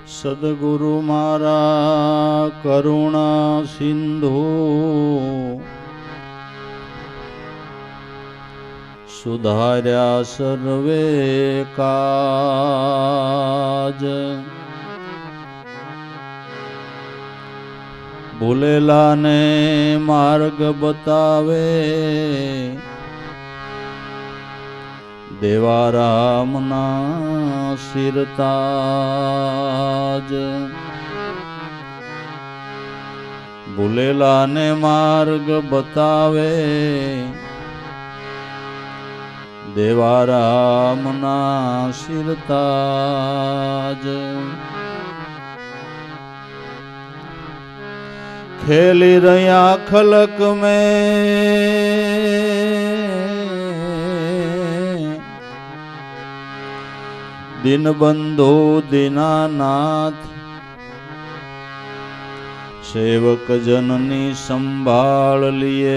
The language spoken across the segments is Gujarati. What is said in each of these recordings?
સદગુરુ મારા કરુણા સિંધુ સુધાર્યા સર્વે કાજ ભૂલેલાને માર્ગ બતાવે દેવા રામના સિરતાજ ભૂલેલાને માર્ગ બતાવે દેવા રામના સિરતાજ ખેલી રહ્યા ખલક મેં दीनबंधु दीनानाथ सेवक जननी संभाल लिए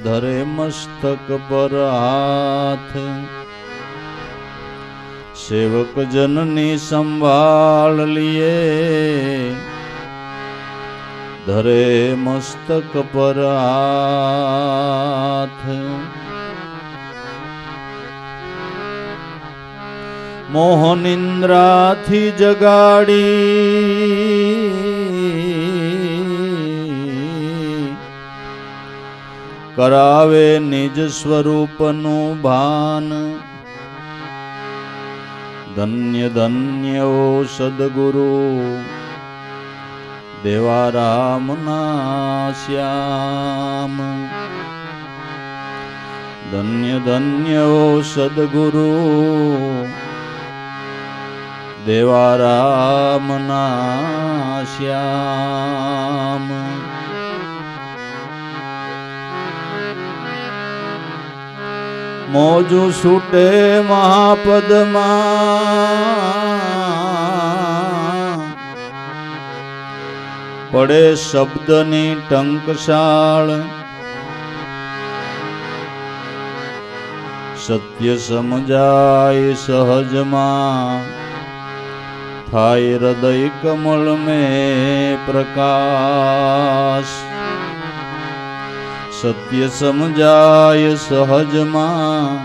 धरे मस्तक पर हाथ सेवक जननी संभाल लिए धरे मस्तक पर हाथ मोहनिंद्रा थी जगाड़ी करावे निज स्वरूपनु भान धन्य धन्य ओ सद्गुरु देवा रामना श्याम धन्य धन्य ओ सद्गुरु देवा रामना श्याम मोजू छूटे महापदमा पड़े शब्दनी टंकशाल सत्य समजाय सहजमा थाय हृदय कमल में प्रकाश सत्य समझाय सहज मां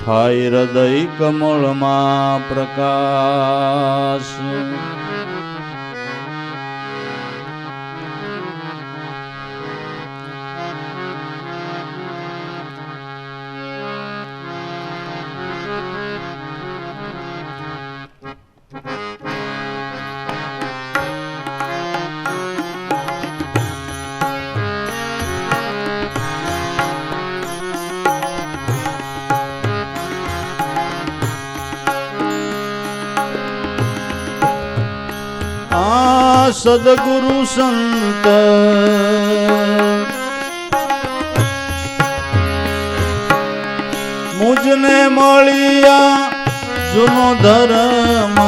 थाय हृदय कमल मां प्रकाश सदगुरु संत मुझने मळिया जूनो धर्म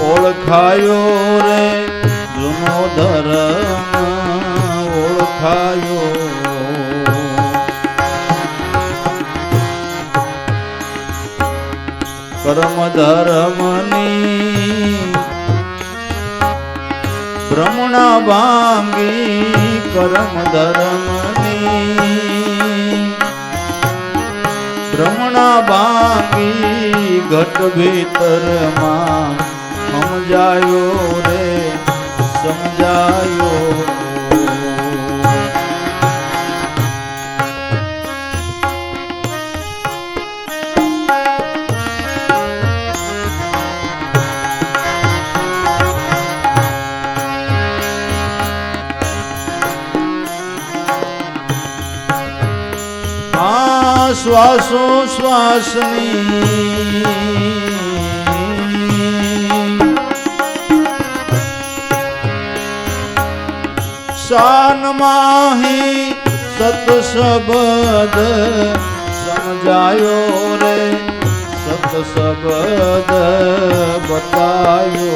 ओळखायो रे जूनो धर्म ओळखायो कर्म धर्मनी ब्रह्मणा भांगी कर्म धर्मनी ब्रह्मणा भांगी घट भीतर मां समझायो रे समझायो श्वासो श्वासनी शान माही सत शब्द समझायो रे सत शब्द बतायो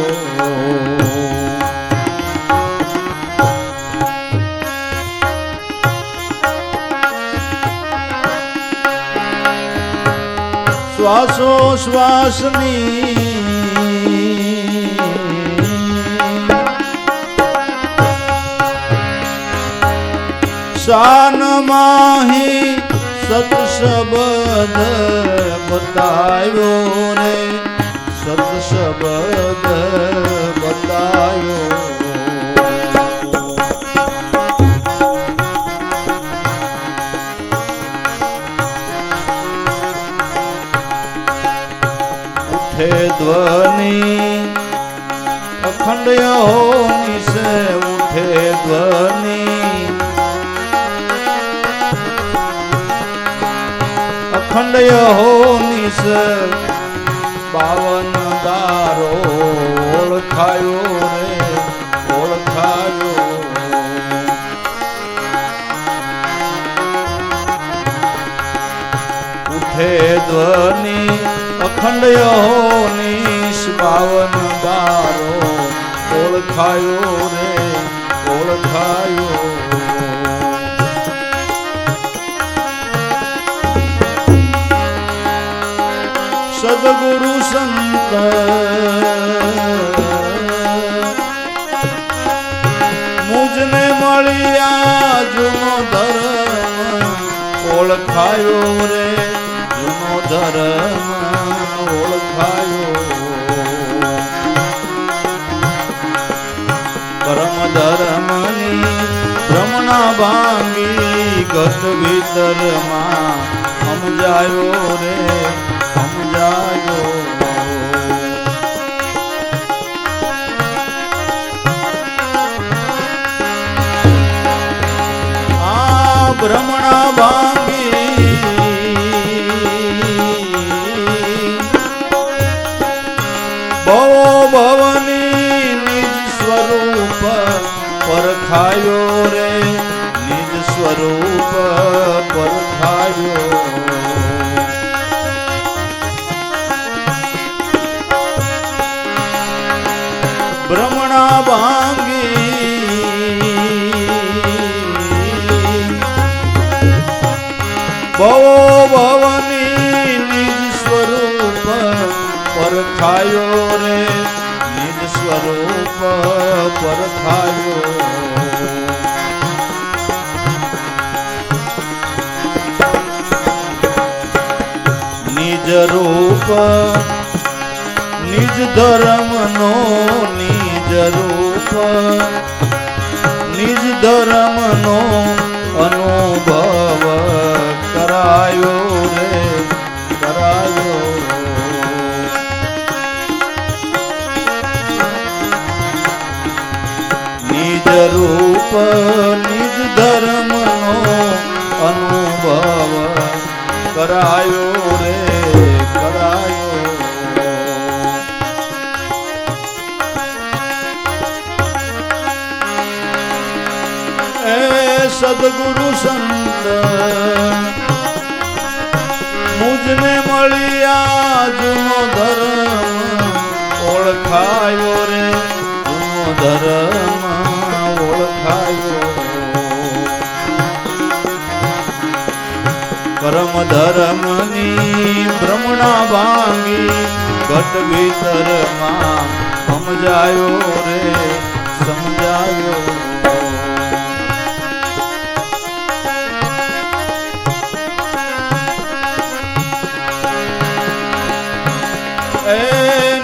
श्वासो श्वासनी कान माही सत शब्द बतायो रे सत शब्द बतायो उठे ध्वनि अखंड होनी से उठे ध्वनि अखंड होनी से पावन दारो ओळखायो रे ओळखायो उठे ध्वनि अखंड होनीश पावन दारो ओळखायो रे ओळखायो सद्गुरु संत मुझने मळिया जुनो धर्म ओळखायो रे जुनो धर्म ओळखायो परम धर्मनी भ्रमणा भांगी घट भीतर मां समजायो रे समजायो आ भ्रमणा भांगी भवो भवनी निज स्वरूप परखायो रे निज स्वरूप परखायो भ्रमणा भांगी भवो भवनी निज स्वरूप परखायो रे निज स्वरूप परखायो निज रूप निज धर्म नो निज रूप निज धर्म नो अनुभव करायो रे करायो निज रूप निज धर्म नो अनुभव करायो रे करायो सद्गुरु संत मुझने मळिया जुनो धर्म ओळखायो रे जुनो धर्म ओळखायो परम धर्मनी भ्रमणा भांगी घट भीतर मां समजायो रे समजायो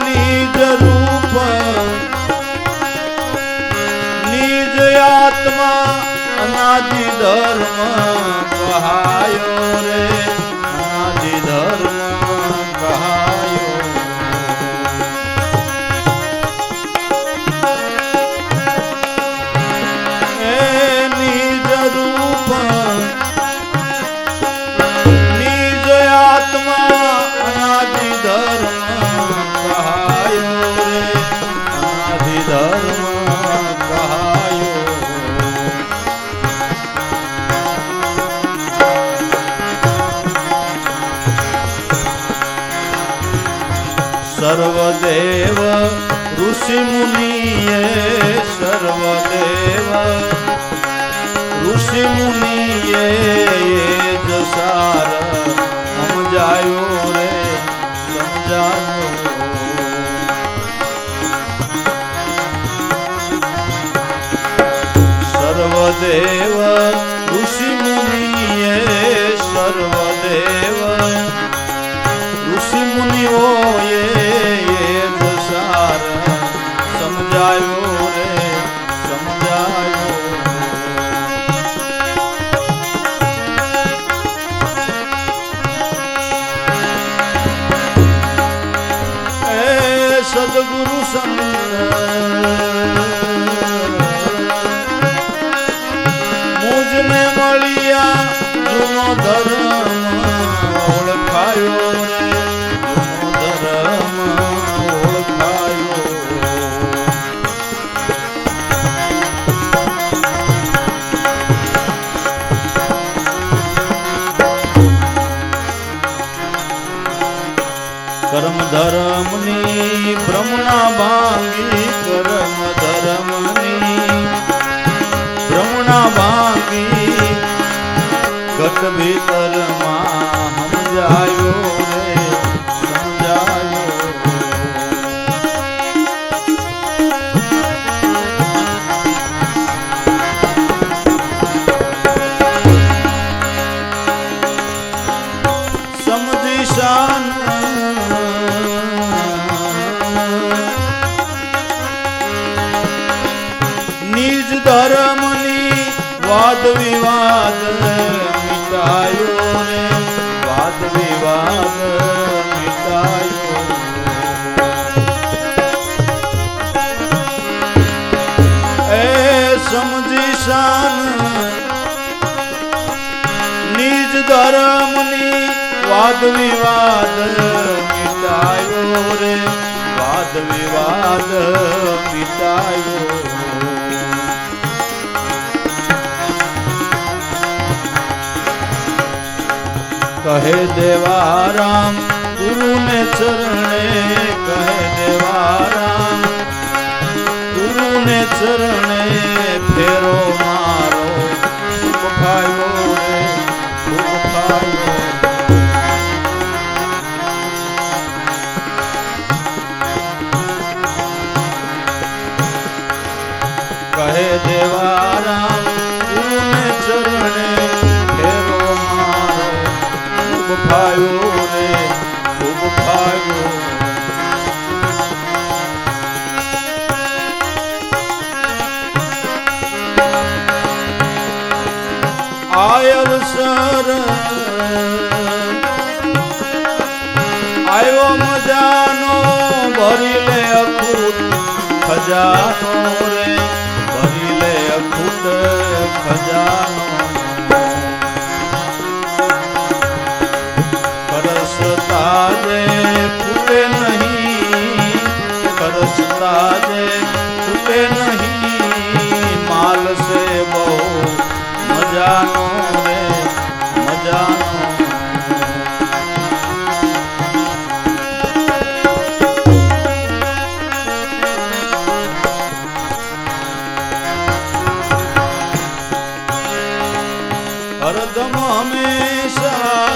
निज रूप निज आत्मा अनादि धर्म कहायो रे अनादि धर्म कहायो निज रूप निज आत्मा अनादि धर्म सर्वदेव ऋषि मुनिये सर्वदेव ऋषि मुनिये ये जसार समझायो रे समझायो सर्वदेव ऋषि સમજાયો રે સમજાયો એ સદગુરુ મુજને મળ્યા જૂનો ધર્મ ઓળખાયો રે જૂનો ધર્મ ઓળખાયો કર્મ ધર્મની ભ્રમણા ભાંગી કર્મ ધર્મની ભ્રમણા ભાંગી ઘટ ભીતરમાં સમજાયો રે સમજાયો સમજી શાન નિજ ધર્મની વાદ વિવાદ મિટાયો રે વાદ વિવાદ મિટાયો એ સમજી શાન નિજ ધર્મની વાદ વિવાદ મિટાયો રે વાદ વિવાદ મિટાયો કહે દેવારામ ગુરુ ને ચરણે કહે દેવારામ ગુરુ ને ચરણે ફેરો મારો ખૂબ ખાયો રે ખૂબ ખાયો કહે દેવારામ ગુરુ ને ચરણે ફેરો મારો ખૂબ ખાયો રે ખૂબ ખાયો આય અવસર આવ્યો મજાનો ભરી લે અખૂટ ખજાનો રે ભરી લે અખૂટ ખજાનો કરસતા જે ફૂટે નહીં કરસતા જે ફૂટે નહીં માલ સે બહુ મજાનો રે મજાનો હરદમ હંમેશા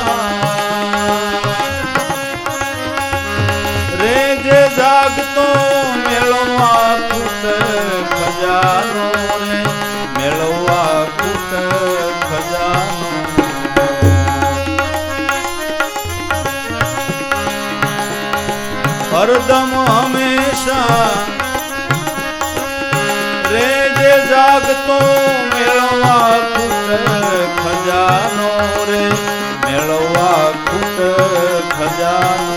રે જે જાગતો મેળવા કૂટ ખજાનો રે મેળવા કૂટ ખજાનો હરદમ હંમેશા રે જે જાગતો મેળવા કૂટ ખજાનો રે મેળવા કૂટ ખજાનો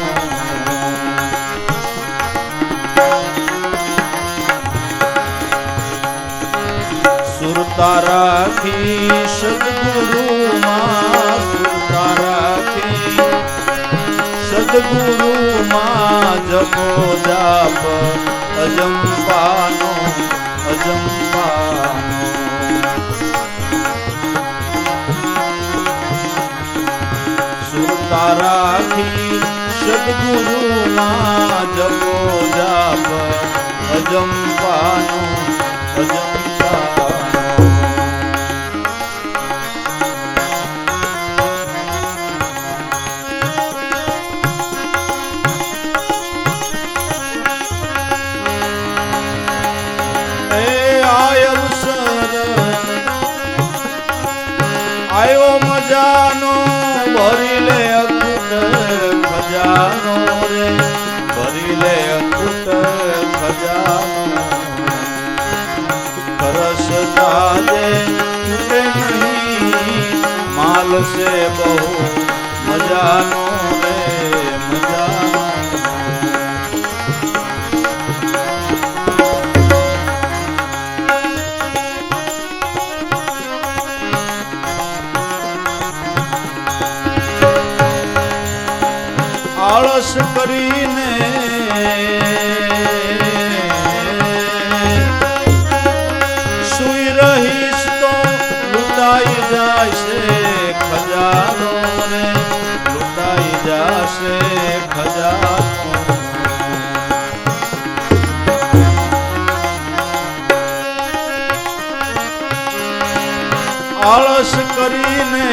સુરતા રાખી સદગુરુમાં સુરતા રાખી સદગુરુમાં જપો જાપ અજંપાનો અજંપાનો સુરતા રાખી સદગુરુમાં જપો જાપ અજંપાનો અજંપાનો આવ્યો મજાનો ભરી લે અખૂટ ખજાનો રે ભરી લે અખૂટ ખજાનો છે બહુ મજાનો રે મજાનો. આળસ કરીને સુઈ રહીશ તો લૂંટાઈ જાશે ખજાનો રે લૂંટાઈ જાશે ખજાનો. આળસ કરીને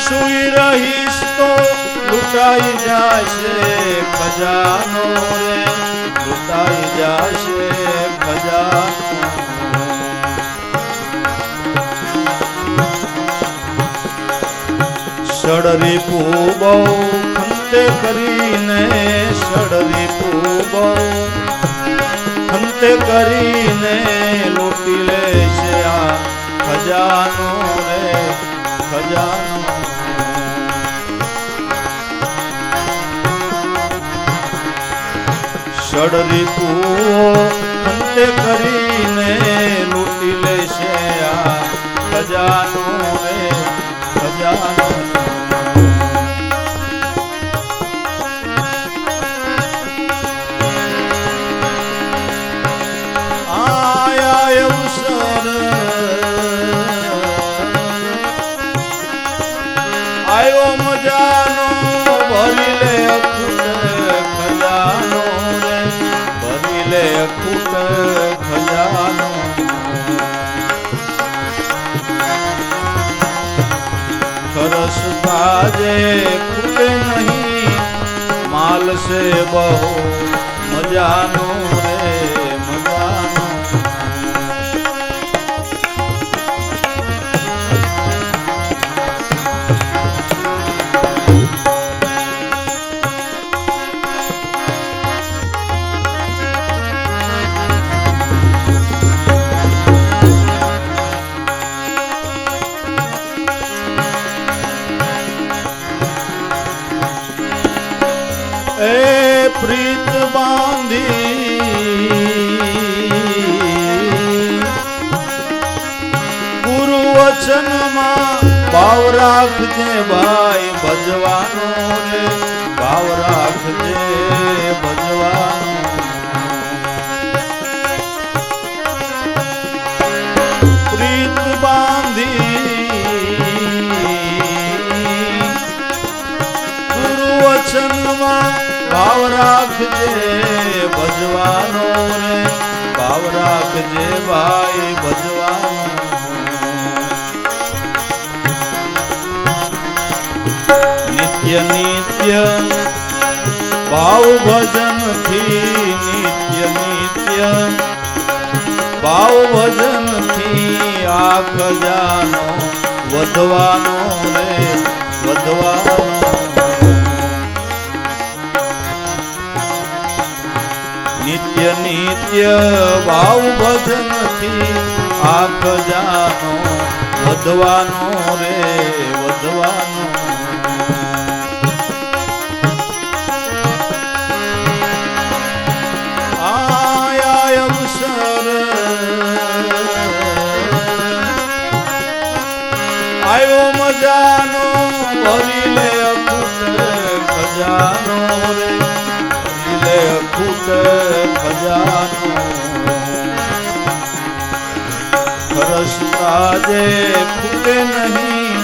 સુઈ રહીશ તો લૂંટાઈ જાશે ખજાનો રે લૂંટાઈ જાશે ખજાનો. સડરી બહુ ખંતે કરીને સડરી બહુ ખંતે કરીને લૂંટી લેશે આ ખજાનો રે ખજાનો. સડરી ખંતે કરીને લૂંટી લેશે આ ખજાનો રે ખજાનો. આયા અવસર આયો મજાનો ભરી લે અખૂટ ખજાનો રે ભરી લે અખૂટ ખજાનો. ખરસ તાજે ખૂટે નહીં માલ છે બહુ મજાનો રે મજાનો. એ પ્રીત બાંધી ગુરુ વચનમાં ભાવ રાખજે ભાઈ ભજવાનો રે ભાવ રાખજે ભજવાનો. પ્રીત બાંધી ગુરુ વચનમાં ભાવ રાખજે ભજવાનો રે ભાવ રાખજે ભાઈ ભજવાનો. નિત્ય નિત્ય ભાવ ભજન થી નિત્ય નિત્ય ભાવ ભજન થી આ ખજાનો વધવાનો રે વધવાનો. નિત્ય નિત્ય ભાવ ભજન થી આ ખજાનો વધવાનો રે વધવાનો. આયા અવસર આયો મજાનો ભરી લે અખૂટ ખજાનો રે ભરી લે અખૂટ ખજાનો. ખરસ તાજે ખૂટે નહીં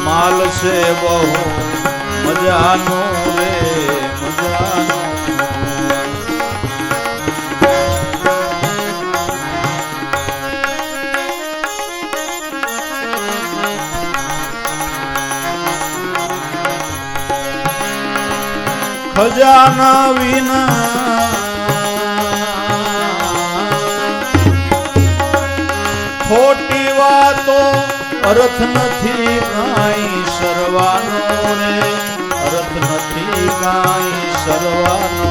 માલ છે બહુ મજાનો રે મજાનો. ખજાના વિના ખોટી વાતો અર્થ નથી કાંઈ સરવાનો રે અર્થ નથી કાંઈ સરવાનો.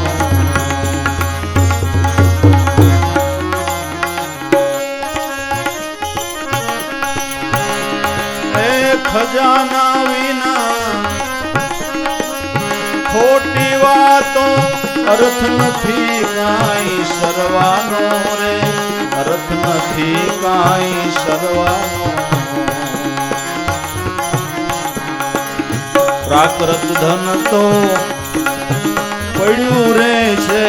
ખજાના વિના ખોટી વાતો અર્થ નથી કાંઈ સરવાનો રે, અર્થ નથી કાંઈ સરવાનો. પ્રાકૃત ધન તો પડ્યું રે છે,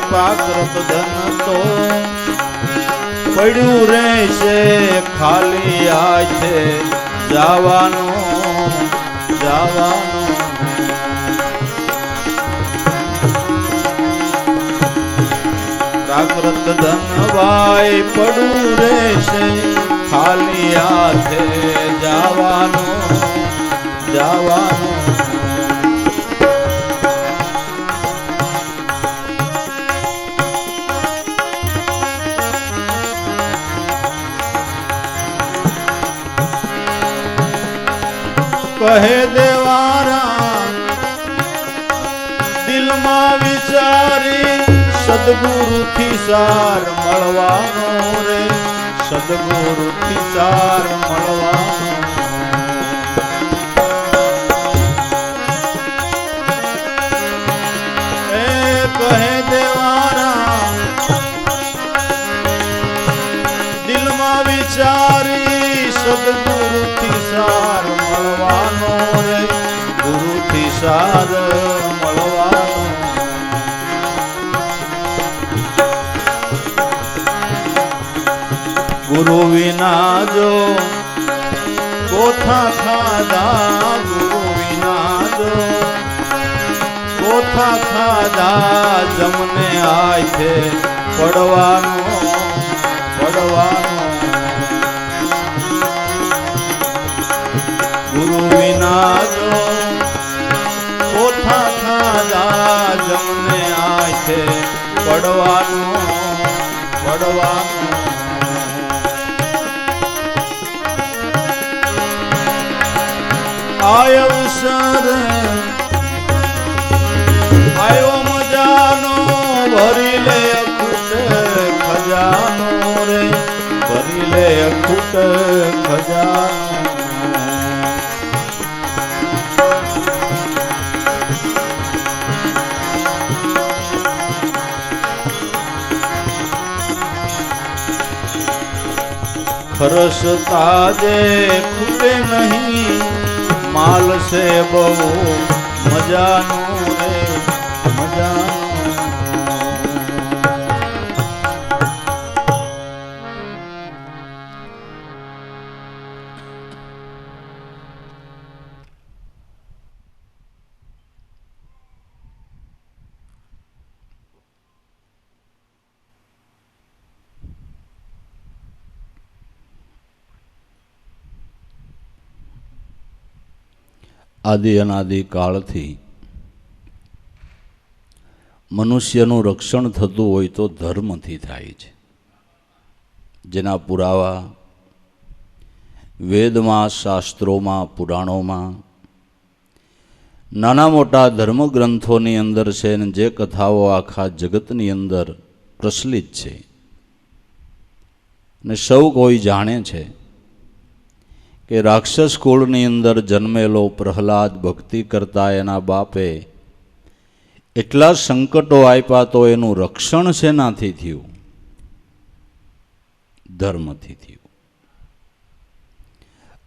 પ્રાકૃત ધન તો પડ્યું રે છે, ખાલી હાથે જવાનું જવાનું. પ્રાકૃત ધન ભાઈ પડ્યું રે છે, ખાલી હાથે જવાનું જવાનું. કહે દેવારા દિલમાં વિચારી સદગુરુથી સાર મળવાનો રે, સદગુરુથી સાર મળવાનો. એ કહે દેવારા દિલમાં વિચારી સદગુરુથી સાર મળવાનો રે, ગુરુથી સાર મળવાનો. ગુરુ વિના જો કોથા ખાધા, ગુરુ વિના જો કોથા ખાધા, જમને હાથે પડવાનો પડવાનો. ગુરુ વિના જો કોથા ખાધા, જમને હાથે પડવાનો પડવાનો. આયો અવસર આયો મજાનો, ભરી લે અખૂટ ખજાનો રે, ભરી લે અખૂટ ખજાનો. ખરસ તાજે ખૂટે નહીં, માલ સે બહુ મજાનું રે મજાનું. આદિ અનાદિ કાળથી મનુષ્યનું રક્ષણ થતું હોય તો ધર્મથી થાય છે, જેના પુરાવા વેદમાં, શાસ્ત્રોમાં, પુરાણોમાં, નાના મોટા ધર્મગ્રંથોની અંદર છે, અને જે કથાઓ આખા જગતની અંદર પ્રચલિત છે અને સૌ કોઈ જાણે છે કે રાક્ષસ કુળની અંદર જન્મેલો પ્રહલાદ ભક્તિ કરતા એના બાપે એટલા સંકટો આપ્યા તો એનું રક્ષણ શેનાથી થયું? ધર્મથી થયું.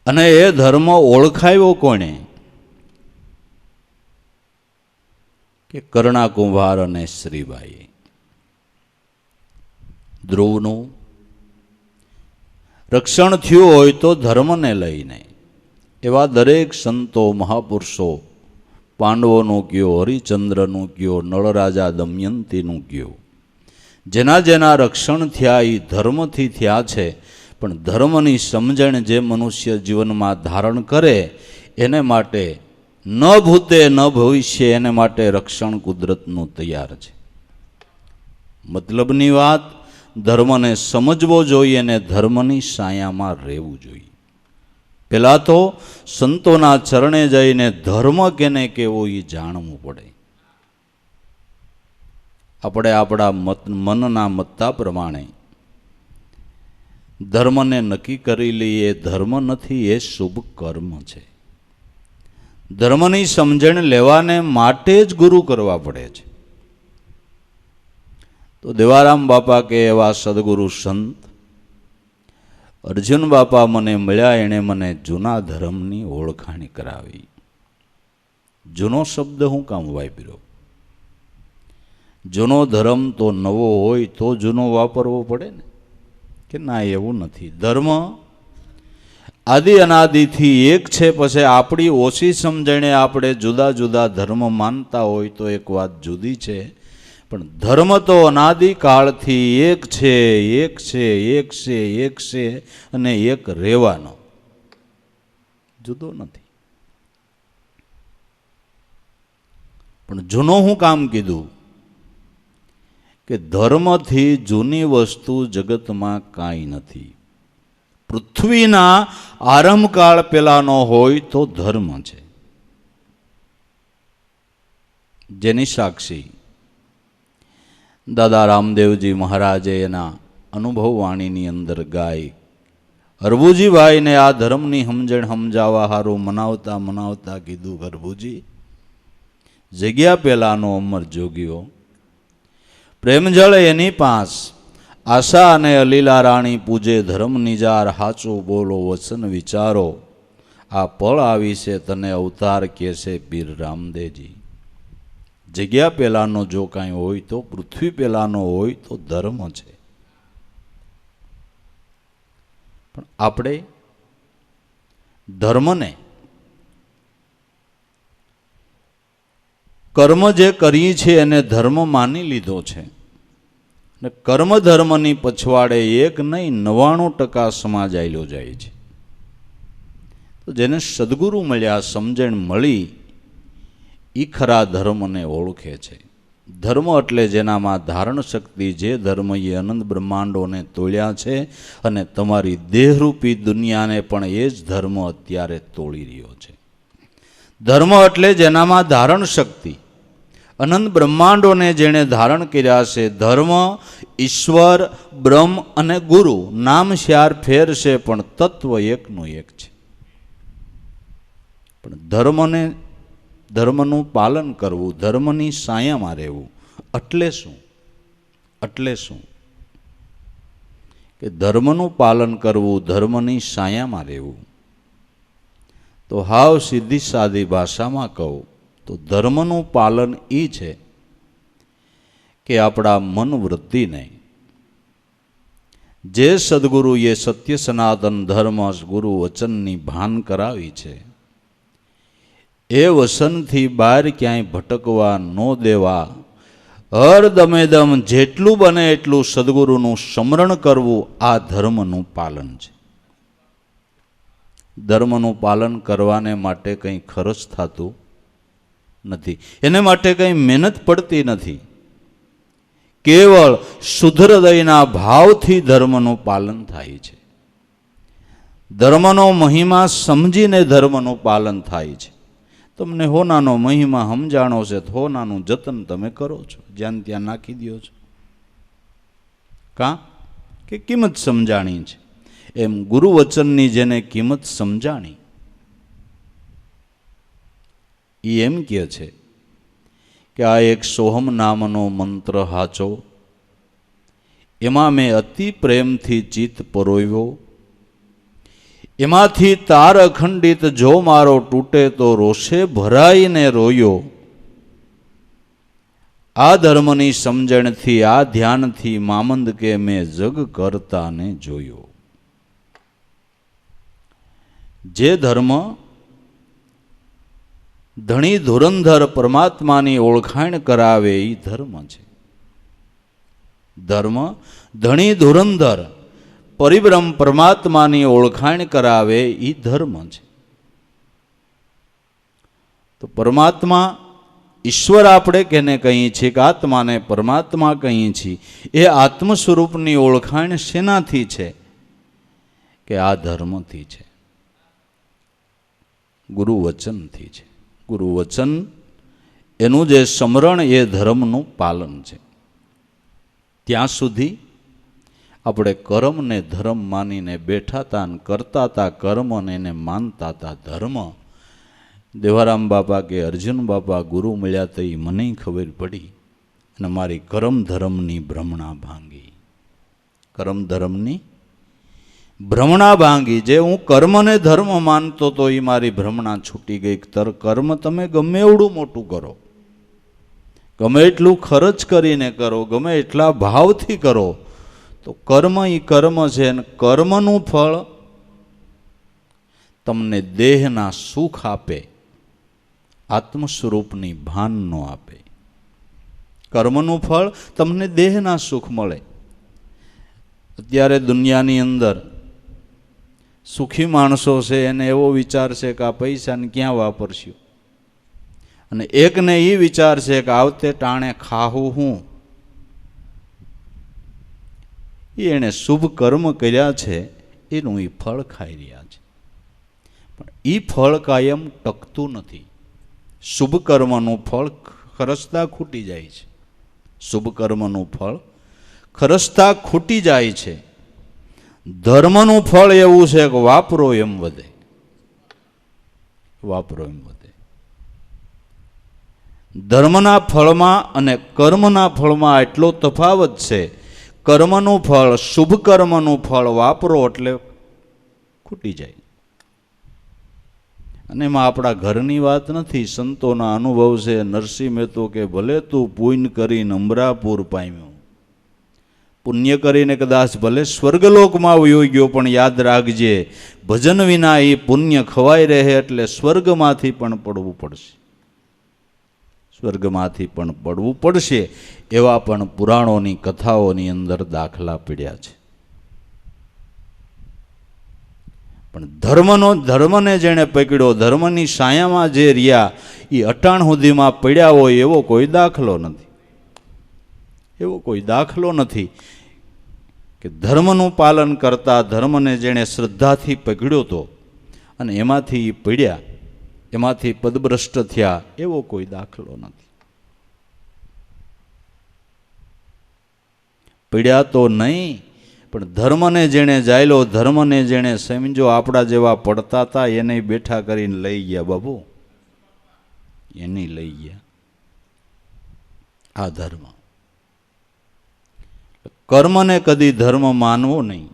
અને એ ધર્મ ઓળખાયો કોણે? કે કર્ણા કુંભાર અને શ્રીબાઈએ. ધ્રુવનું રક્ષણ થયું હોય તો ધર્મને લઈને. એવા દરેક સંતો મહાપુરુષો, પાંડવોનું કયો, હરિચંદ્રનું કયો, નળરાજા દમયંતીનું કયો, જેના જેના રક્ષણ થયા એ ધર્મથી થયા છે. પણ ધર્મની સમજણ જે મનુષ્ય જીવનમાં ધારણ કરે એને માટે ન ભૂતે ન ભવિષ્ય, એને માટે રક્ષણ કુદરતનું તૈયાર છે. મતલબની વાત, ધર્મને સમજવો જોઈએ અને ધર્મની સાયામાં રહેવું જોઈએ. પહેલાં તો સંતોના ચરણે જઈને ધર્મ કેને કેવો એ જાણવું પડે. આપણે આપણા મનના મત્તા પ્રમાણે ધર્મને નક્કી કરી લઈએ ધર્મ નથી, એ શુભ કર્મ છે. ધર્મની સમજણ લેવાને માટે જ ગુરુ કરવા પડે છે. તો દેવારામ બાપા કે એવા સદગુરુ સંત અર્જુન બાપા મને મળ્યા, એણે મને જૂના ધર્મની ઓળખાણ કરાવી. જૂનો શબ્દ હું કામ વાપર્યો? જૂનો ધર્મ તો નવો હોય તો જૂનો વાપરવો પડે ને, કે ના એવું નથી. ધર્મ આદિ અનાદિથી એક છે. પછી આપણી ઓછી સમજણે આપણે જુદા જુદા ધર્મ માનતા હોય તો એક વાત જુદી છે, પણ ધર્મ તો અનાદિકાળથી એક છે, એક છે, એક છે, એક છે, અને એક રહેવાનો, જુદો નથી. પણ જૂનો હું કામ કીધું? કે ધર્મથી જૂની વસ્તુ જગતમાં કાંઈ નથી. પૃથ્વીના આરંભકાળ પેલાનો હોય તો ધર્મ છે, જેની સાક્ષી દાદા રામદેવજી મહારાજે એના અનુભવ વાણીની અંદર ગાય. હરભુજીભાઈને આ ધર્મની સમજણ સમજાવવા હારું મનાવતા મનાવતા કીધું, હરભુજી જગ્યા પેલાનો અમર જોગ્યો, પ્રેમજળ એની પાસ, આશા અને અલીલા રાણી પૂજે ધર્મ નિજાર, હાચું બોલો વચન વિચારો, આ પળ આવી છે તને અવતાર કહે છે પીર રામદેવજી. જગ્યા પહેલાનો જો કાંઈ હોય તો પૃથ્વી પહેલાનો હોય તો ધર્મ છે. પણ આપણે ધર્મને કર્મ જે કરીએ છીએ એને ધર્મ માની લીધો છે. અને કર્મ ધર્મની પછવાડે એક નહીં 99% સમાજ આયલો જાય છે. તો જેને સદગુરુ મળ્યા, સમજણ મળી, એ ખરા ધર્મને ઓળખે છે. ધર્મ એટલે જેનામાં ધારણ શક્તિ, જે ધર્મ એ અનંત બ્રહ્માંડોને તોડ્યા છે, અને તમારી દેહરૂપી દુનિયાને પણ એ જ ધર્મ અત્યારે તોડી રહ્યો છે. ધર્મ એટલે જેનામાં ધારણ શક્તિ, અનંત બ્રહ્માંડોને જેણે ધારણ કર્યા છે. ધર્મ, ઈશ્વર, બ્રહ્મ અને ગુરુ નામ શ્યાર ફેર છે, પણ તત્વ એકનું એક છે. પણ ધર્મનું પાલન કરવું, ધર્મની સાયામાં રહેવું એટલે શું? એટલે શું? કે ધર્મનું પાલન કરવું, ધર્મની સાયામાં રહેવું, તો હાવ સીધી સાદી ભાષામાં કહું તો ધર્મનું પાલન એ છે કે આપણા મન વૃત્તિને જે સદગુરુએ સત્ય સનાતન ધર્મ ગુરુ વચનની ભાન કરાવી છે, એ વસનથી બહાર ક્યાંય ભટકવા ન દેવા, હર દમે દમ જેટલું બને એટલું સદગુરુનું સ્મરણ કરવું, આ ધર્મનું પાલન છે. ધર્મનું પાલન કરવાને માટે કંઈ ખર્ચ થતું નથી, એને માટે કંઈ મહેનત પડતી નથી. કેવળ શુદ્ધ હૃદયના ભાવથી ધર્મનું પાલન થાય છે. ધર્મનો મહિમા સમજીને ધર્મનું પાલન થાય છે. તમને હોનાનો મહિમા સમજાણો છે તો હોનાનું જતન તમે કરો છો, જ્યાં ત્યાં નાખી દો છો. કાં કે કિંમત સમજાણી છે. એમ ગુરુ વચનની જેને કિંમત સમજાણી, એ એમ કહે છે કે આ એક સોહમ નામનો મંત્ર હાચો, એમાં મેં અતિ પ્રેમથી ચિત્ત પરોવ્યો, એમાંથી તાર અખંડિત જો મારો તૂટે તો રોષે ભરાઈને રોયો. આ ધર્મની સમજણથી, આ ધ્યાનથી મામંદ કે મેં જગ કરતાને જોયો. જે ધર્મ ધણી ધુરંધર પરમાત્માની ઓળખાણ કરાવે એ ધર્મ છે. ધર્મ ધણી ધુરંધર પરિબ્રહ્મ પરમાત્માની ઓળખાણ કરાવે એ ધર્મ છે. તો પરમાત્મા, ઈશ્વર આપણે કેને કહીએ છીએ કે આત્માને પરમાત્મા કહીએ છીએ, એ આત્મ સ્વરૂપની ઓળખાણ શેનાથી છે? કે આ ધર્મથી છે, ગુરુ વચનથી છે. ગુરુ વચન એનું જે સ્મરણ એ ધર્મનું પાલન છે. ત્યાં સુધી આપણે કર્મને ધર્મ માનીને બેઠા હતા અને કરતા હતા કર્મ અને એને માનતા હતા ધર્મ. દેવારામ બાપા કે અર્જુન બાપા ગુરુ મળ્યા તો એ મને ખબર પડી અને મારી કર્મ ધર્મની ભ્રમણા ભાંગી. કર્મ ધર્મની ભ્રમણા ભાંગી. જે હું કર્મને ધર્મ માનતો તો એ મારી ભ્રમણા છૂટી ગઈ. કર્મ તમે ગમે એવડું મોટું કરો, ગમે એટલું ખર્ચ કરીને કરો, ગમે એટલા ભાવથી કરો, તો કર્મ એ કર્મ છે. અને કર્મનું ફળ તમને દેહના સુખ આપે, આત્મ સ્વરૂપની ભાન ન આપે. કર્મનું ફળ તમને દેહના સુખ મળે. અત્યારે દુનિયાની અંદર સુખી માણસો છે, એને એવો વિચાર છે કે આ પૈસાને ક્યાં વાપરશું, અને એકને એ વિચાર છે કે આવતે ટાણે ખાવું હું. એણે શુભ કર્મ કર્યા છે એનું એ ફળ ખાઈ રહ્યા છે, પણ એ ફળ કાયમ ટકતું નથી. શુભ કર્મનું ફળ ખરસતા ખૂટી જાય છે. શુભ કર્મનું ફળ ખરસતા ખૂટી જાય છે. ધર્મનું ફળ એવું છે કે વાપરો એમ વધે, વાપરો એમ વધે. ધર્મના ફળમાં અને કર્મના ફળમાં એટલો તફાવત છે. કર્મનું ફળ, શુભ કર્મનું ફળ વાપરો એટલે ખૂટી જાય. અને એમાં આપણા ઘરની વાત નથી, સંતોના અનુભવ છે. નરસિંહ મહેતો કે ભલે તું પુણ્ય કરીને અમરાપુર પામ્યો, પુણ્ય કરીને કદાચ ભલે સ્વર્ગલોકમાં વયો ગયો, પણ યાદ રાખજે ભજન વિના એ પુણ્ય ખવાઈ રહે એટલે સ્વર્ગમાંથી પણ પડવું પડશે, સ્વર્ગમાંથી પણ પડવું પડશે. એવા પણ પુરાણોની કથાઓની અંદર દાખલા પડ્યા છે. પણ ધર્મને જેણે પકડ્યો, ધર્મની સાયામાં જે રહ્યા, એ અટાણ સુધીમાં પડ્યા હોય એવો કોઈ દાખલો નથી. એવો કોઈ દાખલો નથી કે ધર્મનું પાલન કરતા, ધર્મને જેણે શ્રદ્ધાથી પકડ્યો હતો અને એમાંથી પડ્યા, એમાંથી પદભ્રષ્ટ થયા, એવો કોઈ દાખલો નથી. પડ્યા તો નહીં, પણ ધર્મને જેણે જાયલો, ધર્મને જેણે સમજો, આપણા જેવા પડતા હતા એને બેઠા કરીને લઈ ગયા. બાબુ એને લઈ ગયા આ ધર્મ. કર્મને કદી ધર્મ માનવો નહીં.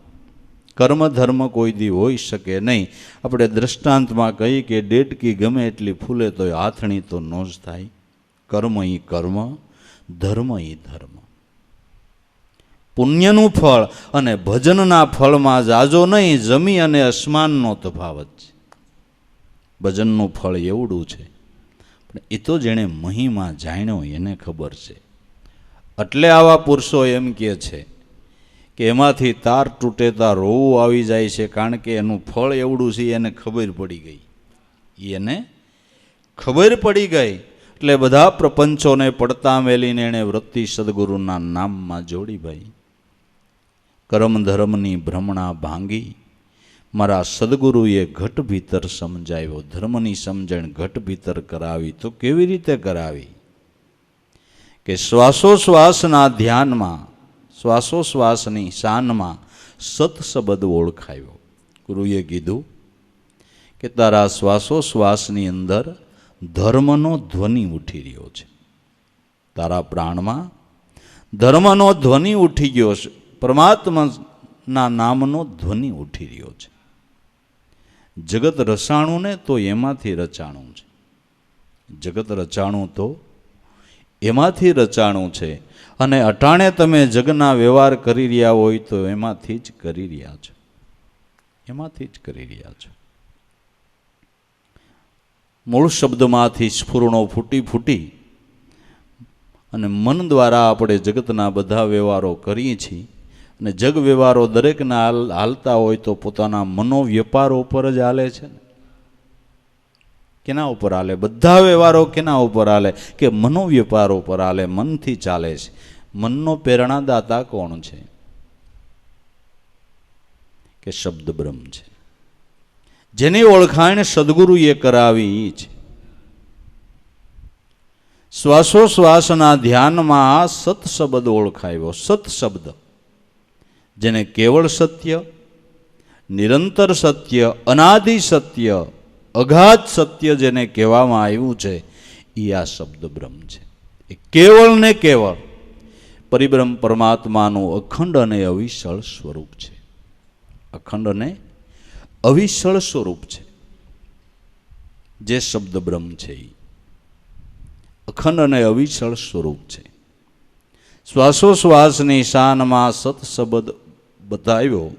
કર્મ ધર્મ કોઈ દી હોઈ શકે નહીં. આપણે દ્રષ્ટાંતમાં કહીએ કે ડેટકી ગમે એટલી ફૂલે તો હાથણી તો ન જ થાય. કર્મ ઈ કર્મ, ધર્મ ઈ ધર્મ. પુણ્યનું ફળ અને ભજનના ફળમાં જાજો નહીં, જમી અને અસમાનનો તફાવત છે. ભજનનું ફળ એવડું છે, પણ એ તો જેણે મહિમા જાણ્યો એને ખબર છે. એટલે આવા પુરુષો એમ કહે છે કે એમાંથી તાર તૂટેતા રોવું આવી જાય છે, કારણ કે એનું ફળ એવડું છે. એને ખબર પડી ગઈ, એને ખબર પડી ગઈ. એટલે બધા પ્રપંચોને પડતા મેલીને એણે વૃત્તિ સદગુરુના નામમાં જોડી. ભાઈ કર્મ ધર્મની ભ્રમણા ભાંગી મારા સદગુરુએ ઘટ ભીતર સમજાવ્યો. ધર્મની સમજણ ઘટ ભીતર કરાવી તો કેવી રીતે કરાવી? કે શ્વાસોશ્વાસના ધ્યાનમાં, શ્વાસોશ્વાસની શાનમાં સત શબ્દ ઓળખાયો. ગુરુએ કીધું કે તારા શ્વાસોશ્વાસની અંદર ધર્મનો ધ્વનિ ઉઠી રહ્યો છે. તારા પ્રાણમાં ધર્મનો ધ્વનિ ઉઠી ગયો છે. પરમાત્માના નામનો ધ્વનિ ઉઠી રહ્યો છે. જગત રચાણું ને તો એમાંથી રચાણું છે. જગત રચાણું તો એમાંથી રચાણું છે. અને અટાણે તમે જગના વ્યવહાર કરી રહ્યા હોય તો એમાંથી જ કરી રહ્યા છો, એમાંથી જ કરી રહ્યા છો. મૂળ શબ્દમાંથી સ્ફુરણો ફૂટી ફૂટી અને મન દ્વારા આપણે જગતના બધા વ્યવહારો કરીએ છીએ. અને જગ વ્યવહારો દરેકના હાલતા હોય તો પોતાના મનોવ્યાપારો ઉપર જ હાલે છે ને. કેના ઉપર હાલે? બધા વ્યવહારો કેના ઉપર હાલે? કે મનોવ્યાપારો ઉપર હાલે, મનથી ચાલે છે. મનનો પ્રેરણાદાતા કોણ છે? કે શબ્દ બ્રહ્મ છે. જેની ઓળખાણ સદગુરુએ કરાવી છે. શ્વાસોશ્વાસના ધ્યાનમાં સત શબ્દ ઓળખાયો. સત શબ્દ જેને કેવળ સત્ય, નિરંતર સત્ય, અનાદિ સત્ય, અગાધ સત્ય જેને કહેવામાં આવ્યું છે એ આ શબ્દ બ્રહ્મ છે. એ કેવળ ને કેવળ પરિબ્રહ્મ પરમાત્માનું અખંડ અને અવિચળ સ્વરૂપ છે. અખંડ અને અવિચળ સ્વરૂપ છે. જે શબ્દ બ્રહ્મ છે એ અખંડ અને અવિચળ સ્વરૂપ છે. શ્વાસોશ્વાસની શાનમાં સત શબ્દ બતાવ્યો,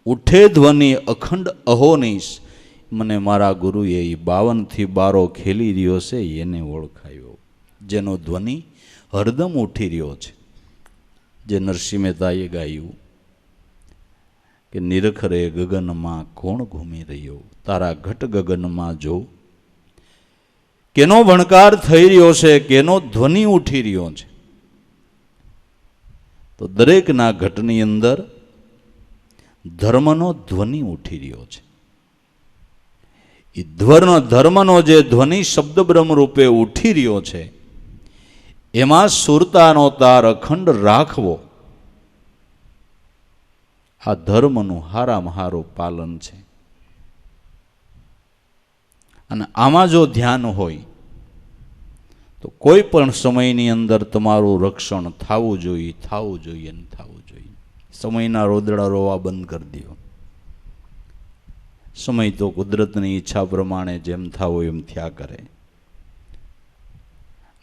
ઉઠે ધ્વનિ અખંડ અહોનીશ. મને મારા ગુરુએ એ 52થી બારો ખેલી રહ્યો છે એને ઓળખાયો. જેનો ધ્વનિ હરદમ ઉઠી રહ્યો છે. જે નરસિંહ મહેતાએ ગાયું કે નિરખરે ગગનમાં કોણ ઘૂમી રહ્યો, તારા ઘટ ગગનમાં જો કેનો ભણકાર થઈ રહ્યો છે, કેનો ધ્વનિ ઉઠી રહ્યો છે. તો દરેકના ઘટની અંદર ધર્મનો ધ્વનિ ઉઠી રહ્યો છે. એ ધર્મનો જે ધ્વનિ શબ્દ બ્રહ્મ રૂપે ઉઠી રહ્યો છે એમાં સુરતાનો તાર અખંડ રાખવો, આ ધર્મનું હારામાં હારું પાલન છે. અને આમાં જો ધ્યાન હોય તો કોઈ પણ સમયની અંદર તમારું રક્ષણ થવું જોઈએ, થવું જોઈએ ને થવું જોઈએ. સમયના રોદડા રોવા બંધ કરી દો. સમય તો કુદરતની ઈચ્છા પ્રમાણે જેમ થવું એમ થયા કરે.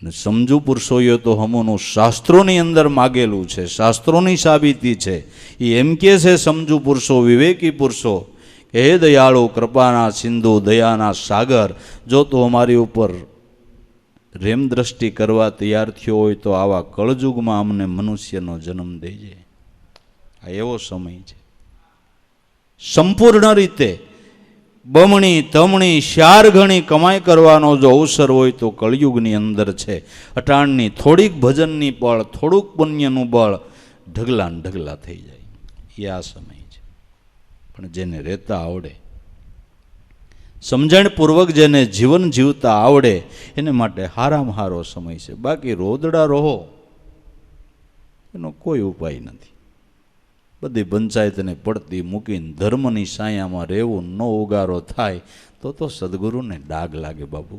ને સમજુ પુરુષોએ તો હમોનું શાસ્ત્રોની અંદર માગેલું છે, શાસ્ત્રોની સાબિતી છે. એ એમ કે છે સમજુ પુરુષો, વિવેકી પુરુષો કે હે દયાળુ, કૃપાના સિંધુ, દયાના સાગર, જો તો અમારી ઉપર રેમ દ્રષ્ટિ કરવા તૈયાર થયો હોય તો આવા કળજુગમાં અમને મનુષ્યનો જન્મ દેજે. આ એવો સમય છે. સંપૂર્ણ રીતે બમણી તમણી 4 ગણી કમાઈ કરવાનો જો અવસર હોય તો કળયુગની અંદર છે. અટાણની થોડીક ભજનની બળ, થોડુંક પુણ્યનું બળ ઢગલા ને ઢગલા થઈ જાય. એ આ સમય છે. પણ જેને રહેતા આવડે, સમજણપૂર્વક જેને જીવન જીવતા આવડે એને માટે હારામાં હારો સમય છે. બાકી રોદડા રહો એનો કોઈ ઉપાય નથી. બધી પંચાયતને પડતી મૂકીને ધર્મની સાયામાં રહેવું, ન ઉગારો થાય તો સદગુરુને ડાઘ લાગે બાબુ.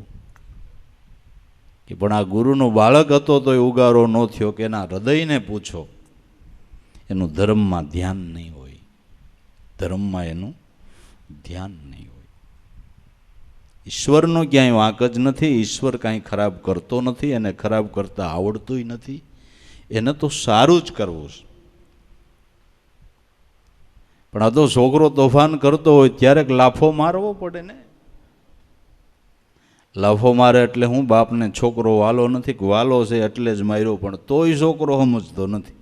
કે પણ આ ગુરુનો બાળક હતો તો એ ઉગારો ન થયો. કે એના હૃદયને પૂછો, એનું ધર્મમાં ધ્યાન નહીં હોય. ધર્મમાં એનું ધ્યાન નહીં હોય. ઈશ્વરનો ક્યાંય વાંક જ નથી. ઈશ્વર કાંઈ ખરાબ કરતો નથી, એને ખરાબ કરતા આવડતુંય નથી. એને તો સારું જ કરવું છે. પણ આ તો છોકરો તોફાન કરતો હોય ત્યારે લાફો મારવો પડે ને. લાફો મારે એટલે હું બાપને છોકરો વાલો નથી, વાલો છે એટલે જ માર્યો, પણ તોય છોકરો સમજતો નથી.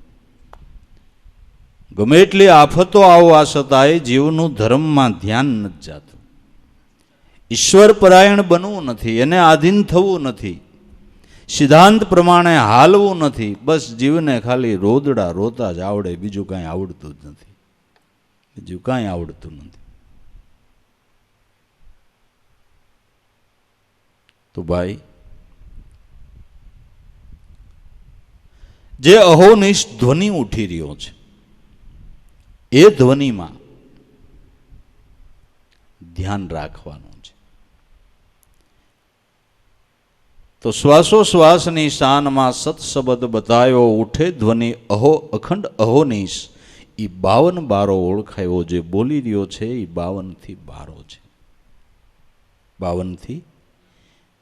ગમે એટલી આફતો આવવા છતાંય જીવનું ધર્મમાં ધ્યાન નથી જાતું. ઈશ્વર પરાયણ બનવું નથી, એને આધીન થવું નથી, સિદ્ધાંત પ્રમાણે હાલવું નથી. બસ જીવને ખાલી રોદડા રોતા જ આવડે, બીજું કાંઈ આવડતું જ નથી. બીજું કાંઈ આવડતું નથી. તો ભાઈ, જે અહોનિશ ધ્વનિ ઉઠી રહ્યો છે એ ધ્વનિમાં ધ્યાન રાખવાનું છે. તો શ્વાસોશ્વાસની શાનમાં સત્શબ્દ બતાવ્યો, ઉઠે ધ્વનિ અખંડ અહોનિશ. એ 52 બારો ઓળખાયો. જે બોલી રહ્યો છે એ 52થી બારો છે. 52થી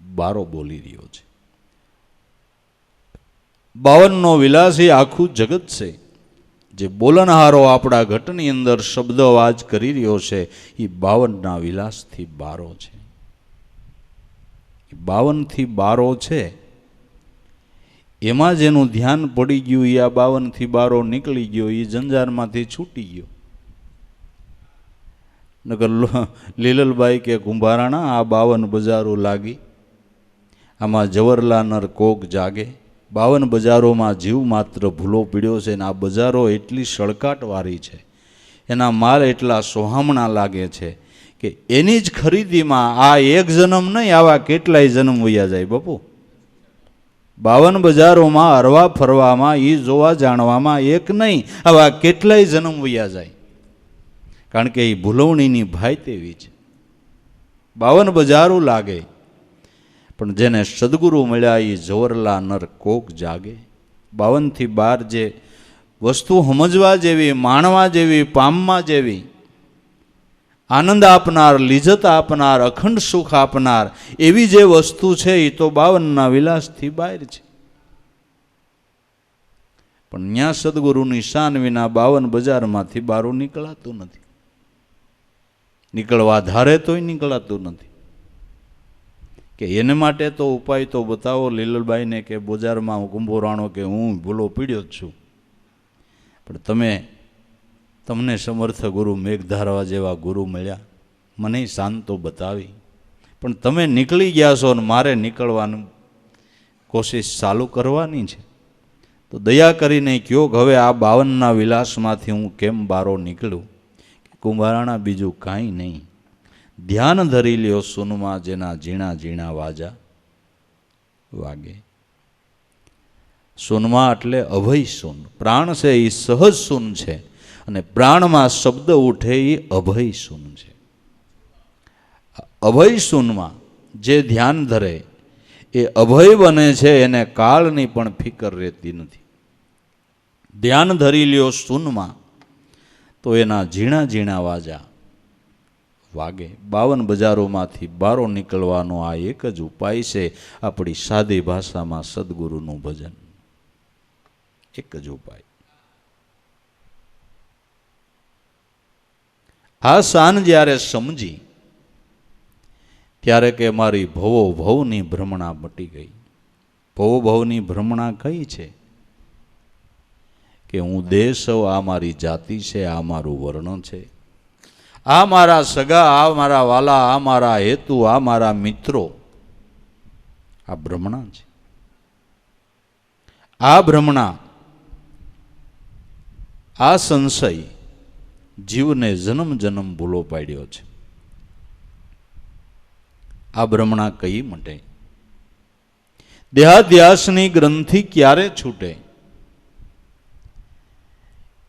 બારો બોલી રહ્યો છે. 52નો વિલાસી આખું જગત છે. જે બોલનહારો આપણા ઘટની અંદર શબ્દ અવાજ કરી રહ્યો છે એ 52ના વિલાસથી બારો છે. 52થી બારો છે. એમાં જેનું ધ્યાન પડી ગયું એ આ 52થી બારો નીકળી ગયો, એ જંજારમાંથી છૂટી ગયો. નકર લીલલબાઈ કે કુંભારાણા આ 52 બજારો લાગી, આમાં જવરલાનર કોક જાગે. 52 બજારોમાં જીવ માત્ર ભૂલો પીડ્યો છે ને આ બજારો એટલી સળકાટવાળી છે, એના માલ એટલા સોહામણા લાગે છે કે એની જ ખરીદીમાં આ એક જન્મ નહીં, આવા કેટલાય જન્મ વયા જાય બાપુ. 52 બજારોમાં હરવા ફરવામાં, એ જોવા જાણવામાં એક નહીં, આવા કેટલાય જન્મ વયા જાય. કારણ કે એ ભૂલવણીની ભાઈ તેવી છે. 52 બજારો લાગે, પણ જેને સદગુરુ મળ્યા એ જવરલા નર કોક જાગે. 52 થી 12 જે વસ્તુ સમજવા જેવી, માણવા જેવી, પામવા જેવી, આનંદ આપનાર, લિજ્જત આપનાર, અખંડ સુખ આપનાર એવી જે વસ્તુ છે એ તો 52ના વિલાસથી બહાર છે. પણ ન્યા સદગુરુની શાન વિના 52 બજારમાંથી બારું નીકળાતું નથી. નીકળવા ધારે તોય નીકળાતું નથી. કે એને માટે તો ઉપાય તો બતાવો લીલબાઈને કે બજારમાં કુંભોરાણો કે હું ભૂલો પીડ્યો જ છું. પણ તમને સમર્થ ગુરુ મેઘધારવા જેવા ગુરુ મળ્યા, મને શાંતો બતાવી, પણ તમે નીકળી ગયા છો ને મારે નીકળવાનું કોશિશ ચાલુ કરવાની છે. તો દયા કરીને કયો કે હવે આ 52ના વિલાસમાંથી હું કેમ બારો નીકળું. કે કુંભારાણા બીજું કાંઈ નહીં, ધ્યાન ધરી લ્યો સુનમાં જેના ઝીણા ઝીણા વાજા વાગે. સુનમાં એટલે અભય સુન. પ્રાણ છે એ સહજ સુન છે, અને પ્રાણમાં શબ્દ ઉઠે એ અભય સુન છે. અભય સુનમાં જે ધ્યાન ધરે એ અભય બને છે, એને કાળની પણ ફિકર રહેતી નથી. ધ્યાન ધરી લ્યો સુનમાં તો એના ઝીણા ઝીણા વાજા વાગે. 52 બજારોમાંથી બારો નીકળવાનો આ એક જ ઉપાય છે, આપણી સાદી ભાષામાં સદગુરુનું ભજન. એક જ ઉપાય. આ શાન જ્યારે સમજી ત્યારે કે મારી ભવો ભવની ભ્રમણા મટી ગઈ. ભવો ભવની ભ્રમણા કઈ છે? કે હું દેશ, આ મારી જાતિ છે, આ મારું વર્ણ છે, આ મારા સગા, આ મારા વાલા, આ મારા હેતુ, આ મારા મિત્રો, આ ભ્રમણા છે. આ ભ્રમણા, આ સંશય જીવને જન્મ જન્મ ભૂલો પાડ્યો છે. આ ભ્રમણા કઈ મટે? દેહાધ્યાસની ગ્રંથિ ક્યારે છૂટે?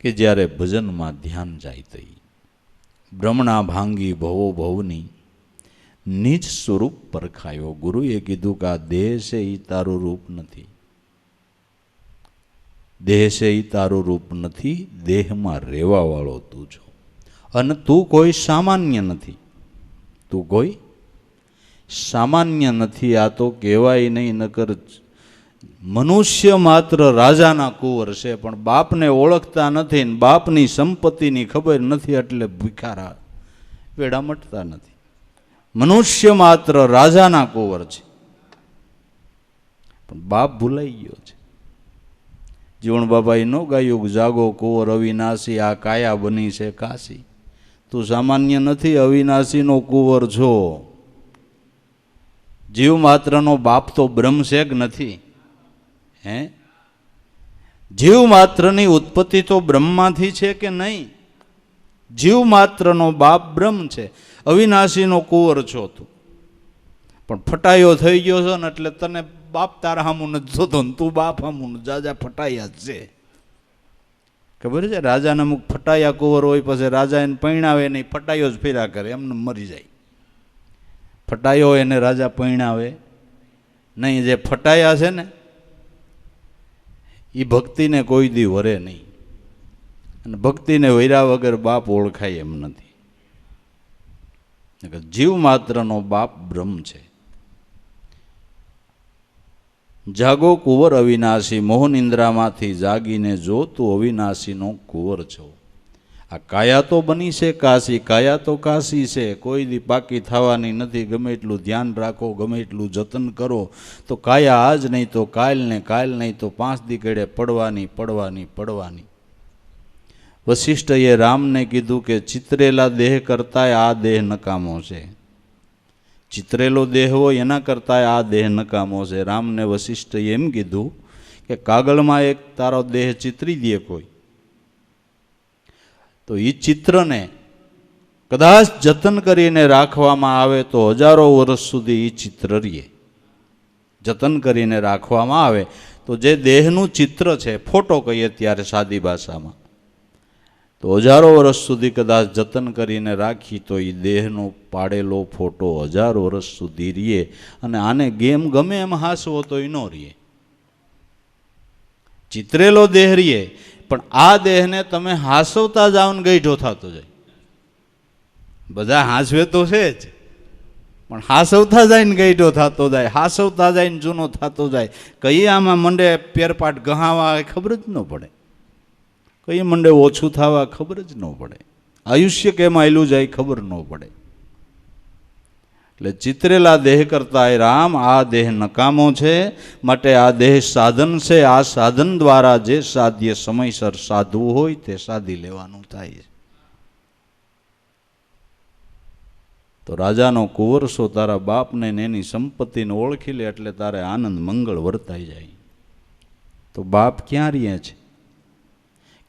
કે જ્યારે ભજનમાં ધ્યાન જાય તઈ. ભ્રમણા ભાંગી ભવો ભવની નિજ સ્વરૂપ પરખાયો. ગુરુએ કીધું કે આ દેહ છે એ તારું રૂપ નથી. દેહ છે એ તારું રૂપ નથી, દેહમાં રહેવા વાળો તું છો. અને તું કોઈ સામાન્ય નથી. તું કોઈ સામાન્ય નથી. આ તો કહેવાય નહીં, નકર મનુષ્ય માત્ર રાજાના કુંવર છે, પણ બાપને ઓળખતા નથી ને બાપની સંપત્તિની ખબર નથી, એટલે ભિખારા વેડા મટતા નથી. મનુષ્ય માત્ર રાજાના કુંવર છે, પણ બાપ ભૂલાઈ ગયો છે. જીવણ બાબાએ નો ગાયું, જાગો કુંવર અવિનાશી, આ કાયા બની છે કાશી. તું સામાન્ય નથી, અવિનાશીનો કુંવર છો. જીવ માત્રનો બાપ તો બ્રહ્મ છે કે નથી? હે, જીવ માત્રની ઉત્પત્તિ તો બ્રહ્મમાંથી છે કે નહીં? જીવ માત્રનો બાપ બ્રહ્મ છે. અવિનાશીનો કુંવર છો તું, પણ ફટાયો થઈ ગયો છો ને એટલે તને બાપ તારા હામું નથી જોતો ને તું બાપ હામું જાજા ફટાયા જ છે. ખબર છે? રાજાના અમુક ફટાયા કુંવર હોય, પછી રાજા એને પૈણાવે નહીં, ફટાયો જ ફેર્યા કરે, એમને મરી જાય. ફટાયો એને રાજા પૈણાવે નહીં. જે ફટાયા છે ને એ ભક્તિને કોઈ દી વરે નહીં, અને ભક્તિને વૈરા વગર બાપ ઓળખાય એમ નથી. જીવ માત્રનો બાપ બ્રહ્મ છે. જાગો કુંવર અવિનાશી, મોહન ઇન્દ્રામાંથી જાગીને જો તું અવિનાશીનો કુંવર છો. આ કાયા તો બની છે કાશી, કાયા તો કાશી છે, કોઈ દી પાકી થવાની નથી. ગમે એટલું ધ્યાન રાખો, ગમે એટલું જતન કરો, તો કાયા આજ નહીં તો કાલ ને, કાલ નહીં તો 5 દી કેડે પડવાની પડવાની પડવાની. વશિષ્ઠએ રામને કીધું કે ચિતરેલા દેહ કરતાંય આ દેહ નકામો છે. ચિતરેલો દેહ હોય એના કરતાંય આ દેહ નકામો છે. રામને વશિષ્ઠએ એમ કીધું કે કાગળમાં એક તારો દેહ ચિતરી દે કોઈ, તો એ ચિત્રને કદાચ જતન કરીને રાખવામાં આવે તો હજારો વર્ષ સુધી એ ચિત્ર રહીએ. જતન કરીને રાખવામાં આવે તો જે દેહનું ચિત્ર છે, ફોટો કહીએ ત્યારે સાદી ભાષામાં, તો હજારો વર્ષ સુધી કદાચ જતન કરીને રાખી તો એ દેહનો પાડેલો ફોટો હજાર વર્ષ સુધી રહીએ. અને આને ગમે એમ હાસવો તો એ ન રહીએ. ચિત્રેલો દેહ રહીએ, પણ આ દેહને તમે હાસવતા જાઓ ને ગઈઢો થતો જાય. બધા હાસવે તો છે જ, પણ હાસવતા જાય ને ગઈઢો થતો જાય, હાસવતા જાય ને જૂનો થતો જાય. કઈ આમાં મંડે પેરપાટ ગહાવા ખબર જ ન પડે, કઈ મંડે ઓછું થવા ખબર જ ન પડે, આયુષ્ય કેમ આયલું જાય ખબર ન પડે. એટલે ચિત્રેલા દેહ કરતા એ રામ, આ દેહ નકામો છે, માટે આ દેહ સાધન છે. આ સાધન દ્વારા જે સાધ્ય સમયસર સાધવું હોય તે સાધી લેવાનું થાય છે. તો રાજાનો કુંવરસો તારા બાપને એની સંપત્તિને ઓળખી લે એટલે તારે આનંદ મંગળ વર્તાઈ જાય. તો બાપ ક્યાં રહીએ છે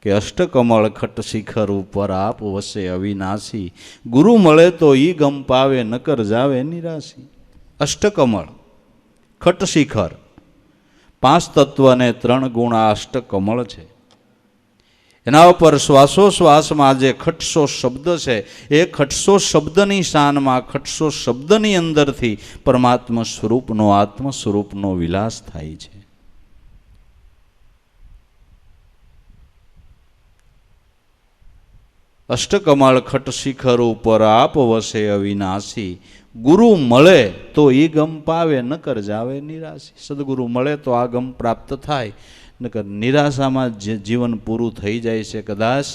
કે અષ્ટકમળ ખટ શિખર ઉપર આપ વસે અવિનાશી, ગુરુ મળે તો ઈ ગમ પાવે નકર જાવે નિરાશી. અષ્ટકમળ ખટ શિખર, 5 તત્વ અને 3 ગુણ આ અષ્ટકમળ છે. એના ઉપર શ્વાસોશ્વાસમાં જે ખટસો શબ્દ છે, એ ખટસો શબ્દની શાનમાં, ખટસો શબ્દની અંદરથી પરમાત્મા સ્વરૂપનો, આત્મ સ્વરૂપનો વિલાસ થાય છે. અષ્ટકમળ ખટ શિખર ઉપર આપ વસે અવિનાશી, ગુરુ મળે તો ઈ ગમ પાવે નકર જાવે નિરાશી. સદગુરુ મળે તો આ ગમ પ્રાપ્ત થાય, નકર નિરાશામાં જીવન પૂરું થઈ જાય છે. કદાચ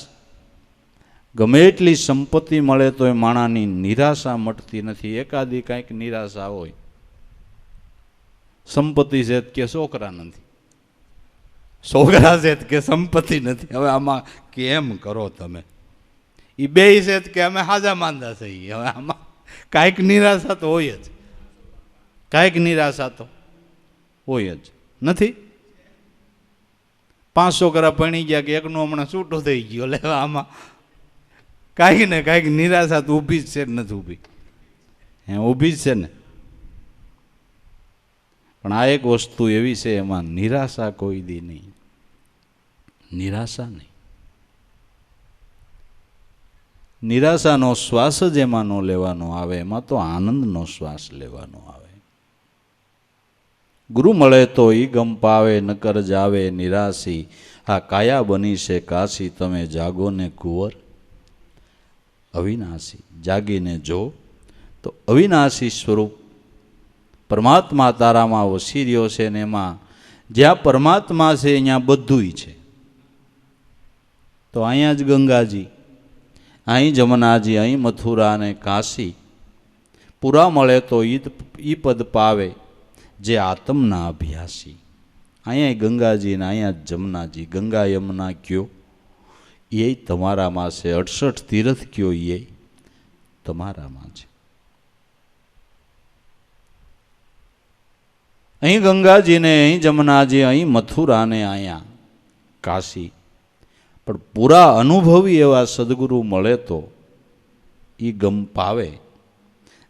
ગમે એટલી સંપત્તિ મળે તો એ માણાની નિરાશા મટતી નથી. એકાદી કાંઈક નિરાશા હોય. સંપત્તિ છે કે છોકરા નથી, છોકરા છે કે સંપત્તિ નથી. હવે આમાં કેમ કરો તમે? એ બે છે કે અમે હાજા માંદા થઈએ. હવે આમાં કાંઈક નિરાશા તો હોય જ, કાંઈક નિરાશા તો હોય જ. નથી 5 છોકરા ભણી ગયા કે એકનું હમણાં છૂટું થઈ ગયો, એટલે આમાં કાંઈક ને કાંઈક નિરાશા તો ઊભી જ છે, નથી ઊભી? ઊભી જ છે ને. પણ આ એક વસ્તુ એવી છે, એમાં નિરાશા કોઈ દી નહીં, નિરાશા નહીં. નિરાશાનો શ્વાસ જ એમાં ન લેવાનો આવે, એમાં તો આનંદનો શ્વાસ લેવાનો આવે. ગુરુ મળે તો ઈ ગમ પાવે નકર જાવે નિરાશી, આ કાયા બની છે કાશી, તમે જાગો ને કુંવર અવિનાશી. જાગીને જો તો અવિનાશી સ્વરૂપ પરમાત્મા તારામાં વસી રહ્યો છે. ને એમાં જ્યાં પરમાત્મા છે અહીંયા બધુંય છે. તો અહીંયા જ ગંગાજી, અહીં જમનાજી, અહીં મથુરા અને કાશી. પૂરા મળે તો ઈ પદ પાવે જે આત્મના અભ્યાસી. અહીંયા ગંગાજી ને અહીંયા જમનાજી. ગંગા યમુના કયો એ તમારામાં છે, 68 તીર્થ કયો એ તમારામાં છે. અહીં ગંગાજીને, અહીં જમનાજી, અહીં મથુરા ને અહીંયા કાશી. પણ પૂરા અનુભવી એવા સદગુરુ મળે તો એ ગમ પાવે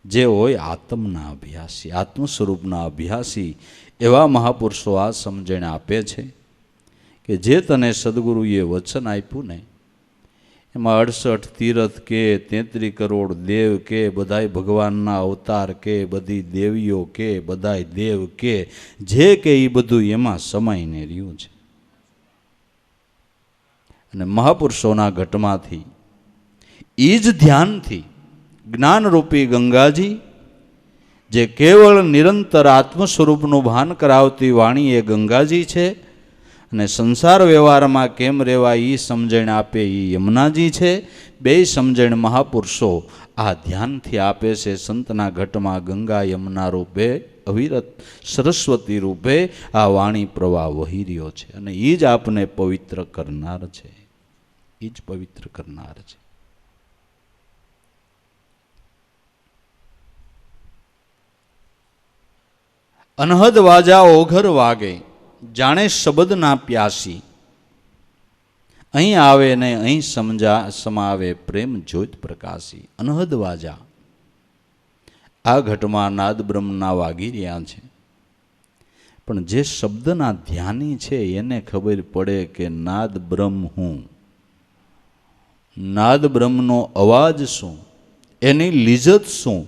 જે હોય આત્મના અભ્યાસી, આત્મ સ્વરૂપના અભ્યાસી. એવા મહાપુરુષો આ સમજણ આપે છે કે જે તને સદગુરુએ વચન આપ્યું ને, એમાં 68 તીર્થ કે 33 કરોડ દેવ કે બધાય ભગવાનના અવતાર કે બધી દેવીઓ કે બધાય દેવ કે જે કે એ બધું એમાં સમાઈને રહ્યું છે. અને મહાપુરુષોના ઘટમાંથી એ જ ધ્યાનથી જ્ઞાનરૂપી ગંગાજી, જે કેવળ નિરંતર આત્મ સ્વરૂપનું ભાન કરાવતી વાણી એ ગંગાજી છે. અને સંસાર વ્યવહારમાં કેમ રહેવા એ સમજણ આપે એ યમુનાજી છે. બે સમજણ મહાપુરુષો આ ધ્યાનથી આપે છે. સંતના ઘટમાં ગંગા યમુના રૂપે, અવિરત સરસ્વતી રૂપે આ વાણી પ્રવાહ વહી રહ્યો છે. અને એ જ આપને પવિત્ર કરનાર છે, એ જ પવિત્ર કરનાર છે. અનહદ વાજા ઓઘર વાગે, જાણે શબ્દ ના પ્યાસી. અહીં આવે ને અહીં સમાવે પ્રેમ જ્યોત પ્રકાશી. અનહદ વાજા આ ઘટમાં નાદ બ્રહ્મના વાગી રહ્યા છે. પણ જે શબ્દના ધ્યાની છે એને ખબર પડે કે નાદ બ્રહ્મ હું, નાદ બ્રહ્મનો અવાજ શું, એની લિજ્જત શું,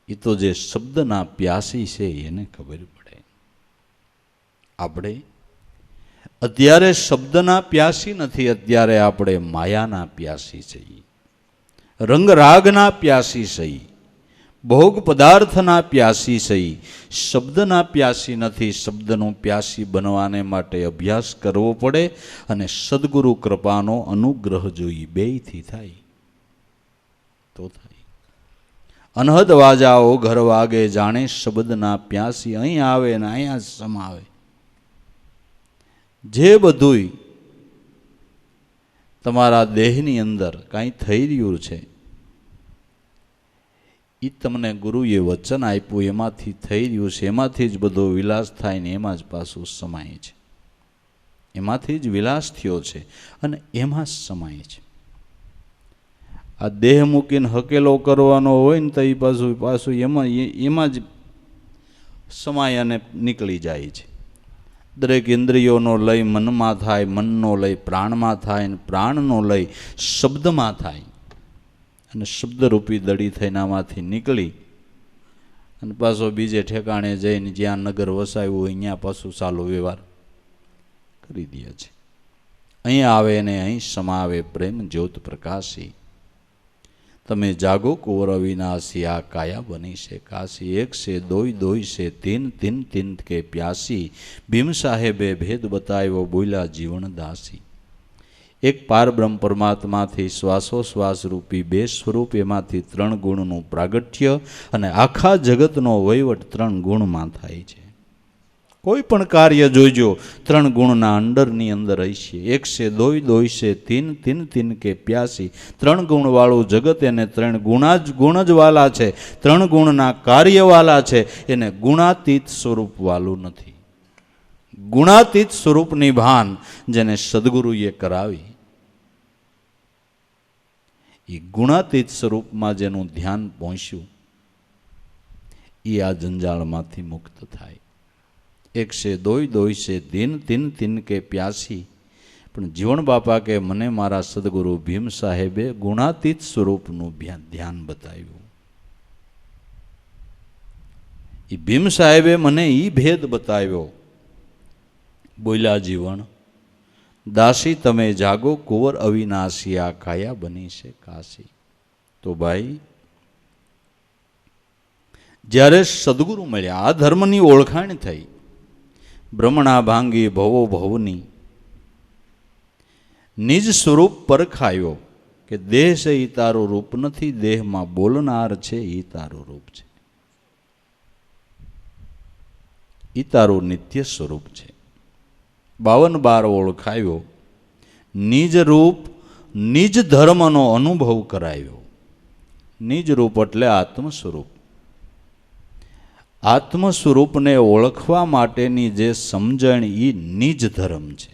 એ તો જે શબ્દના પ્યાસી છે એને ખબર પડે. આપણે અત્યારે શબ્દના પ્યાસી નથી, અત્યારે આપણે માયાના પ્યાસી છીએ, રંગરાગના પ્યાસી છીએ, ભોગ પદાર્થના પ્યાસી છીએ. શબ્દના પ્યાસી નથી. શબ્દનું પ્યાસી બનવાને માટે અભ્યાસ કરવો પડે અને સદગુરુ કૃપાનો અનુગ્રહ જોઈએ. બેયથી થાય તો થાય. અનહદ વાજાઓ ઘર વાગે જાણે શબ્દના પ્યાસી, અહીં આવે ને અહીંયા જ સમાવે. જે બધુંય તમારા દેહની અંદર કાંઈ થઈ રહ્યું છે એ તમને ગુરુએ વચન આપ્યું, એમાંથી થઈ રહ્યું છે, એમાંથી જ બધો વિલાસ થાય ને એમાં જ પાછું સમાય છે. એમાંથી જ વિલાસ થયો છે અને એમાં જ સમાય છે. આ દેહ મૂકીને હકેલો કરવાનો હોય ને તો એ પાછું એમાં જ સમાય અને નીકળી જાય છે. દરેક ઇન્દ્રિયોનો લય મનમાં થાય, મનનો લય પ્રાણમાં થાય, ને પ્રાણનો લય શબ્દમાં થાય, અને શબ્દરૂપી દડી થઈને આમાંથી નીકળી અને પાછો બીજે ઠેકાણે જઈને જ્યાં નગર વસાવ્યું હોય અહીંયા પાછું ચાલુ વ્યવહાર કરી દે છે. અહીં આવે ને અહીં સમાવે પ્રેમ જ્યોત પ્રકાશી. તમે જાગો કુંવર અવિનાશી, આ કાયા બની છે કાશી. એક છે દોય દોય છે તીન, તીન તીન કે પ્યાસી. ભીમ સાહેબે ભેદ બતાવ્યો, બોલ્યા જીવન દાસી. એક પારબ્રહ્મ પરમાત્માથી શ્વાસોશ્વાસ રૂપી બે સ્વરૂપ, એમાંથી ત્રણ ગુણનું પ્રાગટ્ય અને આખા જગતનો વહીવટ ત્રણ ગુણમાં થાય છે. કોઈ પણ કાર્ય જોઈજો ત્રણ ગુણના અંડરની અંદર હશે. એક છે દોય દોય છે તીન, તીન તીન કે પ્યાસી. ત્રણ ગુણવાળું જગત એને ત્રણ ગુણ જ વાલા છે, ત્રણ ગુણના કાર્યવાલા છે, એને ગુણાતીત સ્વરૂપવાળું નથી. ગુણાતીત સ્વરૂપની ભાન જેને સદગુરુએ કરાવી, એ ગુણાતીત સ્વરૂપમાં જેનું ધ્યાન પહોંચ્યું એ આ જંજાળમાંથી મુક્ત થાય. એક છે દોય દોય છે તીન, તીન તીન કે પ્યાસી. પણ જીવણ બાપા કે મને મારા સદગુરુ ભીમ સાહેબે ગુણાતીત સ્વરૂપનું ધ્યાન બતાવ્યું. એ ભીમ સાહેબે મને એ ભેદ બતાવ્યો. બોલ્યા જીવણ દાસી તમે જાગો કુંવર અવિનાશી, આ કાયા બની છે કાશી. તો ભાઈ જ્યારે સદગુરુ મળ્યા, આ ધર્મની ઓળખાણ થઈ, ભ્રમણા ભાંગી ભવો ભવની, નિજ સ્વરૂપ પરખાયો કે દેહ છે એ તારું રૂપ નથી, દેહમાં બોલનાર છે એ તારું રૂપ છે, એ તારું નિત્ય સ્વરૂપ છે. 52 ઓળખાયો, નિજ રૂપ નિજ ધર્મનો અનુભવ કરાયો. નિજ રૂપ એટલે આત્મ સ્વરૂપ. આત્મ સ્વરૂપને ઓળખવા માટેની જે સમજણ એ નિજ ધર્મ છે.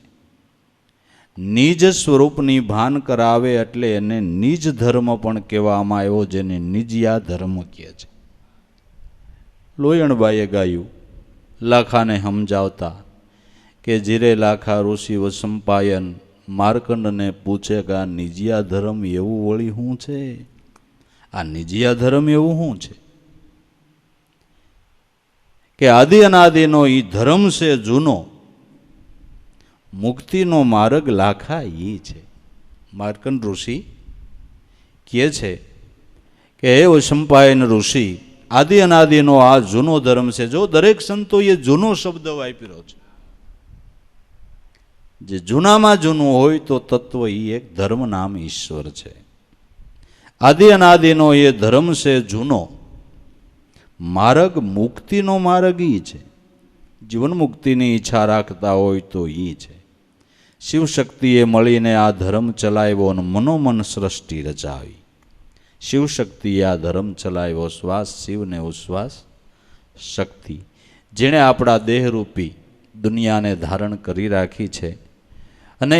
નિજ સ્વરૂપની ભાન કરાવે એટલે એને નિજ ધર્મ પણ કહેવામાં આવ્યો, જેને નિજયા ધર્મ કહે છે. લોયણબાઈએ ગાયું લાખાને સમજાવતા કે જીરે લાખા ઋષિ વસંપાયન માર્કંડને પૂછે કે આ નિજિયા ધર્મ એવું વળી શું છે? આ નિજિયા ધર્મ એવું શું છે? કે આદિ અનાદિનો એ ધર્મ છે જૂનો, મુક્તિનો માર્ગ લાખા એ છે. માર્કંડ ઋષિ કહે છે કે હે વસંપાયન ઋષિ, આદિ અનાદિનો આ જૂનો ધર્મ છે. જો દરેક સંતોએ જૂનો શબ્દ વાપર્યો છે. જે જૂનામાં જૂનું હોય તો તત્વ એ એક ધર્મ નામ ઈશ્વર છે. આદિ અનાદિનો એ ધર્મ છે જૂનો, માર્ગ મુક્તિનો માર્ગ ઈ છે. જીવન મુક્તિની ઈચ્છા રાખતા હોય તો ઈ છે. શિવશક્તિએ મળીને આ ધર્મ ચલાવ્યો અને મનોમન સૃષ્ટિ રચાવી. શિવશક્તિએ આ ધર્મ ચલાવ્યો, શ્વાસ શિવને ઉશ્વાસ શક્તિ, જેણે આપણા દેહરૂપી દુનિયાને ધારણ કરી રાખી છે. અને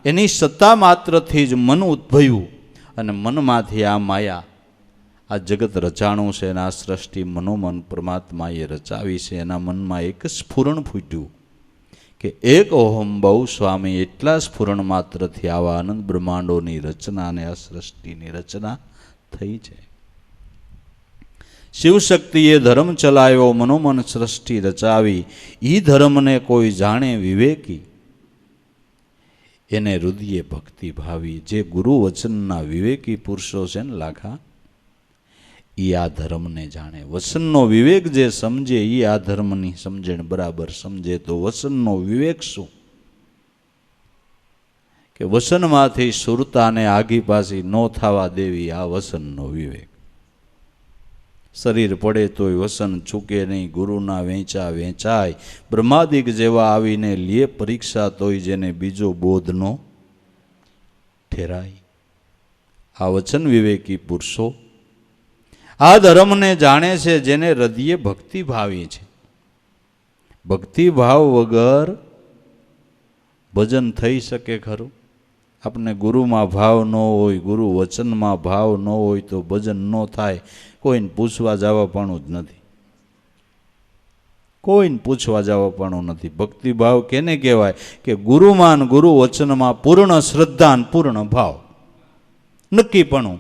એની સત્તા માત્રથી જ મન ઉદ્ભવ્યું અને મનમાંથી આ માયા આ જગત રચાણું છે અને આ સૃષ્ટિ મનોમન પરમાત્માએ રચાવી છે. એના મનમાં એક સ્ફુરણ ફૂટ્યું કે એક ઓહમ બહુ સ્વામી, એટલા સ્ફુરણ માત્રથી આવા આનંદ બ્રહ્માંડોની રચના અને આ સૃષ્ટિની રચના થઈ છે. શિવશક્તિએ ધર્મ ચલાવ્યો, મનોમન સૃષ્ટિ રચાવી. ઈ ધર્મને કોઈ જાણે વિવેકી, એને હૃદયે ભક્તિ ભાવી. જે ગુરુ વચનના વિવેકી પુરુષો છે ને લાખા, એ આ ધર્મને જાણે. વસનનો વિવેક જે સમજે એ આ ધર્મની સમજણ બરાબર સમજે. તો વસનનો વિવેક શું? કે વસનમાંથી સુરતાને આગી પાછી ન થવા દેવી, આ વસનનો વિવેક. શરીર પડે તોય વસન ચૂકે નહીં, ગુરુના વેંચા વેચાય. બ્રહ્માદિક જેવા આવીને લે પરીક્ષા, તોય જેને બીજો બોધ નો ઠેરાય. આ વચન વિવેકી પુરુષો આ ધર્મને જાણે છે, જેને હૃદયે ભક્તિ ભાવી છે. ભક્તિ ભાવ વગર ભજન થઈ શકે ખરું? આપણે ગુરુમાં ભાવ ન હોય, ગુરુ વચનમાં ભાવ ન હોય તો ભજન ન થાય. કોઈને પૂછવા જવા પણ જ નથી, કોઈને પૂછવા જવા પણ નથી. ભક્તિભાવ કેને કહેવાય? કે ગુરુમાન ગુરુ વચનમાં પૂર્ણ શ્રદ્ધા, પૂર્ણ ભાવ, નક્કીપણું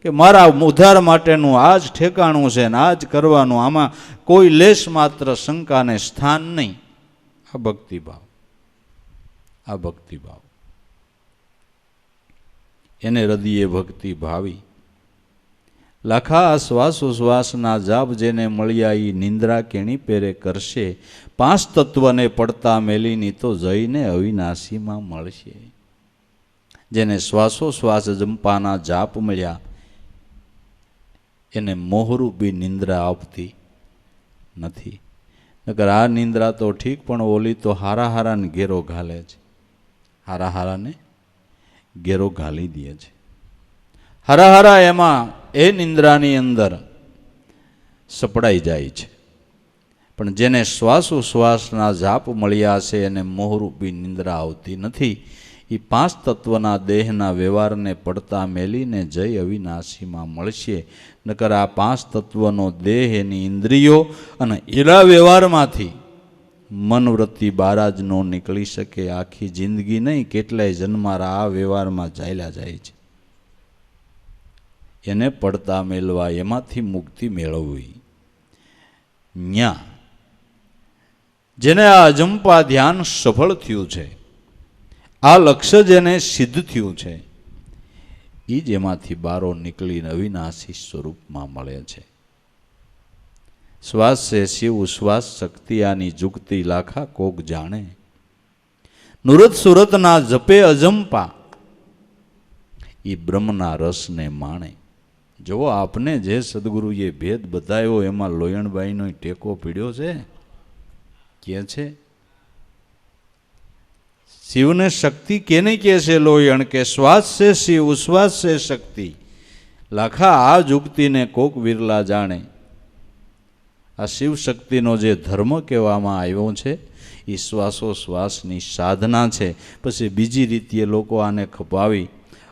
કે મારા ઉદ્ધાર માટેનું આ જ ઠેકાણું છે ને આ જ કરવાનું, આમાં કોઈ લેશ માત્ર શંકાને સ્થાન નહીં. આ ભક્તિભાવ, આ ભક્તિભાવ. એને હૃદયે ભક્તિ ભાવી. લાખા શ્વાસોશ્વાસના જાપ જેને મળ્યા, ઈ નિંદ્રા કેણી પેરે કરશે. પાંચ તત્વને પડતા મેલીની તો જઈને અવિનાશીમાં મળશે. જેને શ્વાસોશ્વાસ જંપાના જાપ મળ્યા, એને મોહરૂપી નિંદ્રા આપતી નથી. નકર આ નિંદ્રા તો ઠીક, પણ ઓલી તો હારા હારાને ઘેરો ઘાલે છે. હારા હારાને ઘેરો ઘાલી દે છે. હારા હારા એમાં એ નિંદ્રાની અંદર સપડાઈ જાય છે. પણ જેને શ્વાસોશ્વાસના જાપ મળ્યા છે એને મોહરૂપી નિંદ્રા આવતી નથી. એ પાંચ તત્વના દેહના વ્યવહારને પડતા મેલીને જય અવિનાશીમાં મળશે. નકર આ પાંચ તત્વનો દેહ, એની ઇન્દ્રિયો અને એના વ્યવહારમાંથી મનવૃત્તિ બારા જ ન નીકળી શકે. આખી જિંદગી નહીં, કેટલાય જન્મારા આ વ્યવહારમાં ચાલ્યા જાય છે. એને પડતા મેળવા, એમાંથી મુક્તિ મેળવવી. ન્યા જેને આ અજંપા ધ્યાન સફળ થયું છે, આ લક્ષ્ય જેને સિદ્ધ થયું છે, એ જ એમાંથી બારો નીકળીને અવિનાશી સ્વરૂપમાં મળે છે. શ્વાસ છે શિવ શ્વાસ શક્તિ, આની જુગતિ લાખા કોક જાણે. નુરત સુરતના જપે અજંપા, એ બ્રહ્મના રસને માણે. જો આપને જે સદગુરુએ ભેદ બતાવ્યો એમાં લોયણબાઈનો ટેકો પીડ્યો છે. કે છે શિવને શક્તિ કેને કહે છે? લોયણ કે શ્વાસ છે શિવ શ્વાસ છે શક્તિ. લાખા આ જુગતિને કોક વિરલા જાણે. આ શિવ શક્તિનો જે ધર્મ કહેવામાં આવ્યો છે એ શ્વાસોશ્વાસની સાધના છે. પછી બીજી રીતે લોકો આને ખપાવી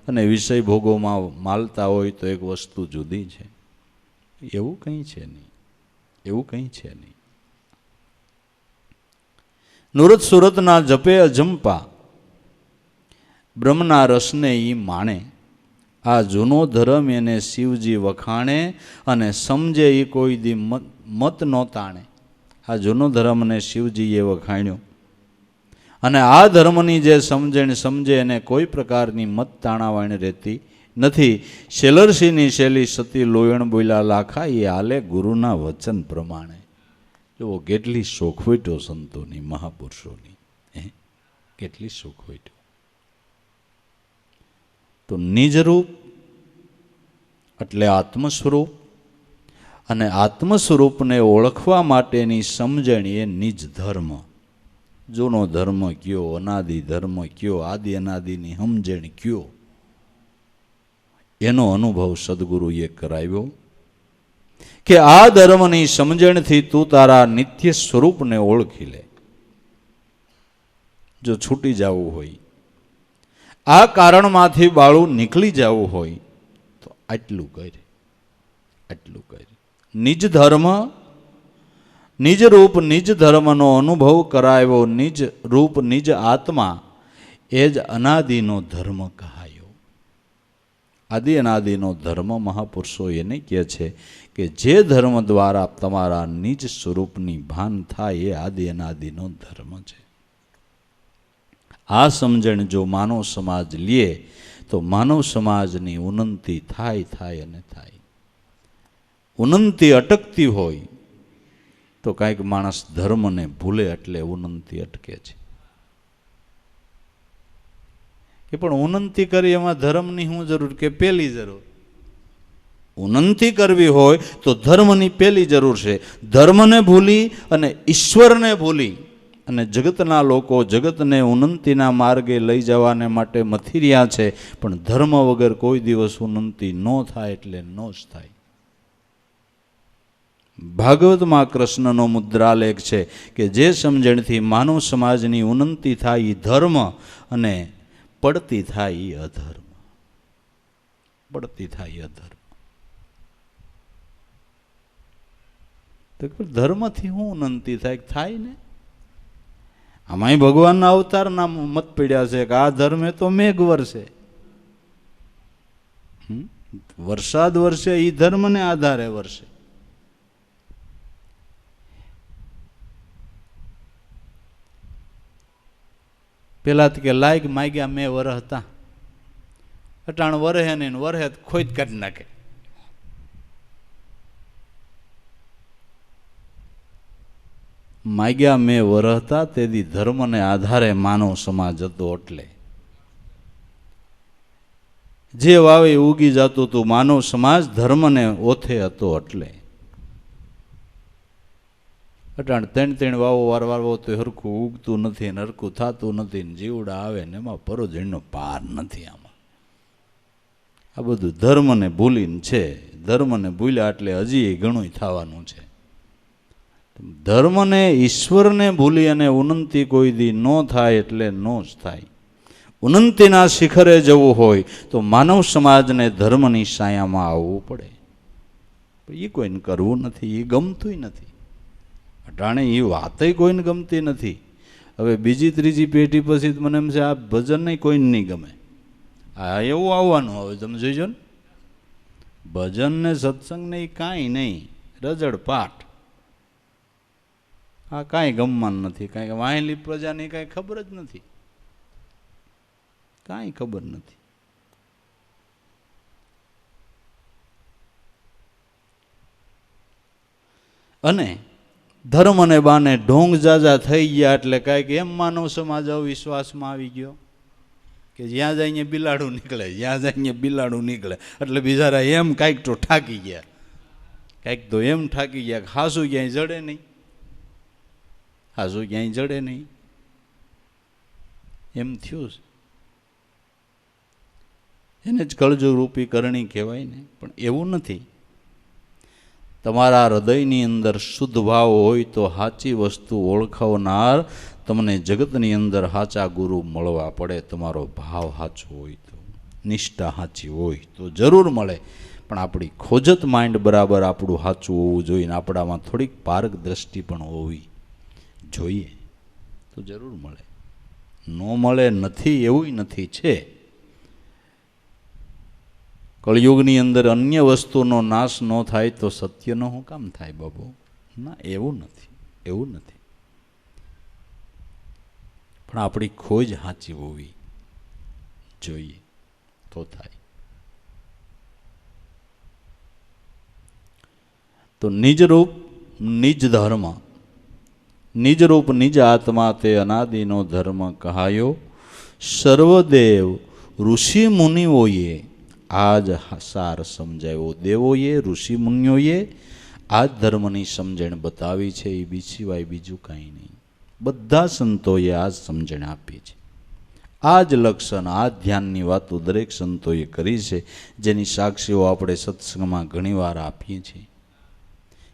અને વિષય ભોગોમાં માલતા હોય તો એક વસ્તુ જુદી છે. એવું કંઈ છે નહીં, એવું કંઈ છે નહીં. નુરત સુરતના જપે અજંપા, બ્રહ્મના રસને ઈ માણે. આ જૂનો ધર્મ એને શિવજી વખાણે અને સમજે એ કોઈ દી મત નો તાણે. આ જૂનો ધર્મને શિવજીએ વખાણ્યો અને આ ધર્મની જે સમજણ સમજે એને કોઈ પ્રકારની મત તાણાવાણી રહેતી નથી. શેલરસિંહની શૈલી સતી લોયણ બોલ્યા લાખા, એ હાલે ગુરુના વચન પ્રમાણે. જુઓ કેટલી શોખવટો સંતોની, મહાપુરુષોની, કેટલી શોખવટો. તો નિજરૂપ એટલે આત્મ સ્વરૂપ અને આત્મ સ્વરૂપને ઓળખવા માટેની સમજણ એ નિજ ધર્મ. જૂનો ધર્મ કયો, અનાદિ ધર્મ કયો, આદિ અનાદિની સમજણ કયો, એનો અનુભવ સદગુરુએ કરાવ્યો કે આ ધર્મની સમજણથી તું તારા નિત્ય સ્વરૂપને ઓળખી લે. જો છૂટી જવું હોય, આ કારણમાંથી બાળું નીકળી જવું હોય તો આટલું કરે. એટલું કર્યું. નિજ ધર્મ નિજ રૂપ નિજ ધર્મનો અનુભવ કરાવ્યો, નિજ રૂપ નિજ આત્મા એ જ અનાદિનો ધર્મ કહાયો. આદિ અનાદિનો ધર્મ મહાપુરુષો એને કહે છે કે જે ધર્મ દ્વારા તમારા નિજ સ્વરૂપની ભાન થાય એ આદિ અનાદિનો ધર્મ છે. આ સમજણ જો માનવ સમાજ લે તો માનવ સમાજની ઉન્નતિ થાય અને થાય. ઉન્નતિ અટકતી હોય તો કાંઈક માણસ ધર્મને ભૂલે એટલે ઉન્નતિ અટકે છે. કે પણ ઉન્નતિ કરી એમાં ધર્મની શું જરૂર? કે પેલી જરૂર. ઉન્નતિ કરવી હોય તો ધર્મની પેલી જરૂર છે. ધર્મને ભૂલી અને ઈશ્વરને ભૂલી અને જગતના લોકો જગતને ઉન્નતિના માર્ગે લઈ જવાને માટે મથી રહ્યા છે, પણ ધર્મ વગર કોઈ દિવસ ઉન્નતિ ન થાય એટલે ન જ થાય. ભાગવતમાં કૃષ્ણનો મુદ્રાલેખ છે કે જે સમજણથી માનવ સમાજની ઉન્નતિ થાય એ ધર્મ અને પડતી થાય એ અધર્મ. પડતી થાય અધર્મ. તો ધર્મથી શું ઉન્નતિ થાય ને? આમાંય ભગવાનના અવતારના મત પડ્યા છે કે આ ધર્મે તો મેઘ વરસે, વરસાદ વરસે એ ધર્મને આધારે વરસે. પેલા કે લાયક માગ્યા મેં વરહ હતા, અટાણ વરહે નહીં, વરહે ખોદ કાઢી નાખે. માગ્યા મેં વરહતા તેથી ધર્મને આધારે માનવ સમાજ હતો. એટલે જે વાવે ઉગી જતું હતું માનવ સમાજ ધર્મને ઓથે હતો. એટલે અટાણ ત્રણ વાવો વારવો તો હરખું ઉગતું નથી ને હરખું થતું નથી ને જીવડા આવે ને એમાં પરોજણીનો પાર નથી. આમાં આ બધું ધર્મને ભૂલીને છે. ધર્મને ભૂલ્યા એટલે હજી ઘણું થવાનું છે. ધર્મને ઈશ્વરને ભૂલી અને ઉન્નતિ કોઈ દી ન થાય એટલે ન જ થાય. ઉન્નતિના શિખરે જવું હોય તો માનવ સમાજને ધર્મની છાયામાં આવવું પડે. એ કોઈને કરવું નથી, એ ગમતું નથી. અટાણે એ વાતય કોઈને ગમતી નથી. હવે બીજી ત્રીજી પેઢી પછી મને એમ છે આ ભજન નહીં કોઈને નહીં ગમે. આ એવું આવવાનું. હવે તમે જોઈજો ને, ભજન ને સત્સંગ ને એ કાંઈ નહીં, રજડ પાઠ. આ કાંઈ ગમવાનું નથી. કાંઈ વાહેલી પ્રજાની કાંઈ ખબર જ નથી, કાંઈ ખબર નથી. અને ધર્મ અને બાને ઢોંગ જાજા થઈ ગયા એટલે કાંઈક એમ માનવ સમાજ અવિશ્વાસમાં આવી ગયો કે જ્યાં જાય અહીંયા બિલાડું નીકળે, જ્યાં જાય અહીંયા બિલાડું નીકળે. એટલે બિચારા એમ કાંઈક તો ઠાકી ગયા, કાંઈક તો એમ ઠાકી ગયા કે હાસું ક્યાંય જડે નહીં, હાસું ક્યાંય જડે નહીં, એમ થયું. એને જ કળજુગ રૂપી કરણી કહેવાય ને. પણ એવું નથી. તમારા હૃદયની અંદર શુદ્ધ ભાવ હોય તો સાચી વસ્તુ ઓળખાવનાર તમને જગતની અંદર સાચા ગુરુ મળવા પડે. તમારો ભાવ સાચો હોય તો, નિષ્ઠા સાચી હોય તો જરૂર મળે. પણ આપણી ખોજત માઇન્ડ બરાબર આપણું સાચું હોવું જોઈએ ને આપણામાં થોડીક પારક દ્રષ્ટિ પણ હોવી જોઈએ તો જરૂર મળે. ન મળે નથી એવું નથી. છે કળયુગની અંદર અન્ય વસ્તુનો નાશ ન થાય તો સત્યનો શું કામ થાય બાબુ? ના, એવું નથી, એવું નથી. પણ આપણી ખોજ સાચી હોવી જોઈએ તો થાય. તો નિજ રૂપ નિજ ધર્મ, નિજ રૂપ નિજ આત્મા તે અનાદિનો ધર્મ કહાયો. સર્વદેવ ઋષિ મુનિઓએ આ જ સાર સમજાવ્યો. દેવોએ ઋષિ મુનિઓએ આ જ ધર્મની સમજણ બતાવી છે. એ બી સિવાય બીજું કાંઈ નહીં. બધા સંતોએ આ જ સમજણ આપી છે. આ જ લક્ષણ, આ જ ધ્યાનની વાતો દરેક સંતોએ કરી છે, જેની સાક્ષીઓ આપણે સત્સંગમાં ઘણીવાર આપીએ છીએ.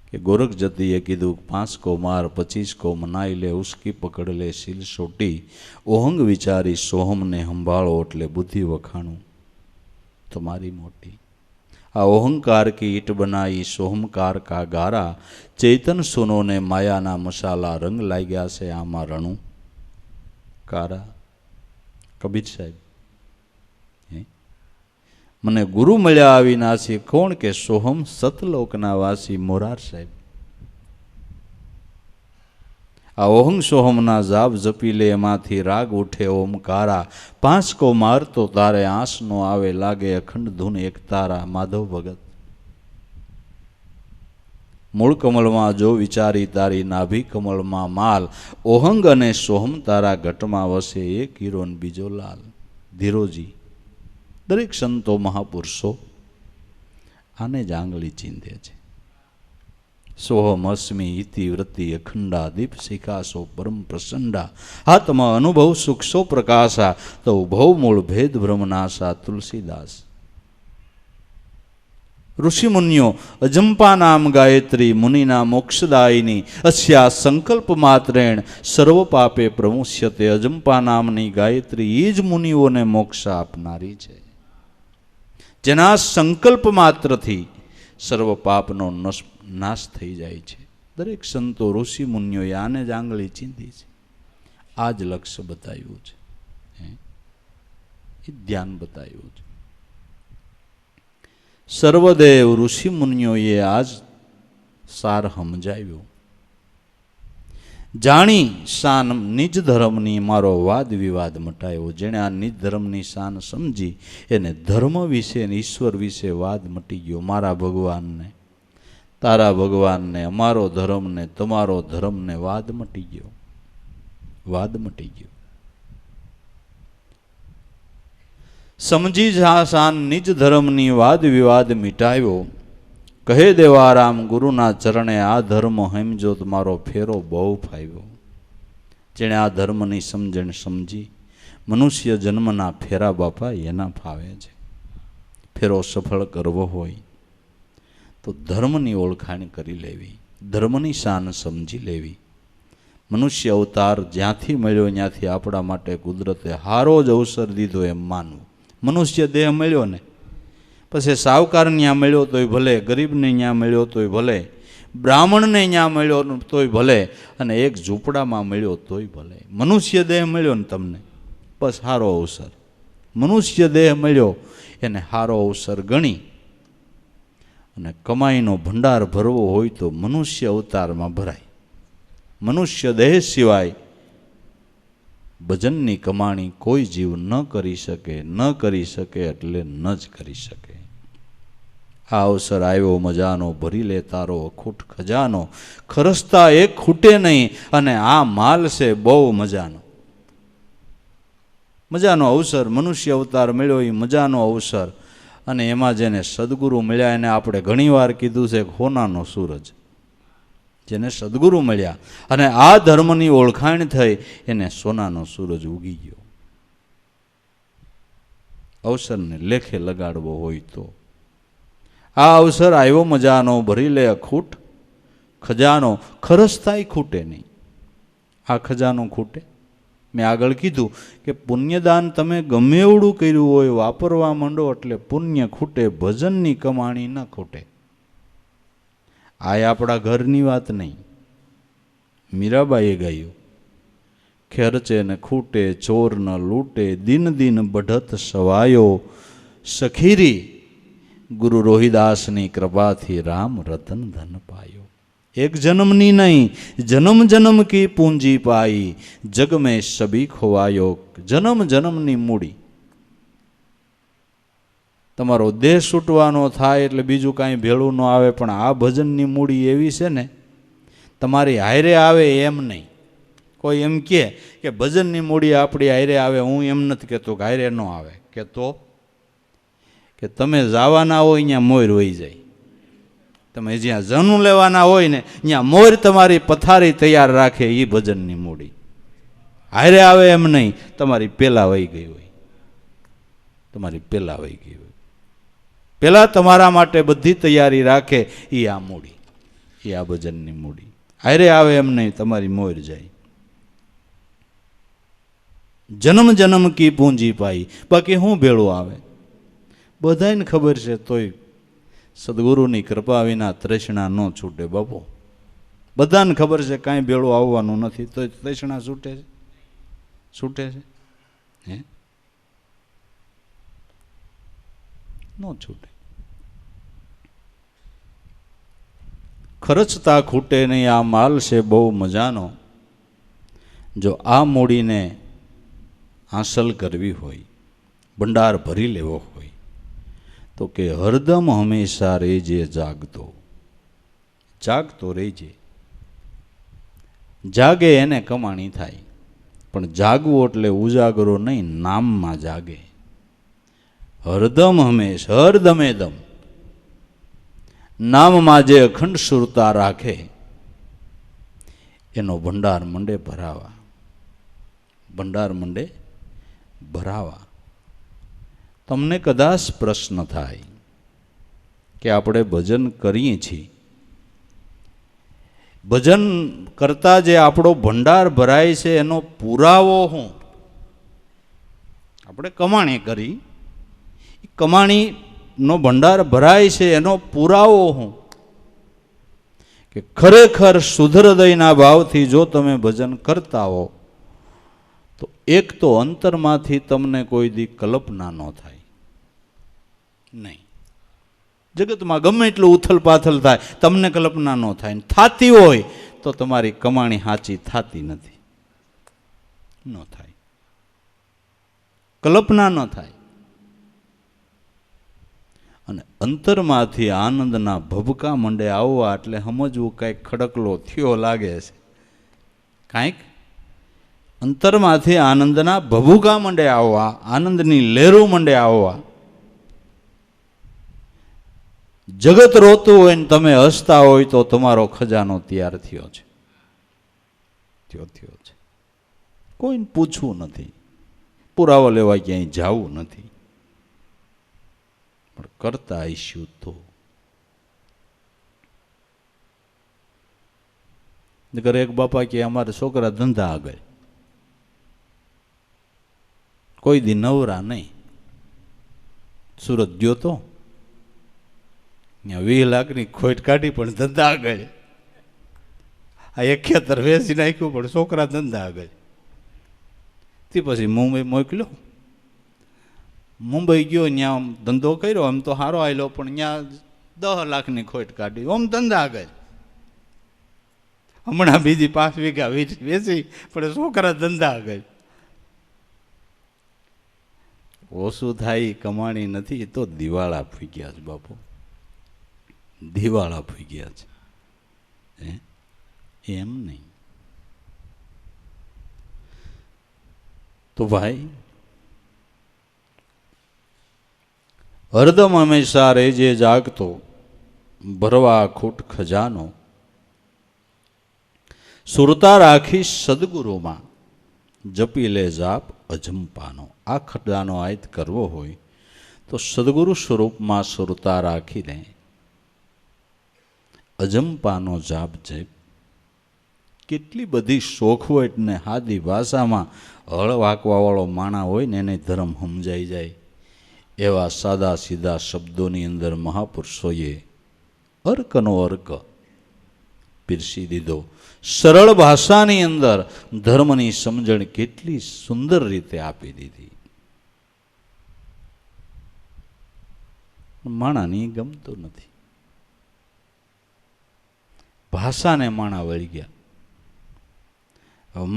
કે ગોરખ જતીએ કીધું 5 કો માર 25 કો મનાઈ લે, ઉસકી પકડ લે શીલ સોટી, ઓહંગ વિચારી સોહમને સંભાળો એટલે બુદ્ધિ વખાણું તમારી મોટી. अहंकार की ईट बनाई सोहमकार का गारा, चेतन सुनो ने माया ना मसाला, रंग लाग्या से आमा रणु कारा। कबीर साहेब मने गुरु मळ्या अविनाशी, कोण के सोहम सतलोकना वासी मोरार साहेब। आ ओहंग सोहमना जाप जपी ले एमांथी राग उठे ओमकारा, पांच को मार तो तारे आंस नो आवे, लागे अखंड धुन एक तारा। माधव भगत मूळ कमल में जो विचारी तारी, नाभि कमल में माल, ओहंग अने सोहम तारा घट में वसे, एक हीरो ने बीजो लाल। धीरोजी दरेक संतो महापुरुषो आने ज आंगળી ચીંધે છે। सोहम अस्मि इति वृत्ति अखंडा, दीप शिखासो परम प्रसंडा, आत्मा अनुभव सुख सो प्रकाशा, तो भव मूल भेद ब्रह्मनाशा। तुलसीदास ऋषि मुनियो अजंपा नाम गायत्री, मुनिना मोक्षदायिनी, अस्या संकल्प मात्रेण सर्व पापे प्रमुच्यते। अजंपा नामनी गायत्री ईज मुनिओ ने मोक्ष आपनारी छे, जेना संकल्प मात्र थी सर्व पापनो नाश थई जाय छे। दरेक संतो ऋषि मुनिओए आने ज आंगળી ચીંધી છે। आज लक्ष्य बताव्યું છે, એ ધ્યાન बताव्યું છે। सर्वदेव ऋषि मुनिओए आज सार समजाव्यो। जाणी शान निज धर्मनी मारो वाद विवाद मटायो। जेने आ निज धर्मनी शान समझी एने धर्म विषे ने ईश्वर विषे वाद मटी गयो। मारा भगवान ने तारा भगवान ने, अमारो धर्म ने तमारो धर्म ने, वाद मटी गयो, वाद मटी गयो। समझी शान निज धर्मनी वाद विवाद मिटायो। कहे देवाराम गुरुना चरणे, आ धर्म हेमजो मारो फेरो बहु फाव्यो। जेने आ धर्मनी समझण समझी, मनुष्य जन्मना फेरा बापा एना फावे छे। फेरो सफल करवो होय तो धर्मनी ओळखाण करी लेवी, धर्मनी शान समझी लेवी। मनुष्य अवतार ज्यांथी मळ्यो त्यांथी आपणा माटे कुदरते हारो ज अवसर दीधो एम मानवुं। मनुष्य देह मळ्यो ने पछी सावकार न्या मळ्यो तोय भले, गरीबने न्या मळ्यो तोय भले, ब्राह्मणने न्या मळ्यो तोय भले, अने एक झूंपड़ामां मळ्यो तोय भले। मनुष्य देह मळ्यो ने तमने बस हारो अवसर। मनुष्य देह मळ्यो एने हारो अवसर गणी अने कमाईनो भंडार भरवो होय तो मनुष्य अवतारमां भराय। मनुष्य देह सिवाय भजननी कमाणी कोई जीव न करी शके, न करी शके एटले न ज करी शके। आ अवसर आव्यो मजानो, भरी ले तारो अखूट खजानो, खरसता एक खूटे नहीं, अने आ माल से बहु मजानो। मजानो अवसर, मनुष्य अवतार मळ्यो ए मजानो अवसर। अने एमां जेने सद्गुरु मळ्या एने आपणे घणीवार कीधुं छे होनानो सूरज। जेने सद्गुरु मळ्या अने आ धर्मनी ओळखाण थई एने सोनानो सूरज उगी गयो। अवसरने लेखे लगाडवो होय तो आ अवसर आव्यो मजानो, भरी ले अखूट खजानो, खरसताय खूटे नहीं। आ खजानो खूटे? मैं आगळ कीधुं के पुण्यदान तमे गमे एवडुं कर्युं होय वापरवा मांडो एटले पुण्य खूटे, भजननी कमाणी न खूटे। आ आपड़ा घरनी वात नहीं। मीराबाईए गायुं, खेरचे न खूटे चोर न लूटे, दिन दिन बढ़त सवायो, सखीरी गुरु रोहिदासनी कृपाथी राम रतन धन पायो। एक जन्मनी नहीं जन्म जन्म की पूंजी पाई, जग में सभी खोवायो जन्म जन्मनी मूड़ी। तमारो देह छूटवानो थाय एटले बीजुं कांई भेळुं न आवे, पण आ भजननी मूड़ी एवी छे ने तमारी हायरे आवे एम नहीं। कोई एम के भजननी मूड़ी आपणी हायरे आवे, हूँ एम नथी कहेतो के हायरे न आवे, के तो के तमे जावाना होय त्यां मोर वही जाय। तमे ज्यां जन्म लेवाना होय ने त्यां मोर तमारी पथारी तैयार राखे, ई भजननी मूड़ी। हायरे आवे एम नहीं, तमारी पेला वही गई होय, तमारी पेला वही गई होय। पेला तमारा माटे बधी तैयारी राखे, ई आ मूड़ी, ई आ भजननी मूड़ी। हायरे आवे एम नहीं, तमारी मोर जाय। जन्म जन्म की पूंजी पाई, बाकी हूँ भेळुं आवे बधाने खबर छे तोय સદગુરુની કૃપા વિના તૃષ્ણા ન છૂટે બાપુ. બધાને ખબર છે કાંઈ ભેળું આવવાનું નથી, તો તૃષ્ણા છૂટે છે? છૂટે છે? હે, ન છૂટે. ખર્ચતા ખૂટે નહીં, આ માલ છે બહુ મજાનો. જો આ મૂડીને હાંસલ કરવી હોય, ભંડાર ભરી લેવો હોય, તો કે હરદમ હંમેશા રહેજે જાગતો. જાગતો રહેજે. જાગે એને કમાણી થાય, પણ જાગવું એટલે ઉજાગરો નહીં, નામમાં જાગે. હરદમ હંમેશ, હરદમે દમ નામમાં જે અખંડ સુરતા રાખે એનો ભંડાર મંડે ભરાવા. ભંડાર મંડે ભરાવા. તમને કદાચ પ્રશ્ન થાય કે આપણે ભજન કરીએ છીએ, ભજન કરતા જે આપણો ભંડાર ભરાય છે એનો પુરાવો શું? આપણે કમાણી કરી, કમાણીનો ભંડાર ભરાય છે એનો પુરાવો શું? કે ખરેખર શુદ્ધ હૃદયના ભાવથી જો તમે ભજન કરતા હો તો એક તો અંતરમાંથી તમને કોઈ દી કલ્પના ન થાય નહીં. જગતમાં ગમે એટલું ઉથલ પાથલ થાય, તમને કલ્પના ન થાય. થાતી હોય તો તમારી કમાણી સાચી થાતી નથી, ન થાય, કલ્પના ન થાય. અને અંતરમાંથી આનંદના ભભકા મંડે આવવા એટલે સમજવું કાંઈક ખડકલો થયો લાગે છે. કાંઈક અંતરમાંથી આનંદના ભભૂકા મંડે આવવા, આનંદની લહેરો મંડે આવવા. જગત રોતું હોય ને તમે હસતા હોય તો તમારો ખજાનો તૈયાર થયો છે, થયો છે. કોઈને પૂછવું નથી, પુરાવો લેવા ક્યાંય જવું નથી, પણ કરતા આવીશું તો. ઘરે એક બાપા કે અમારા છોકરા ધંધા આગળ, કોઈ દી નવરા નહીં. સુરત ગયો તો ત્યાં 20 લાખની ખોટ કાઢી, પણ ધંધા આગળ. આ 71 વેચી નાખ્યું, પણ છોકરા ધંધા આગળ. તે પછી મુંબઈ મોકલ્યો. મુંબઈ ગયો, ત્યાં ધંધો કર્યો, એમ તો સારો આવેલો, પણ ત્યાં 10 લાખની ખોટ કાઢી, આમ ધંધા આગળ. હમણાં બીજી 5 વીઘા વેચી, પણ છોકરા ધંધા આગળ. ઓછું થાય કમાણી નથી તો દિવાળા ફૂગ્યા છે બાપુ, દિવાળા ફૂગ્યા છે. એમ નહીં. તો ભાઈ હરદમ હંમેશા રહેજે જાગતો, ભરવા ખૂટ ખજાનો. સુરતા રાખી સદગુરુમાં, જપી લે જાપ અજંપાનો. આ ખજાનો આયત કરવો હોય તો સદગુરુ સ્વરૂપમાં સુરતા રાખીને અજંપાનો જાપ જપ. કેટલી બધી શોખવટ ને હાદી ભાષામાં હળ વાંકવાવાળો માણા હોય ને એને ધર્મ સમજાઈ જાય એવા સાદા સીધા શબ્દોની અંદર મહાપુરુષોએ અર્કનો અર્ક પીરસી દીધો. સરળ ભાષાની અંદર ધર્મની સમજણ કેટલી સુંદર રીતે આપી દીધી. માણાની ગમતું નથી, ભાષાને માણા વળી ગયા.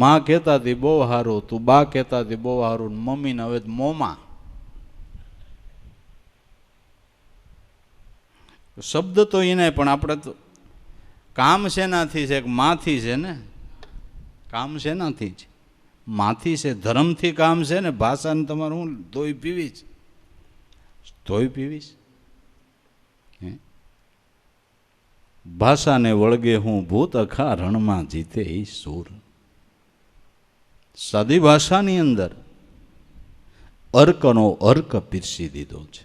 માં કહેતા હતી બહુ સારું, તું બા કહેતા હતી બહુ સારું, મમ્મીને હવે મોમાં. શબ્દ તો એને, પણ આપણે તો કામ શેનાથી છે? માથી છે ને, કામ શેનાથી છે? માથી છે, ધર્મથી કામ છે ને. ભાષાને તમારે હું ધોઈ પીવીશ, ધોઈ પીવીશ. ભાષાને વળગે હું ભૂત અખા રણમાં જીતે એ સૂર. સાદી ભાષાની અંદર અર્કનો અર્ક પીરસી દીધો છે.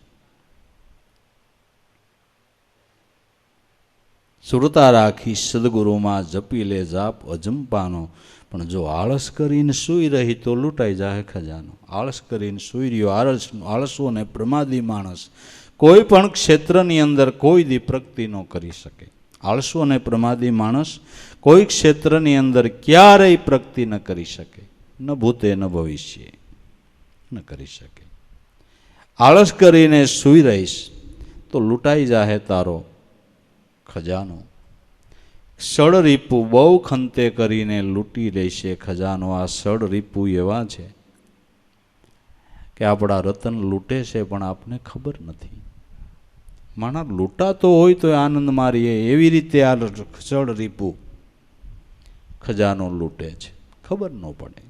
સુરતા રાખી સદગુરુમાં, જપી લે જાપ અજંપાનો. પણ જો આળસ કરીને સૂઈ રહી તો લૂંટાઈ જાય ખજાનો. આળસ કરીને સૂઈ રહ્યો, આળસવો ને પ્રમાદી માણસ કોઈ પણ ક્ષેત્રની અંદર કોઈ દી પ્રગતિ ન કરી શકે. આળસુ અને પ્રમાદી માણસ કોઈ ક્ષેત્રની અંદર ક્યારેય પ્રગતિ ન કરી શકે, ન ભૂતે ન ભવિષ્ય ન કરી શકે. આળસ કરીને સૂઈ રહીશ તો લૂંટાઈ જાહે તારો ખજાનો. ષડરીપુ બહુ ખંતે કરીને લૂંટી લેશે ખજાનો. આ ષડરીપુ એવા છે કે આપણા રતન લૂંટે છે પણ આપને ખબર નથી. માણસ લૂંટાતો હોય તો આનંદ મારીએ, એવી રીતે આ ષડરીપુ ખજાનો લૂંટે છે, ખબર ન પડે.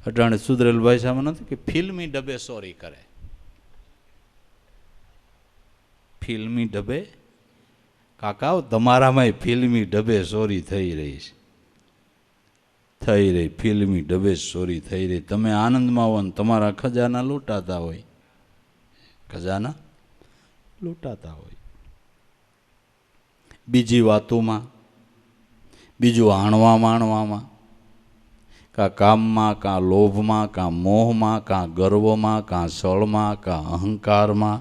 અટાણે સુધરેલભાઈ સામે નથી કે ફિલ્મી ડબે ચોરી કરે. ફિલ્મી ડબે કાકા તમારામાં ફિલ્મી ડબે ચોરી થઈ રહી છે, થઈ રહી ફિલ્મી ડબે ચોરી થઈ રહી. તમે આનંદમાં હો ને તમારા ખજાના લૂંટાતા હોય, ખજાના લૂંટાતા હોય. બીજી વાતોમાં, બીજું આણવા માણવામાં, કાં કામમાં, કાં લોભમાં, કાં મોહમાં, કાં ગર્વમાં, કાં છળમાં, કાં અહંકારમાં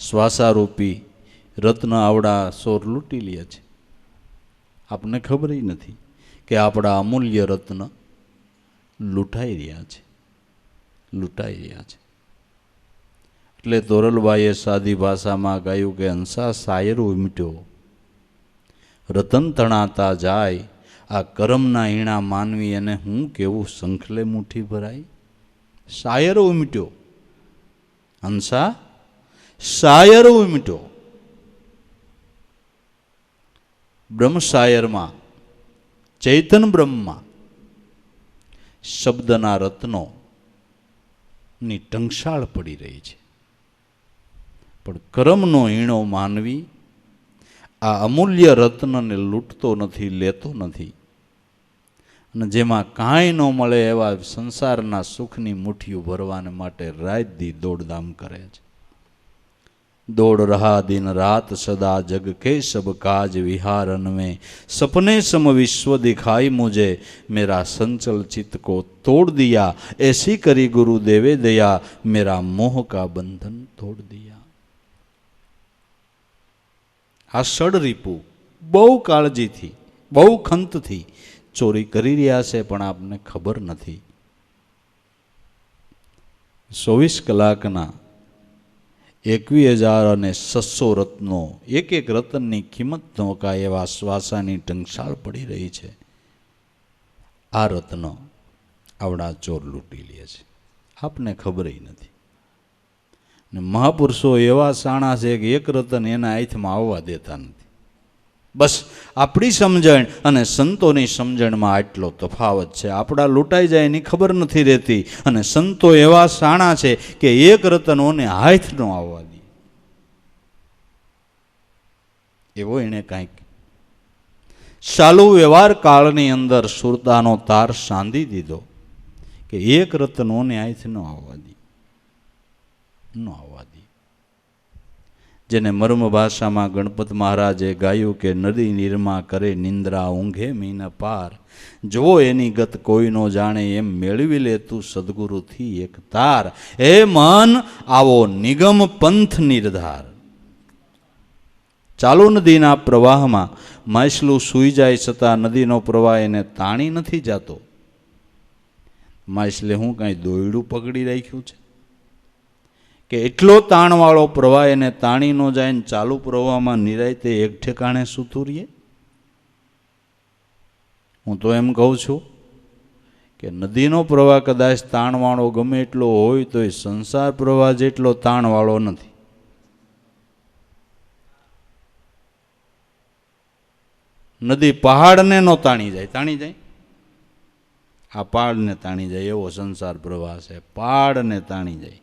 શ્વાસારૂપી રત્ન આવડા સોર લૂંટી લે છે. આપને ખબર નથી કે આપણા અમૂલ્ય રત્ન લૂંટાઈ રહ્યા છે, લૂંટાઈ રહ્યા છે. એટલે તોરલબાઈએ સાદી ભાષામાં ગાયું કે હંસા શાયરો મીટ્યો, રતન તણાતા જાય, આ કરમના ઈણા માનવી અને હું કેવું શંખલે મુઠ્ઠી ભરાય. શાયરો મીટ્યો, હંસા શાયરો મીટ્યો. બ્રહ્મ શાયરમાં, ચૈતન બ્રહ્મમાં શબ્દના રત્નો ની ટંકશાળ પડી રહી છે. પણ કરમનો ઈણો માનવી આ અમૂલ્ય રત્નને લૂંટતો નથી, લેતો નથી. અને જેમાં કાંઈ ન મળે એવા સંસારના સુખની મુઠ્ઠીઓ ભરવાને માટે રાત દી દોડધામ કરે છે. दौड़ रहा दिन रात सदा जग के सब काज विहारन में, सपने सम विश्व दिखाई मुझे, मेरा संचल चित्त को तोड़ दिया, ऐसी करी गुरुदेवे दया, मेरा मोह का बंधन तोड़ दिया. આ ષડરીપુ બહુ કાળજીથી, બહુ ખંતથી ચોરી કરી રહ્યા છે પણ આપને ખબર નથી. 24 કલાકના 21,600 રત્નો, એક એક રતનની કિંમત નોકાય એવા શ્વાસાની ટંકશાળ પડી રહી છે. આ રત્ન આવડા ચોર લૂંટી લે છે, આપને ખબર નથી. ને મહાપુરુષો એવા શાણા છે કે એક રતન એના હાથમાં આવવા દેતા નથી. બસ આપણી સમજણ અને સંતોની સમજણમાં આટલો તફાવત છે. આપણા લૂંટાઈ જાય એની ખબર નથી રહેતી, અને સંતો એવા શાણા છે કે એક રતનોને હાથ ન આવવા દે. એવો એને કાંઈક ચાલુ વ્યવહાર કાળની અંદર સુરતાનો તાર સાંધી દીધો કે એક રતનોને હાથ ન આવવા દે, ન આવવા દે. જેને મર્મ ભાષામાં ગણપત મહારાજે ગાયું કે નદી નીરમાં કરે નિંદ્રા ઊંઘે મીન પાર, જો એની ગત કોઈ નો જાણે એમ મેળવી લે તું સદગુરુથી એક તાર. હે મન આવો નિગમ પંથ નિર્ધાર. ચાલુ નદીના પ્રવાહમાં માછલું સૂઈ જાય છતાં નદીનો પ્રવાહ એને તાણી નથી જતો. માછલે હું કાંઈ દોયડું પકડી રાખ્યું છે કે એટલો તાણવાળો પ્રવાહ એને તાણી ન જાય ને ચાલુ પ્રવાહમાં નિરાયતે એક ઠેકાણે સૂતું રહીએ? હું તો એમ કહું છું કે નદીનો પ્રવાહ કદાચ તાણવાળો ગમે એટલો હોય તો એ સંસાર પ્રવાહ જેટલો તાણવાળો નથી. નદી પહાડને નો તાણી જાય, તાણી જાય? આ પહાડને તાણી જાય એવો સંસાર પ્રવાહ છે. પહાડને તાણી જાય,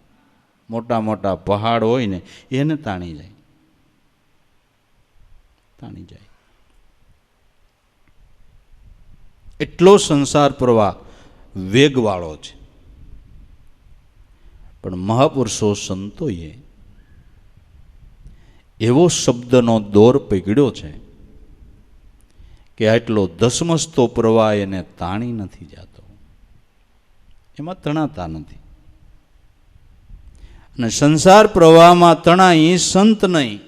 મોટા મોટા પહાડ હોય ને એને તાણી જાય, તાણી જાય. એટલો સંસાર પ્રવાહ વેગવાળો છે. પણ મહાપુરુષો સંતોએ એવો શબ્દનો દોર પકડ્યો છે કે આટલો ધસમસતો પ્રવાહ એને તાણી નથી જતો, એમાં તણાતા નથી. અને સંસાર પ્રવાહમાં તણાય એ સંત નહીં,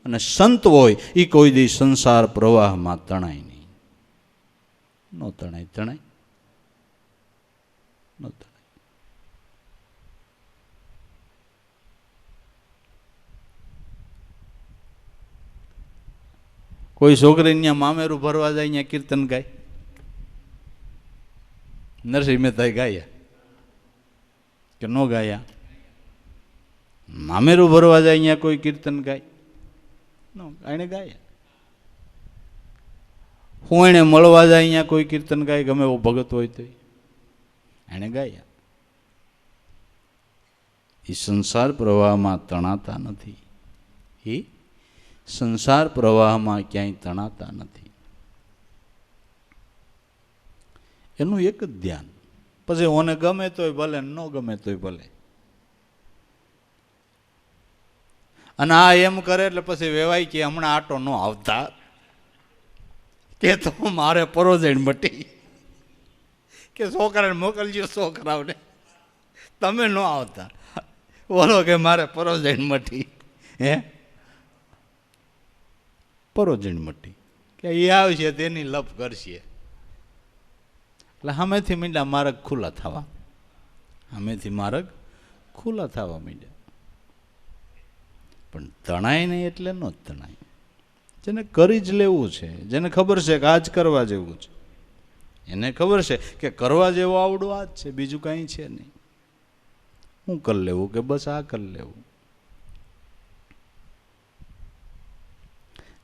અને સંત હોય એ કોઈ દી સંસાર પ્રવાહમાં તણાય નહીં. ન તણાય, તણાય ન તણાય. કોઈ છોકરી ત્યાં મામેરું ભરવા જાય, ત્યાં કીર્તન ગાય. નરસિંહ મહેતા ગાયા કે ન ગાયા? મામેરું ભરવા જાય અહીંયા કોઈ કીર્તન ગાય? એને ગાયા. હું એને મળવા જાય અહીંયા કોઈ કીર્તન ગાય, ગમે એવો ભગત હોય તો એને ગાયા. એ સંસાર પ્રવાહમાં તણાતા નથી. એ સંસાર પ્રવાહમાં ક્યાંય તણાતા નથી. એનું એક જ ધ્યાન. પછી ઓને ગમે તોય ભલે, ન ગમે તોય ભલે. અને આ એમ કરે એટલે પછી વેવાય કે હમણાં આટો ન આવતા, કે તો મારે પરોજણ મટી, કે છોકરાને મોકલજો, છોકરાઓને તમે ન આવતા, બોલો કે મારે પરોજણ મટી. હે પરોજણ મટી કે એ આવશે તેની લપ કરશે. એટલે સામેથી મીંડા માર્ગ ખુલ્લા થવા, સામેથી માર્ગ ખુલ્લા થવા મીંડ્યા. પણ તણાય નહીં એટલે ન તણાય. જેને કરી જ લેવું છે, જેને ખબર છે કે આ જ કરવા જેવું છે, એને ખબર છે કે કરવા જેવું આવડું આ જ છે, બીજું કાંઈ છે નહીં. શું કરી લેવું કે બસ આ કરી લેવું.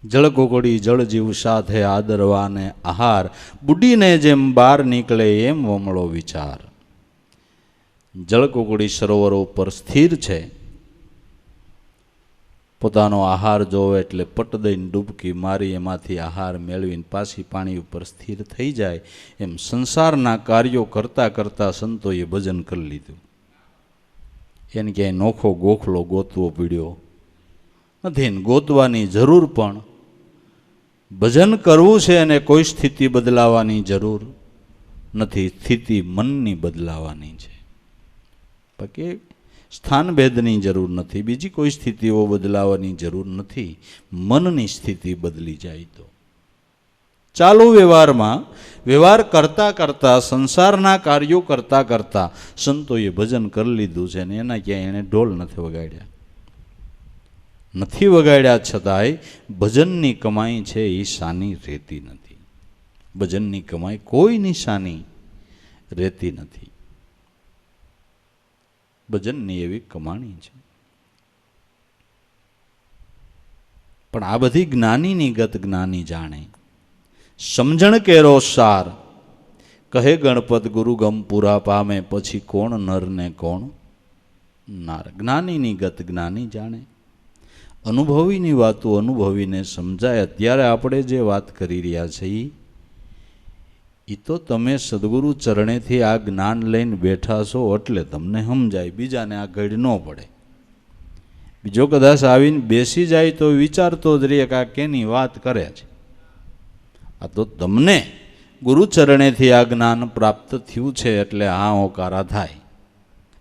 જળકોકડી જળજીવ સાથે આદરવાને આહાર, બુડીને જેમ બહાર નીકળે એમ વમળો વિચાર. જળકોકડી સરોવરો પર સ્થિર છે, પોતાનો આહાર જોવે એટલે પટ દઈને ડૂબકી મારી એમાંથી આહાર મેળવીને પાછી પાણી ઉપર સ્થિર થઈ જાય, એમ સંસારના કાર્યો કરતાં કરતાં સંતોએ ભજન કરી લીધું. એને ક્યાંય નોખો ગોખલો ગોતવો પડ્યો નથી, ને ગોતવાની જરૂર પણ. ભજન કરવું છે અને કોઈ સ્થિતિ બદલાવાની જરૂર નથી, સ્થિતિ મનની બદલાવાની છે. બાકી સ્થાનભેદની જરૂર નથી, બીજી કોઈ સ્થિતિઓ બદલાવાની જરૂર નથી. મનની સ્થિતિ બદલી જાય તો ચાલુ વ્યવહારમાં વ્યવહાર કરતાં કરતાં, સંસારના કાર્યો કરતાં કરતાં સંતોએ ભજન કરી લીધું છે, ને એના ક્યાંય એને ઢોલ નથી વગાડ્યા. નથી વગાડ્યા છતાંય ભજનની કમાઈ છે એ સાની રહેતી નથી. ભજનની કમાઈ કોઈની સાની રહેતી નથી. ભજનની એવી કમાણી છે. પણ આ બધી જ્ઞાનીની ગત જ્ઞાની જાણે. સમજણ કેરો સાર, કહે ગણપત ગુરુ ગમ પૂરા પામે, પછી કોણ નર ને કોણ નાર. જ્ઞાનીની ગત જ્ઞાની જાણે. અનુભવીની વાતો અનુભવીને સમજાય. અત્યારે આપણે જે વાત કરી રહ્યા છીએ એ તો તમે સદગુરુ ચરણેથી આ જ્ઞાન લઈને બેઠા છો એટલે તમને સમજાય, બીજાને આ ઘડ ન પડે. બીજો કદાચ આવીને બેસી જાય તો વિચારતો જ રહીએ કે આ કેની વાત કરે છે. આ તો તમને ગુરુચરણેથી આ જ્ઞાન પ્રાપ્ત થયું છે એટલે આ હોકારા થાય,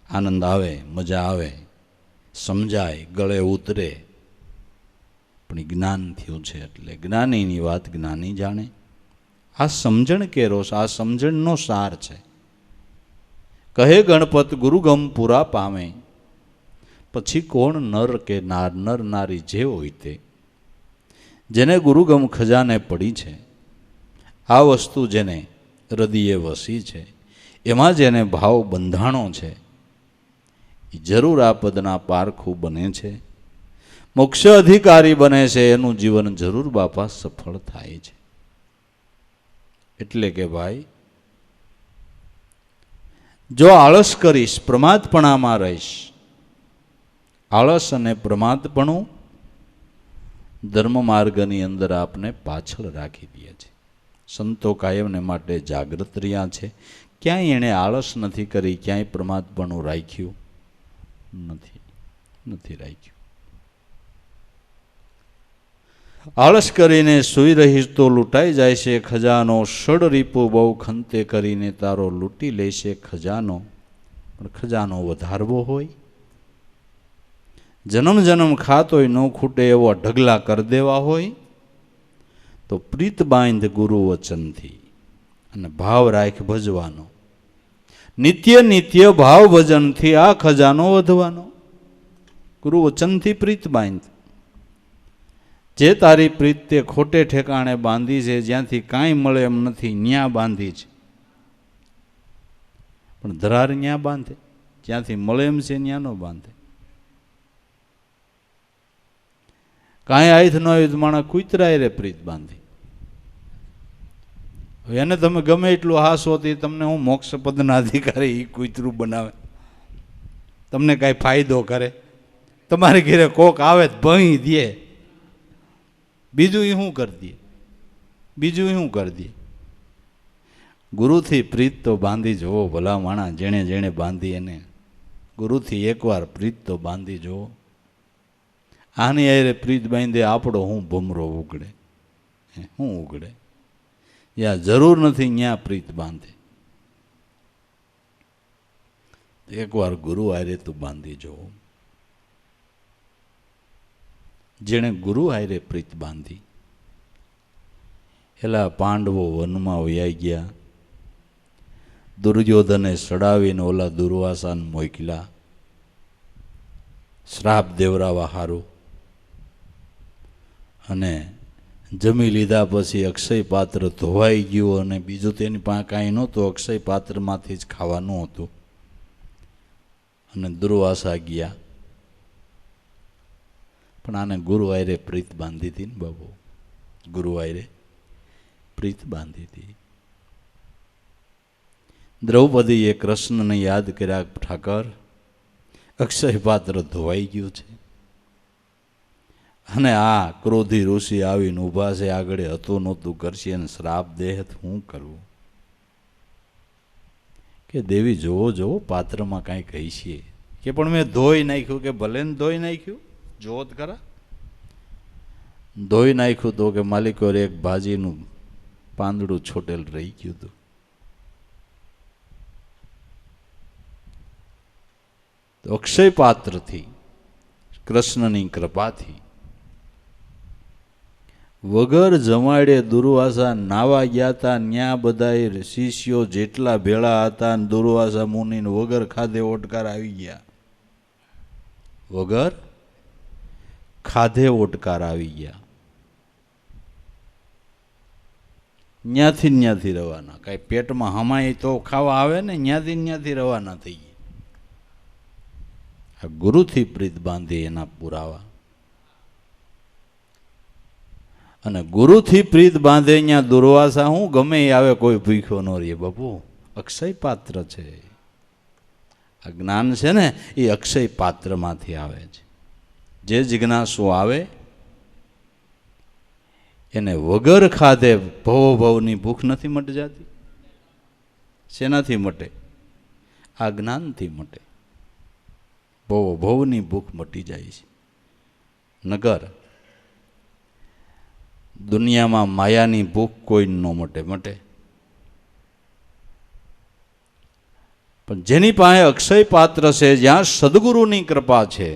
આનંદ આવે, મજા આવે, સમજાય, ગળે ઉતરે. પણ જ્ઞાન થયું છે એટલે જ્ઞાનીની વાત જ્ઞાની જાણે. આ સમજણ કેરો, આ સમજણનો સાર છે. કહે ગણપત ગુરુગમ પૂરા પામે, પછી કોણ નર કે નાર. નર નારી જે હોય તે, જેને ગુરુગમ ખજાને પડી છે, આ વસ્તુ જેને હૃદયે વસી છે, એમાં જેને ભાવ બંધાણો છે, એ જરૂર આ પદના પારખું બને છે, મોક્ષ અધિકારી બને છે. એનું જીવન જરૂર બાપા સફળ થાય છે. એટલે કે ભાઈ, જો આળસ કરીશ, પ્રમાદપણામાં રહીશ, આળસ અને પ્રમાદપણું ધર્મ માર્ગની અંદર આપને પાછળ રાખી દે છે. સંતો કાયમને માટે જાગૃત રહ્યા છે. ક્યાંય એણે આળસ નથી કરી, ક્યાંય પ્રમાદપણું રાખ્યું નથી રાખ્યું. આળસ કરીને સૂઈ રહીશ તો લૂંટાઈ જાય છે ખજાનો. ષડ રીપો બહુ ખંતે કરીને તારો લૂંટી લેશે ખજાનો. પણ ખજાનો વધારવો હોય જન્મ જન્મ ખાતોય ન ખૂટે એવો ઢગલા કરી દેવા હોય તો પ્રીત બાંધ ગુરુ વચનથી અને ભાવ રાખ ભજવાનો. નિત્ય નિત્ય ભાવ ભજનથી આ ખજાનો વધવાનો. ગુરુ વચનથી પ્રીત બાંધ. જે તારી પ્રીત તે ખોટે ઠેકાણે બાંધી છે, જ્યાંથી કાંઈ મળે એમ નથી ન્યા બાંધી છે. પણ ધરાર ન્યા બાંધે, જ્યાંથી મળે એમ છે ન્યા ન બાંધે. કાંઈ આયથ ન આવ્યું તો માણસ કૂતરાય રે પ્રીત બાંધી. એને તમે ગમે એટલું હાસો હતી, તમને હું મોક્ષ પદના અધિકારી એ કૂતરું બનાવે, તમને કાંઈ ફાયદો કરે? તમારે ઘરે કોક આવે ભણી દે, બીજું એ શું કરી દે? બીજું એ શું કરી દે? ગુરુથી પ્રીત તો બાંધી જુઓ ભલા માણા, જેણે જેણે બાંધી એને ગુરુથી એકવાર પ્રીત તો બાંધી જુઓ. આની આરે પ્રીત બાંધે આપણો હું ભમરો ઉગડે? શું ઉગડે? જ્યાં જરૂર નથી ત્યાં પ્રીત બાંધે. એકવાર ગુરુ આરે તું બાંધી જુઓ. જેણે ગુરુ આરે પ્રીત બાંધી, એલા પાંડવો વનમાં વયા ગયા. દુર્યોધને સડાવીને ઓલા દુર્વાસાને મોકલ્યા શ્રાપ દેવરાવા હારું. અને જમી લીધા પછી અક્ષય પાત્ર ધોવાઈ ગયું અને બીજું તેની પાસે કાંઈ નહોતું, અક્ષય પાત્રમાંથી જ ખાવાનું હતું. અને દુર્વાસા ગયા. પણ આને ગુરુ આયરે પ્રીત બાંધી હતી ને બાબુ, ગુરુ આયરે પ્રીત બાંધી હતી. દ્રૌપદીએ કૃષ્ણને યાદ કર્યા, ઠાકર અક્ષય પાત્ર ધોવાઈ ગયું છે. અને આ ક્રોધી ઋષિ આવીને ઊભા છે, આગળ હતું નહોતું કરશે અને શ્રાપ દેહ શું કરવું? કે દેવી જોવો જોવો પાત્રમાં કાંઈ કહી છીએ. કે પણ મેં ધોઈ નાખ્યું. કે ભલે ને ધોઈ નાખ્યું, જોવો જ ખરા. ધોઈ નાખ્યું તો કે માલિકો એક ભાજીનું પાંદડું છોટેલ રહી ગયું હતું. તો અક્ષય પાત્રથી કૃષ્ણની કૃપાથી વગર જમાડે દુર્વાસા નાવા ગયા હતા. ન્યા બધા શિષ્યો જેટલા ભેળા હતા, દુર્વાસા મુનિને વગર ખાધે ઓટકાર આવી ગયા. વગર ખાધે ઓટકાર આવી ગયા. ન્યાથી રવાના. કાંઈ પેટમાં હમાય તો ખાવા આવે ને, ન્યાથી રવાના થઈ ગયા. આ ગુરુથી પ્રીત બાંધી એના પુરાવા. અને ગુરુથી પ્રીત બાંધે અહીંયા દુર્વાસા હું ગમે એ આવે કોઈ ભૂખ્યો ન રહે બાપુ. અક્ષય પાત્ર છે. આ જ્ઞાન છે ને એ અક્ષય પાત્રમાંથી આવે છે. જે જિજ્ઞાસુ આવે એને વગર ખાધે ભવની ભૂખ નથી મટી જતી. શેનાથી મટે? આ જ્ઞાનથી મટે. ભવની ભૂખ મટી જાય છે. નગર દુનિયામાં માયાની ભૂખ કોઈ ન મટે. પણ જેની પાસે અક્ષય પાત્ર છે, જ્યાં સદગુરુની કૃપા છે,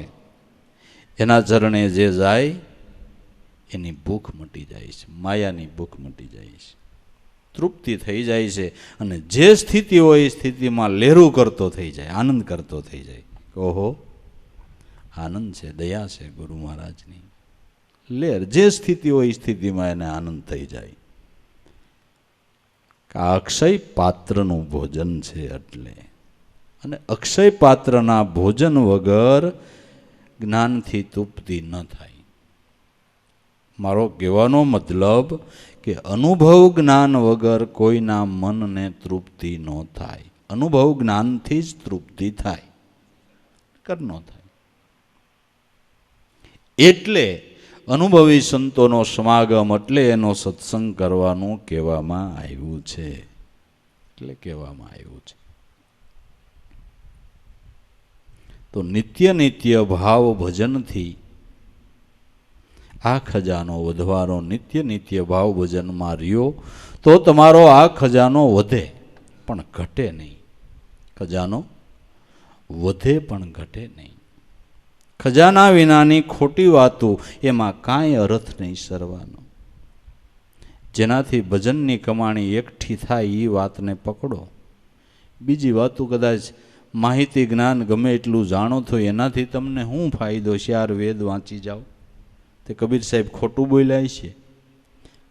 એના ચરણે જે જાય એની ભૂખ મટી જાય છે. માયાની ભૂખ મટી જાય છે, તૃપ્તિ થઈ જાય છે. અને જે સ્થિતિ હોય એ સ્થિતિમાં લહેરું કરતો થઈ જાય, આનંદ કરતો થઈ જાય. ઓહો આનંદ છે, દયા છે ગુરુ મહારાજની. લહેર જે સ્થિતિ હોય એ સ્થિતિમાં એને આનંદ થઈ જાય. આ અક્ષય પાત્રનું ભોજન છે એટલે. અને અક્ષય પાત્રના ભોજન વગર જ્ઞાનથી તૃપ્તિ ન થાય. મારો કહેવાનો મતલબ કે અનુભવ જ્ઞાન વગર કોઈના મનને તૃપ્તિ ન થાય. અનુભવ જ્ઞાનથી જ તૃપ્તિ થાય, કર ન થાય. એટલે અનુભવી સંતોનો સમાગમ એટલે એનો સત્સંગ કરવાનું કહેવામાં આવ્યું છે. એટલે કહેવામાં આવ્યું છે. તો નિત્ય નિત્ય ભાવ ભજનથી આ ખજાનો વધવાનો. નિત્ય નિત્ય ભાવ ભજનમાં રહ્યો તો તમારો આ ખજાનો વધે પણ ઘટે નહીં. ખજાનો વધે પણ ઘટે નહીં. ખજાના વિનાની ખોટી વાતો એમાં કાંઈ અર્થ નહીં સરવાનો. જેનાથી ભજનની કમાણી એકઠી થાય એ વાતને પકડો. બીજી વાતો કદાચ માહિતી જ્ઞાન ગમે એટલું જાણો તો એનાથી તમને શું ફાયદો? ચાર વેદ વાંચી જાઓ. તે કબીર સાહેબ ખોટું બોલ્યા છે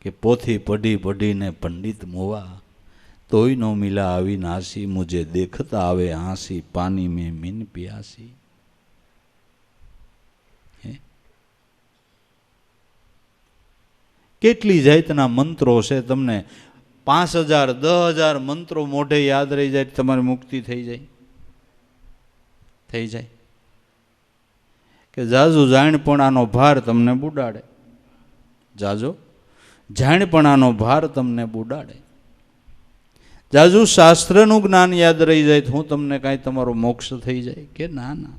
કે પોથી પઢી પઢીને પંડિત મોવા, તોય નો મિલા આવી નાસી, મુझे દેખતા આવે હાંસી, પાની મેં મીન પિયાસી. કેટલી જાતના મંત્રો છે, તમને 5000 10,000 મંત્રો મોઢે યાદ રહી જાય, તમારી મુક્તિ થઈ જાય. કે જાજુ જાણપણાનો ભાર તમને બુડાડે. જાજો જાણપણાનો ભાર તમને બુડાડે. જાજુ શાસ્ત્રનું જ્ઞાન યાદ રહી જાય તો હું તમને કાંઈ તમારો મોક્ષ થઈ જાય? કે ના ના,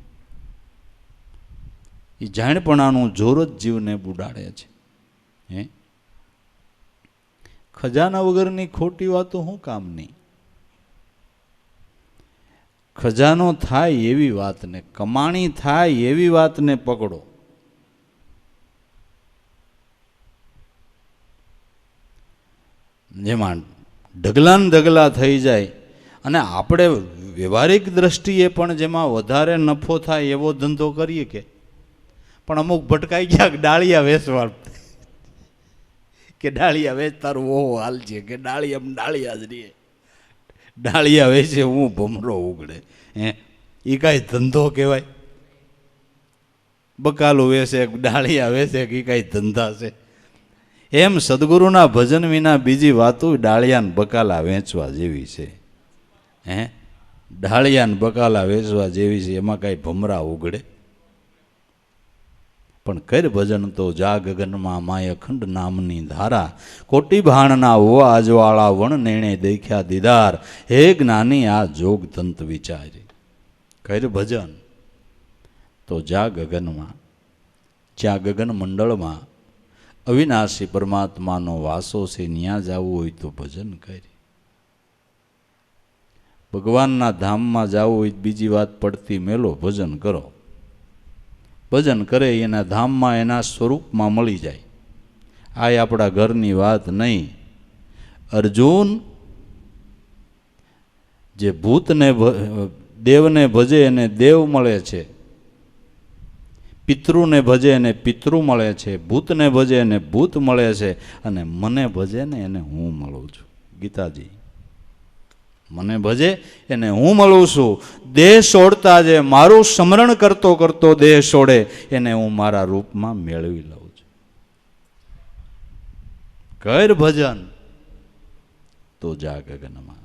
એ જાણપણાનું જોર જ જીવને બુડાડે છે. હે, ખજાના વગરની ખોટી વાતો શું કામની? ખજાનો થાય એવી વાતને, કમાણી થાય એવી વાતને પકડો. જેમાં ઢગલા ને ઢગલા થઈ જાય અને આપણે વ્યવહારિક દ્રષ્ટિએ પણ જેમાં વધારે નફો થાય એવો ધંધો કરીએ કે, પણ અમુક ભટકાઈ ગયા ડાળિયા વેચવા, કે ડાળિયા વેચ તારું ઓહો હાલ છે, કે ડાળિયા જ રહીએ, ડાળિયા વેચે હું ભમરો ઉગડે. હે, એ કાંઈ ધંધો કહેવાય? બકાલું વેચે, ડાળિયા વેચે, કે કાંઈ ધંધા છે? એમ સદગુરુના ભજન વિના બીજી વાતો ડાળિયા ને બકાલા વેચવા જેવી છે. હે, ડાળિયા ને બકાલા વેચવા જેવી છે, એમાં કાંઈ ભમરા ઉગડે? પણ કર ભજન તો જા ગગનમાં માય અખંડ નામની ધારા, કોટી ભાણના ઓ આજવાળા વણ નેણે દેખ્યા દીદાર, હે જ્ઞાની આ જોગ તંત વિચારી. કર ભજન તો જા ગગનમાં, જ્યાં ગગન મંડળમાં અવિનાશી પરમાત્માનો વાસો છે, ન્યા જવું હોય તો ભજન કરી. ભગવાનના ધામમાં જવું હોય બીજી વાત પડતી મેલો, ભજન કરો. ભજન કરે એના ધામમાં એના સ્વરૂપમાં મળી જાય. આ આપણા ઘરની વાત નહીં. અર્જુન જે ભૂતને દેવને ભજે એને દેવ મળે છે, પિતૃને ભજે એને પિતૃ મળે છે, ભૂતને ભજે એને ભૂત મળે છે, અને મને ભજે ને એને હું મળું છું. ગીતાજી, મને ભજે એને હું મળું છું. દેહ છોડતા જે મારું સ્મરણ કરતો કરતો દેહ છોડે એને હું મારા રૂપમાં મેળવી લઉં છું. કર ભજન તો જા ગગનમાં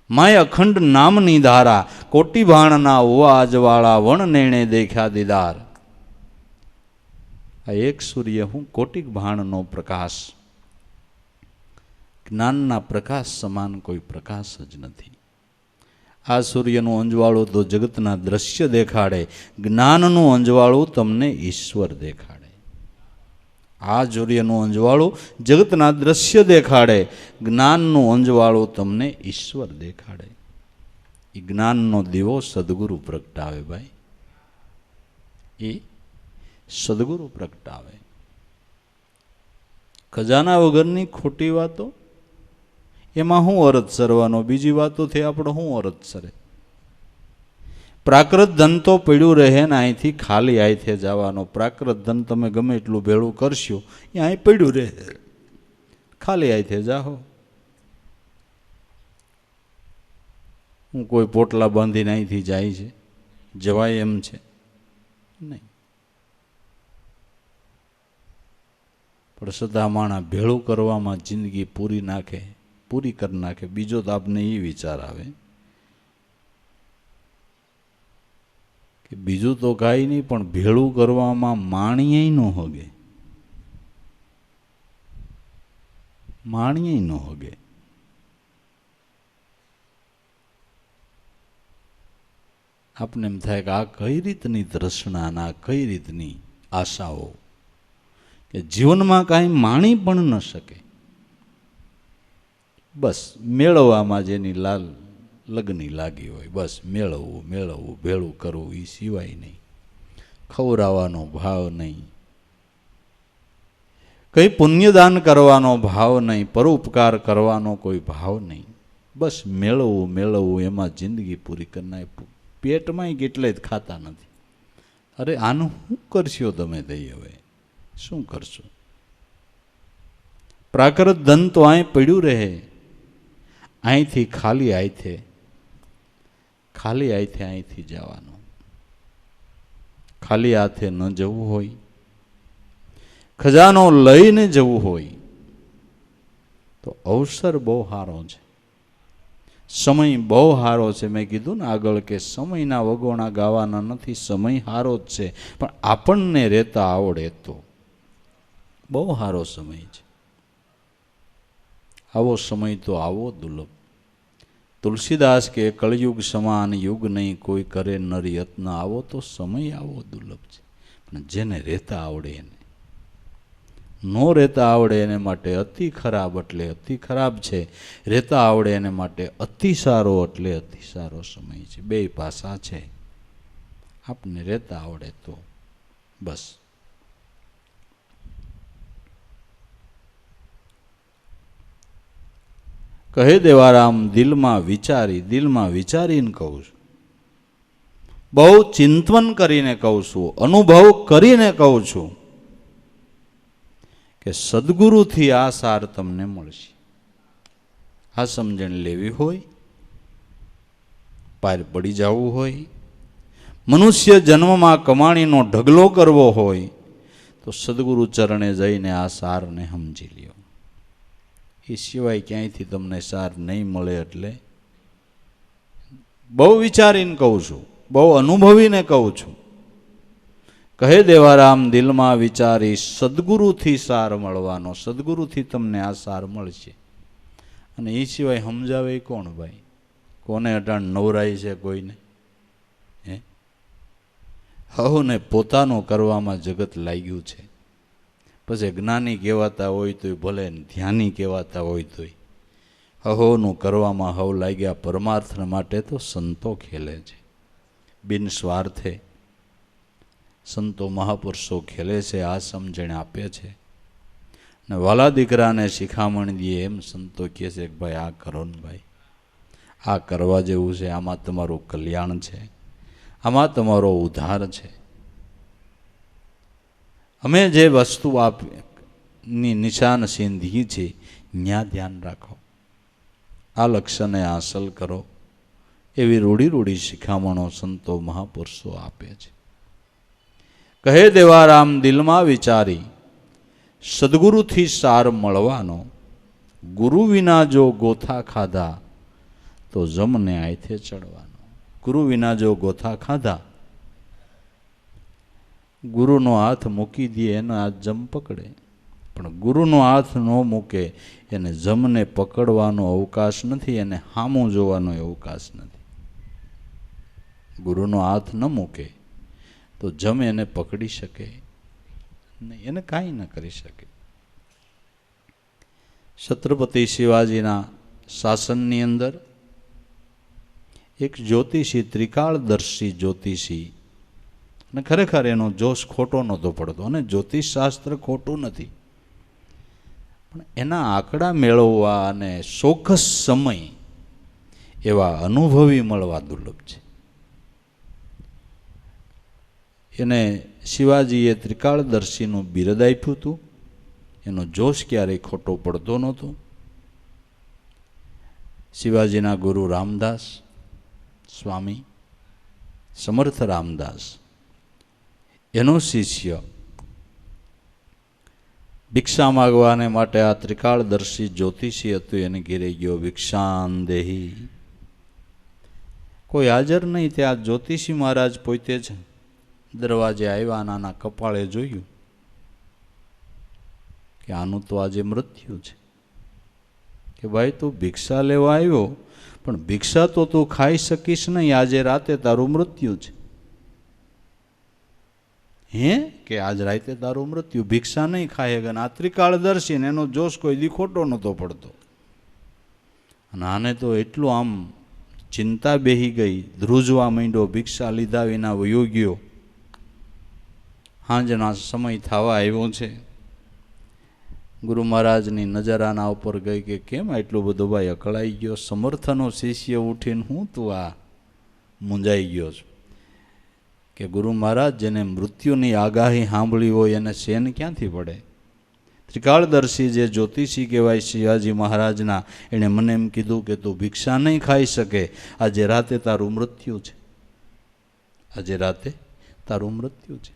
માય અખંડ નામની ધારા, કોટી ભાણના ઓ આજવાળા વણ નેણે દેખ્યા દીદાર. આ એક સૂર્ય હું કોટિક ભાણનો પ્રકાશ, જ્ઞાનના પ્રકાશ સમાન કોઈ પ્રકાશ જ નથી. આ સૂર્યનું અંજવાળું તો જગતના દ્રશ્ય દેખાડે, જ્ઞાનનું અંજવાળું તમને ઈશ્વર દેખાડે. આ સૂર્યનું અંજવાળું જગતના દ્રશ્ય દેખાડે, જ્ઞાનનું અંજવાળું તમને ઈશ્વર દેખાડે. એ જ્ઞાનનો દીવો સદગુરુ પ્રગટાવે. ભાઈ, એ સદગુરુ પ્રગટાવે. ખજાના વગરની ખોટી વાતો, એમાં શું અરજ સરવાનો? બીજી વાતોથી આપણો શું અરજ સરે? પ્રાકૃત ધન તો પડ્યું રહે ને અહીંથી ખાલી આયથે જવાનો. પ્રાકૃત ધન તમે ગમે એટલું ભેળું કરશો એ અહીં પડ્યું રહે, ખાલી આયથે જાહો. હું કોઈ પોટલા બાંધીને અહીંથી જાય છે, જવાય એમ છે નહીં. પણ સદા માણા ભેળું કરવામાં જિંદગી પૂરી કરી નાખે. બીજો તો આપને એ વિચાર આવે કે બીજું તો કાંઈ નહીં, પણ ભેળું કરવામાં માણીએ ન હગે, માણીએ ન હગે. આપને એમ થાય કે આ કઈ રીતની તૃષ્ણા, આ કઈ રીતની આશાઓ કે જીવનમાં કાંઈ માણી પણ ન શકે. બસ મેળવવામાં જેની લગની લાગી હોય, બસ મેળવવું ભેળું કરવું, એ સિવાય નહીં. ખવડાવવાનો ભાવ નહીં, કંઈ પુણ્યદાન કરવાનો ભાવ નહીં, પરોપકાર કરવાનો કોઈ ભાવ નહીં. બસ મેળવવું મેળવવું એમાં જિંદગી પૂરી કરી નાખી. પેટમાંય કેટલે જ ખાતા નથી. અરે આનું શું કરશો તમે દઈ? હવે શું કરશો? પ્રાકૃત ધન તો અહીં પડ્યું રહે. અહીંથી ખાલી આયથે અહીંથી જવાનું. ખાલી હાથે ન જવું હોય, ખજાનો લઈને જવું હોય તો અવસર બહુ સારો છે, સમય બહુ સારો છે. મેં કીધું ને આગળ કે સમયના વગોણા ગાવાના નથી, સમય સારો જ છે, પણ આપણને રહેતા આવડે તો બહુ સારો સમય છે. આવો સમય તો આવો દુર્લભ. તુલસીદાસ કે કળયુગ સમાન યુગ નહીં, કોઈ કરે નર યત્ન. આવો તો સમય આવો દુર્લભ છે, પણ જેને રહેતા આવડે એને. નો રહેતા આવડે એને માટે અતિ ખરાબ એટલે અતિ ખરાબ છે, રહેતા આવડે એને માટે અતિ સારો એટલે અતિ સારો સમય છે. બે પાસા છે. આપને રહેતા આવડે તો બસ. કહે દેવારામ દિલમાં વિચારીને કહું છું, બહુ ચિંતન કરીને કહું છું, અનુભવ કરીને કહું છું કે સદગુરુથી આ સાર તમને મળશે. આ સમજણ લેવી હોય, પાર પડી જવું હોય, મનુષ્ય જન્મમાં કમાણીનો ઢગલો કરવો હોય તો સદગુરુ ચરણે જઈને આ સારને સમજી લ્યો. એ સિવાય ક્યાંયથી તમને સાર નહીં મળે. એટલે બહુ વિચારીને કહું છું, બહુ અનુભવીને કહું છું. કહે દેવારામ દિલમાં વિચારી, સદગુરુથી સાર મળવાનો. સદગુરુથી તમને આ સાર મળશે. અને એ સિવાય સમજાવે કોણ ભાઈ? કોને અટાણ નવરાય છે કોઈને? હવને પોતાનું કરવામાં જગત લાગ્યું છે. પછી જ્ઞાની કહેવાતા હોય તોય ભલે, ધ્યાની કહેવાતા હોય તોય હહોનું કરવામાં હવ લાગ્યા. પરમાર્થ માટે તો સંતો ખેલે છે, બિન સ્વાર્થે સંતો મહાપુરુષો ખેલે છે. આ સમજણ આપે છે ને વાલા દીકરાને શિખામણ દે એમ સંતો કહે છે કે ભાઈ આ કરો ને ભાઈ, આ કરવા જેવું છે, આમાં તમારું કલ્યાણ છે, આમાં તમારો ઉદ્ધાર છે. અમે જે વસ્તુ આપની નિશાન સિંધી છે ત્યાં ધ્યાન રાખો, આ લક્ષ્યને હાંસલ કરો. એવી રૂડી શિખામણો સંતો મહાપુરુષો આપે છે. કહે દેવારામ દિલમાં વિચારી, સદગુરુથી સાર મળવાનો. ગુરુ વિના જો ગોથા ખાધા તો જમને આયથે ચડવાનો. ગુરુ વિના જો ગોથા ખાધા, ગુરુનો હાથ મૂકી દે એનો હાથ જમ પકડે, પણ ગુરુનો હાથ ન મૂકે એને જમને પકડવાનો અવકાશ નથી, એને સામું જોવાનો અવકાશ નથી. ગુરુનો હાથ ન મૂકે તો જમ એને પકડી શકે નહીં, એને કાંઈ ન કરી શકે. છત્રપતિ શિવાજીના શાસનની અંદર એક જ્યોતિષી, ત્રિકાળદર્શી જ્યોતિષી, અને ખરેખર એનો જોશ ખોટો નહોતો પડતો, અને જ્યોતિષ શાસ્ત્ર ખોટું નથી, પણ એના આંકડા મેળવવા અને ચોક્કસ સમય એવા અનુભવી મળવા દુર્લભ છે. એને શિવાજીએ ત્રિકાળદર્શીનું બિરુદ આપ્યું હતું. એનો જોશ ક્યારેય ખોટો પડતો નહોતો. શિવાજીના ગુરુ રામદાસ સ્વામી, સમર્થ રામદાસ, એનો શિષ્ય ભિક્ષા માગવાને માટે આ ત્રિકાળદર્શી જ્યોતિષી હતું એને ઘેરે ગયો. ભિક્ષાન દેહી. કોઈ હાજર નહીં. ત્યાં જ્યોતિષી મહારાજ પોતે છે દરવાજે આવ્યા, નાના કપાળે જોયું કે આનું તો આજે મૃત્યુ છે. કે ભાઈ તું ભિક્ષા લેવા આવ્યો, પણ ભિક્ષા તો તું ખાઈ શકીશ નહીં, આજે રાતે તારું મૃત્યુ છે. હે કે આજ રાતે તારું મૃત્યુ, ભિક્ષા નહીં ખાય ગન. આ ત્રિકાળદર્શી ને એનો જોશ કોઈ દી ખોટો નહોતો પડતો. અને આને તો એટલું આમ ચિંતા બેહી ગઈ, ધ્રુજવા માંડ્યો, ભિક્ષા લીધા વિના વયો ગયો. સાંજના સમય થવા આવ્યો છે. ગુરુ મહારાજની નજર આના ઉપર ગઈ કે કેમ આટલું બધું ભાઈ અકળાઈ ગયો? સમર્થનો શિષ્ય ઉઠીને હું તું આ મૂંઝાઈ ગયો છું કે ગુરુ મહારાજ જેને મૃત્યુની આગાહી સાંભળી હોય એને શેન ક્યાંથી પડે? ત્રિકાળદર્શી જે જ્યોતિષી કહેવાય શિવાજી મહારાજના, એણે મને એમ કીધું કે તું ભિક્ષા નહીં ખાઈ શકે, આજે રાતે તારું મૃત્યુ છે, આજે રાતે તારું મૃત્યુ છે.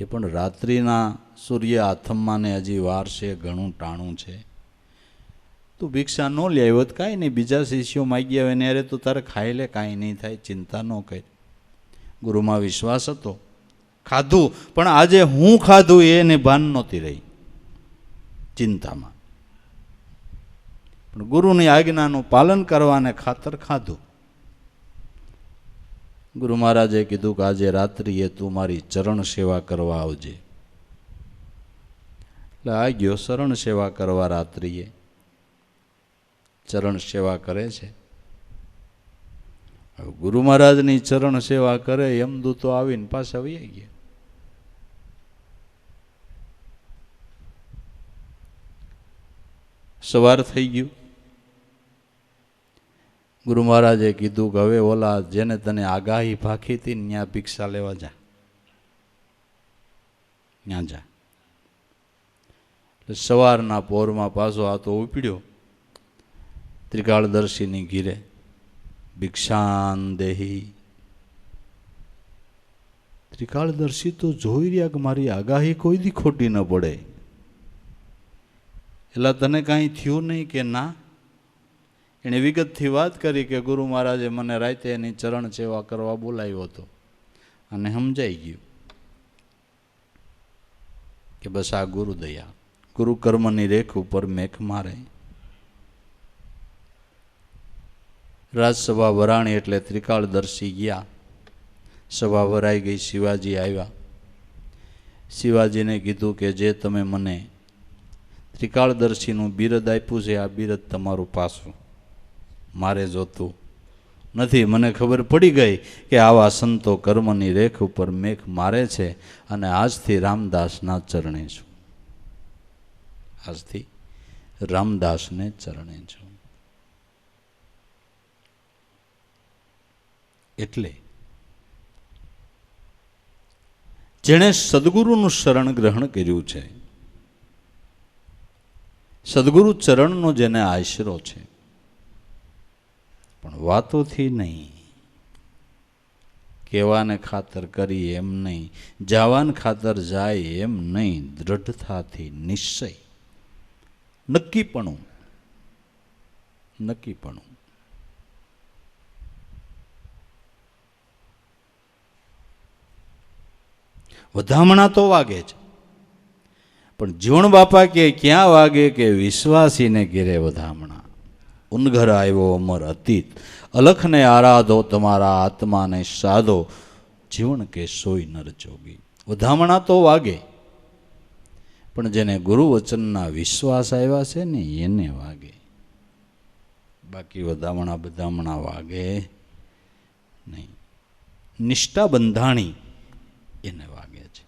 એ પણ રાત્રિના સૂર્ય આથમમાં ને હજી વાર છે, ઘણું ટાણું છે. તું ભિક્ષા ન લે આવ્યો તો કાંઈ નહીં, બીજા શિષ્યો માગી આવે ને અરે તું તારે ખાઈ લે, કાંઈ નહીં થાય, ચિંતા ન કરી. ગુરુમાં વિશ્વાસ હતો, ખાધું. પણ આજે હું ખાધું એને ભાન નહોતી રહી, ચિંતામાં. પણ ગુરુની આજ્ઞાનું પાલન કરવાને ખાતર ખાધું. ગુરુ મહારાજે કીધું કે આજે રાત્રિએ તું મારી ચરણ સેવા કરવા આવજે. એટલે આ ગયો શરણ સેવા કરવા. રાત્રિએ ચરણ સેવા કરે છે. ગુરુ મહારાજની ચરણ સેવા કરે, યમદૂતો આવીને પાછા વહી ગયા. સવાર થઈ ગયું. ગુરુ મહારાજે કીધું કે હવે ઓલા જેને તને આગાહી ભાખી હતી ને ત્યાં ભિક્ષા લેવા જા, ત્યાં જા. એટલે સવારના પોરમાં પાછો આ તો ઉપડ્યો ત્રિકાળદર્શીની ઘીરે. ભિક્ષાન દેહી. ત્રિકાળદર્શી તો જોઈ રહ્યા કે મારી આગાહી કોઈ દી ખોટી ન પડે. એટલે તને કાંઈ થયું નહીં કે ના? એણે વિગતથી વાત કરી કે ગુરુ મહારાજે મને રાતે એની ચરણ સેવા કરવા બોલાવ્યો હતો અને સમજાઈ ગયું કે બસ આ ગુરુ દયા, ગુરુ કર્મની રેખ ઉપર મેઘ મારે. રાજસભા વરાણી એટલે ત્રિકાળદર્શી ગયા. સભા વરાઈ ગઈ. શિવાજી આવ્યા. શિવાજીને કીધું કે જે તમે મને ત્રિકાળદર્શીનું બિરદ આપ્યું છે, આ બિરદ તમારું પાછું, મારે જોતું નથી. મને ખબર પડી ગઈ કે આવા સંતો કર્મની રેખ ઉપર મેઘ મારે છે અને આજથી રામદાસના ચરણે છું, આજથી રામદાસને ચરણે છું. એટલે જેણે સદગુરુનું શરણ ગ્રહણ કર્યું છે, સદગુરુ ચરણનો જેને આશરો છે, પણ વાતોથી નહીં, કહેવાને ખાતર કરી એમ નહીં, જાવાન ખાતર જાય એમ નહીં, દ્રઢતાથી નિશ્ચય, નક્કીપણું, નક્કીપણું. વધામણા તો વાગે છે, પણ જીવણ બાપા કે ક્યાં વાગે કે વિશ્વાસીને ઘેરે વધામણા. ઉનઘર આવ્યો અમર અતીત, અલખને આરાધો તમારા આત્માને સાધો, જીવન કે સોય નર જોગી. વધામણા તો વાગે, પણ જેને ગુરુ વચનના વિશ્વાસ આવ્યા છે ને એને વાગે. બાકી વધામણા વાગે નહીં. નિષ્ઠા બંધાણી એને વાગે છે.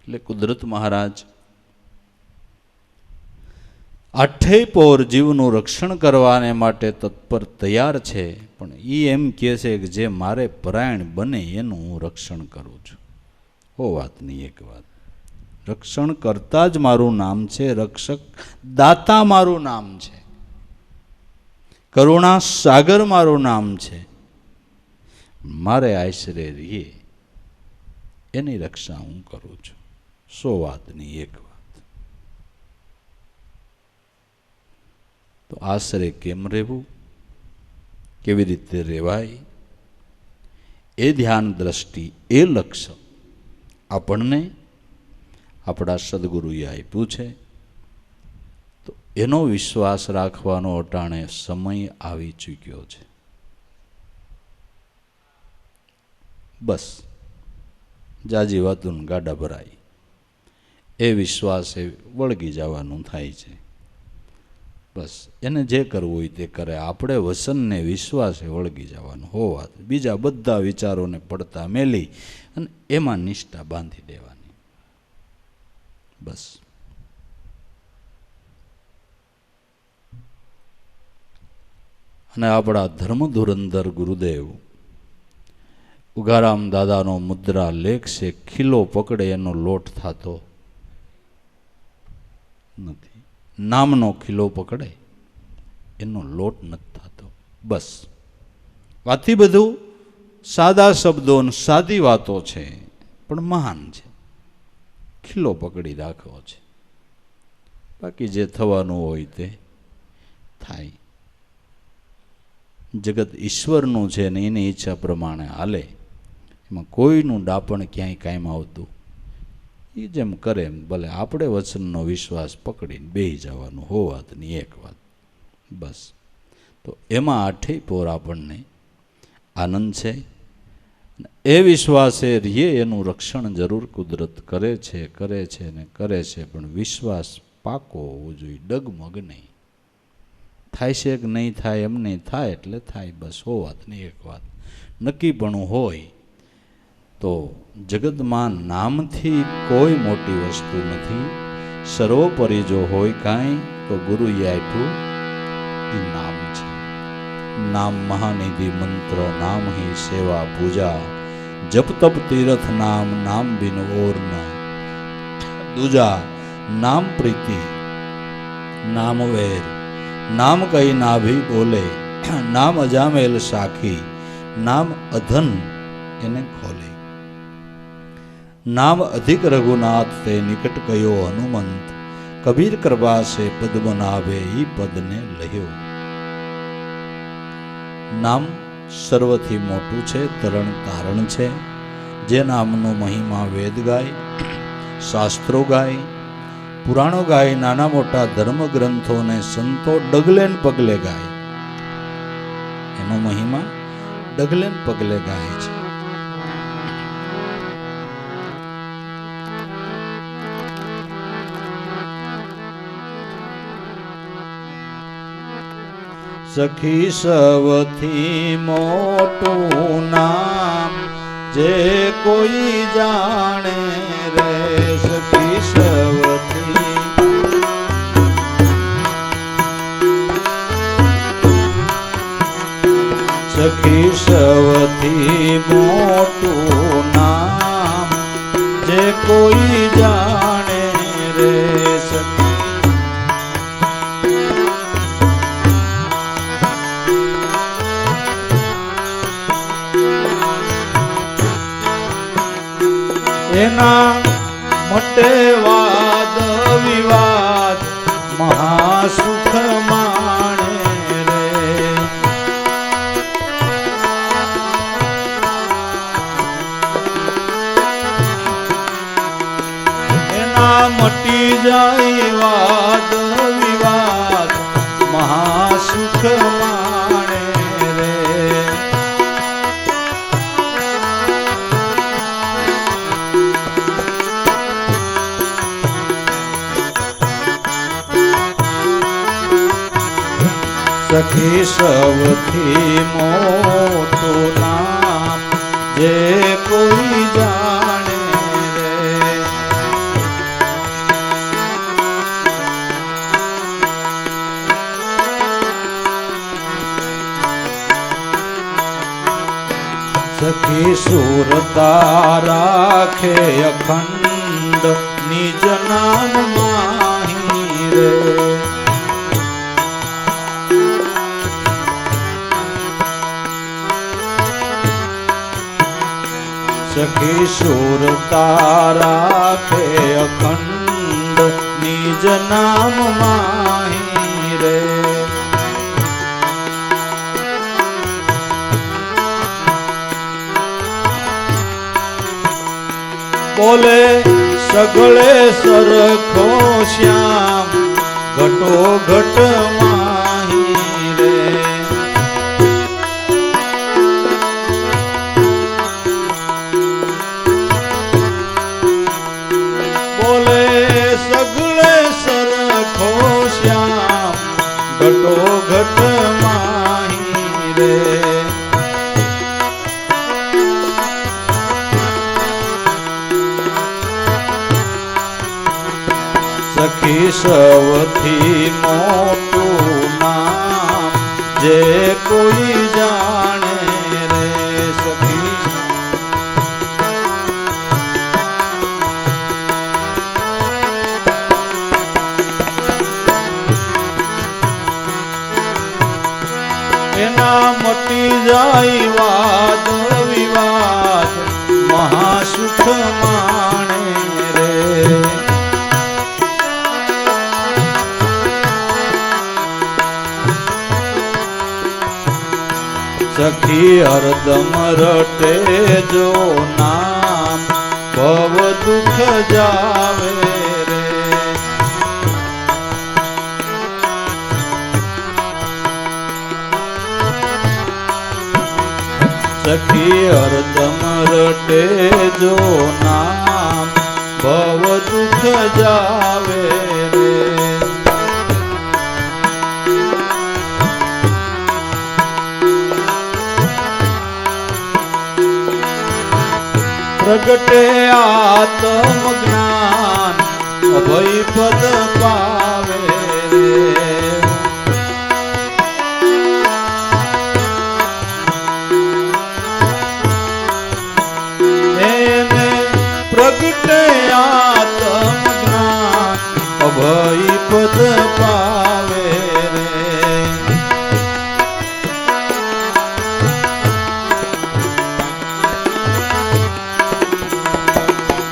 એટલે કુદરત મહારાજ આઠેય પોર જીવનું રક્ષણ કરવાને માટે તત્પર તૈયાર છે, પણ એ એમ કહે છે કે જે મારે પરાયણ બને એનું હું રક્ષણ કરું છું. હો વાતની એક વાત, રક્ષણ કરતા જ મારું નામ છે, રક્ષક દાતા મારું નામ છે, કરુણા સાગર મારું નામ છે. મારે આશરે રહીએ એની રક્ષા હું કરું છું. સો વાતની એક વાત. તો આશરે કેમ રહેવું, કેવી રીતે રહેવાય, એ ધ્યાન દ્રષ્ટિ, એ લક્ષ્ય આપણને આપણા સદગુરુએ આપ્યું છે. તો એનો વિશ્વાસ રાખવાનો અટાણે સમય આવી ચૂક્યો છે. બસ જાજી વાતું ગાડા ભરાય, એ વિશ્વાસે વળગી જવાનું થાય છે. બસ એને જે કરવું હોય તે કરે. આપણે વસનને વિશ્વાસે વળગી જવાનું હો વાત. બીજા બધા વિચારોને પડતા મેલી અને એમાં નિષ્ઠા બાંધી દેવાની. બસ. અને આપણા ધર્મ ધુરંધર ગુરુદેવ ઉગારામ દાદાનો મુદ્રા લેખ છે, ખીલો પકડે એનો લોટ થતો નથી. નામનો ખીલો પકડે એનો લોટ નથી થતો. બસ. આથી બધું સાદા શબ્દો સાદી વાતો છે, પણ મહાન છે. ખીલો પકડી રાખવો છે. બાકી જે થવાનું હોય તે થાય. જગત ઈશ્વરનું છે ને એની ઈચ્છા પ્રમાણે હાલે. એમાં કોઈનું ડાપણ ક્યાંય કાયમ આવતું એ જેમ કરે એમ ભલે. આપણે વચનનો વિશ્વાસ પકડીને બેસી જવાનું હો વાતની એક વાત. બસ. તો એમાં આઠેય પોર આપણને આનંદ છે. એ વિશ્વાસે રીએ એનું રક્ષણ જરૂર કુદરત કરે છે ને કરે છે. પણ વિશ્વાસ પાકો હોવો જોઈએ, ડગમગ નહીં. થાય છે કે નહીં થાય એમ નહીં, થાય એટલે થાય. બસ હો વાતની એક વાત. નક્કીપણું હોય તો જગતમાં નામથી કોઈ મોટી વસ્તુ નથી. સર્વોપરી જો હોય કાંઈ તો ગુરુએ આપ્યું એ નામ છે. નામ મહાનિધિ મંત્ર, નામ હી સેવા પૂજા, જપ તપ તીર્થ નામ, નામ બિન ઓર ન દૂજા. નામ પ્રીતિ નામ વેર, નામ કઈ નાભી બોલે, નામ અજામેલ સાખી, નામ અધન એને ખોલે. નામ અધિક રઘુનાથ તે નિકટ કયો હનુમંત, કબીર કૃપા સે પદ્મનાભે ઈ પદને લહ્યો. નામ સર્વથી મોટું છે, તરણ તારણ છે. જે નામનો મહિમા વેદ ગાય, શાસ્ત્રો ગાય, પુરાણો ગાય, નાના મોટા ધર્મ ગ્રંથોને સંતો ડગલે ને પગલે ગાય. એનો મહિમા ડગલે ને પગલે ગાય છે. સખી સૌથી મોટું નામ જે કોઈ જાણે રે. સખી સૌથી સખી સૌથી મોટું નામ જે કોઈ જાણે રે. એના મટે વાદ વિવાદ, મહાસુખ માણે રે. એના મટી જાય વાદ વિવાદ, મહાસુખ માણે રે. સખી સૌથી મોટું નામ જે કોઈ જાણે રે. સખી સુરતા રાખે અખંડ, નિજ નામ માહી રે. સખી સુરતા રાખે અખંડ, નિજ નામ માહી રે. બોલે સગળે સરખો શ્યામ, ઘટો ઘટ માહી રે. બોલે સગળે સરખો શ્યામ, घटो घट माही रे। सखी सवथी मोटू नाम जे कोई जाने रे। सखी एना मटी जाई वाद विवाद महासुख माणे रे। सखी हरदम रटे जो नाम भव दुख जावे रे। सखी हरदम रटे जो नाम भव दुख जावे रे। प्रगटे आत्म ज्ञान अभय पद पावे रे। एने प्रगटे आत्म ज्ञान अभय पद पावे रे।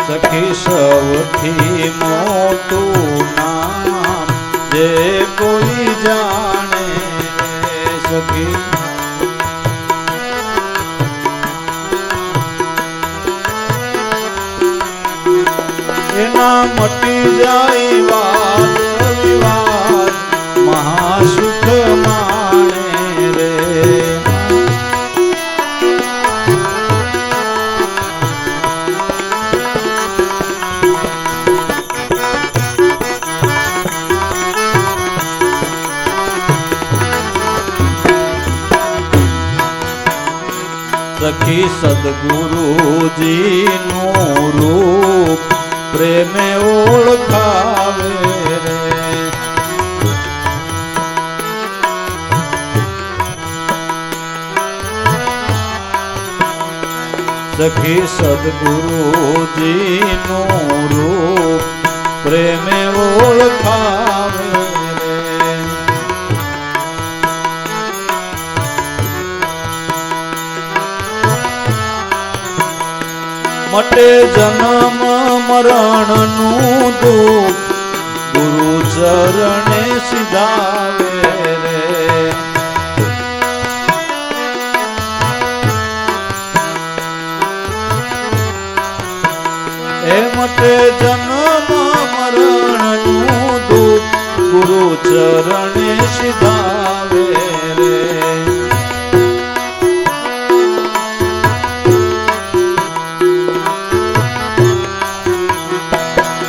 सखी सवथी मोटू नाम जे कोई जाने रे। सखी एना मटी जाई वाद विवाद महासुख माणे रे। सखी सद्गुरु जी नो रूप प्रेम ओळखावे रे। सखी सद्गुरु जी नो रूप प्रेम ओळखावे रे। मटे जन्म मरण नु दुख गुरु चरणे सिधावे रे। ए मटे जन्म मरण नु दुख गुरु चरणे सिधावे रे।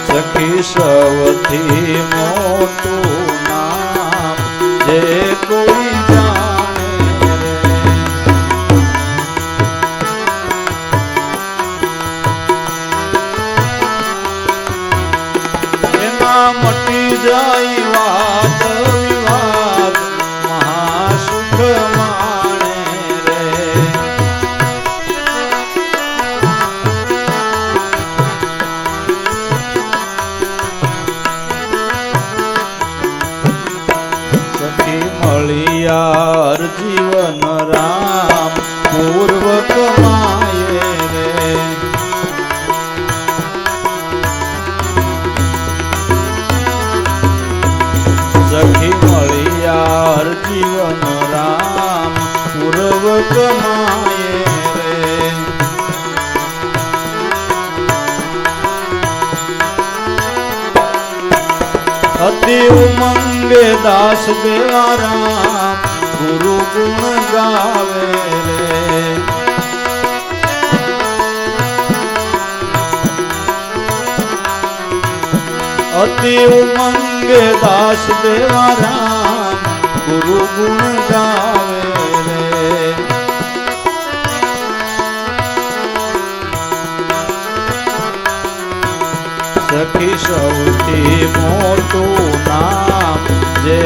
सखी सवथी मोटू नाम जे कोई जाने रे। एना मटी जाई वाद विवाद महासुख माणे रे। यार जीवन राम पूर्व कमाए रे। सखी मળી यार जीवन राम पूर्व कमाए रे। अति उमंगे दास देवा राम गुरु गुण गावे रे। अति उमंगे दास देवा राम गुरु गुण गावे रे। सखी सौथी मोटू नाम जे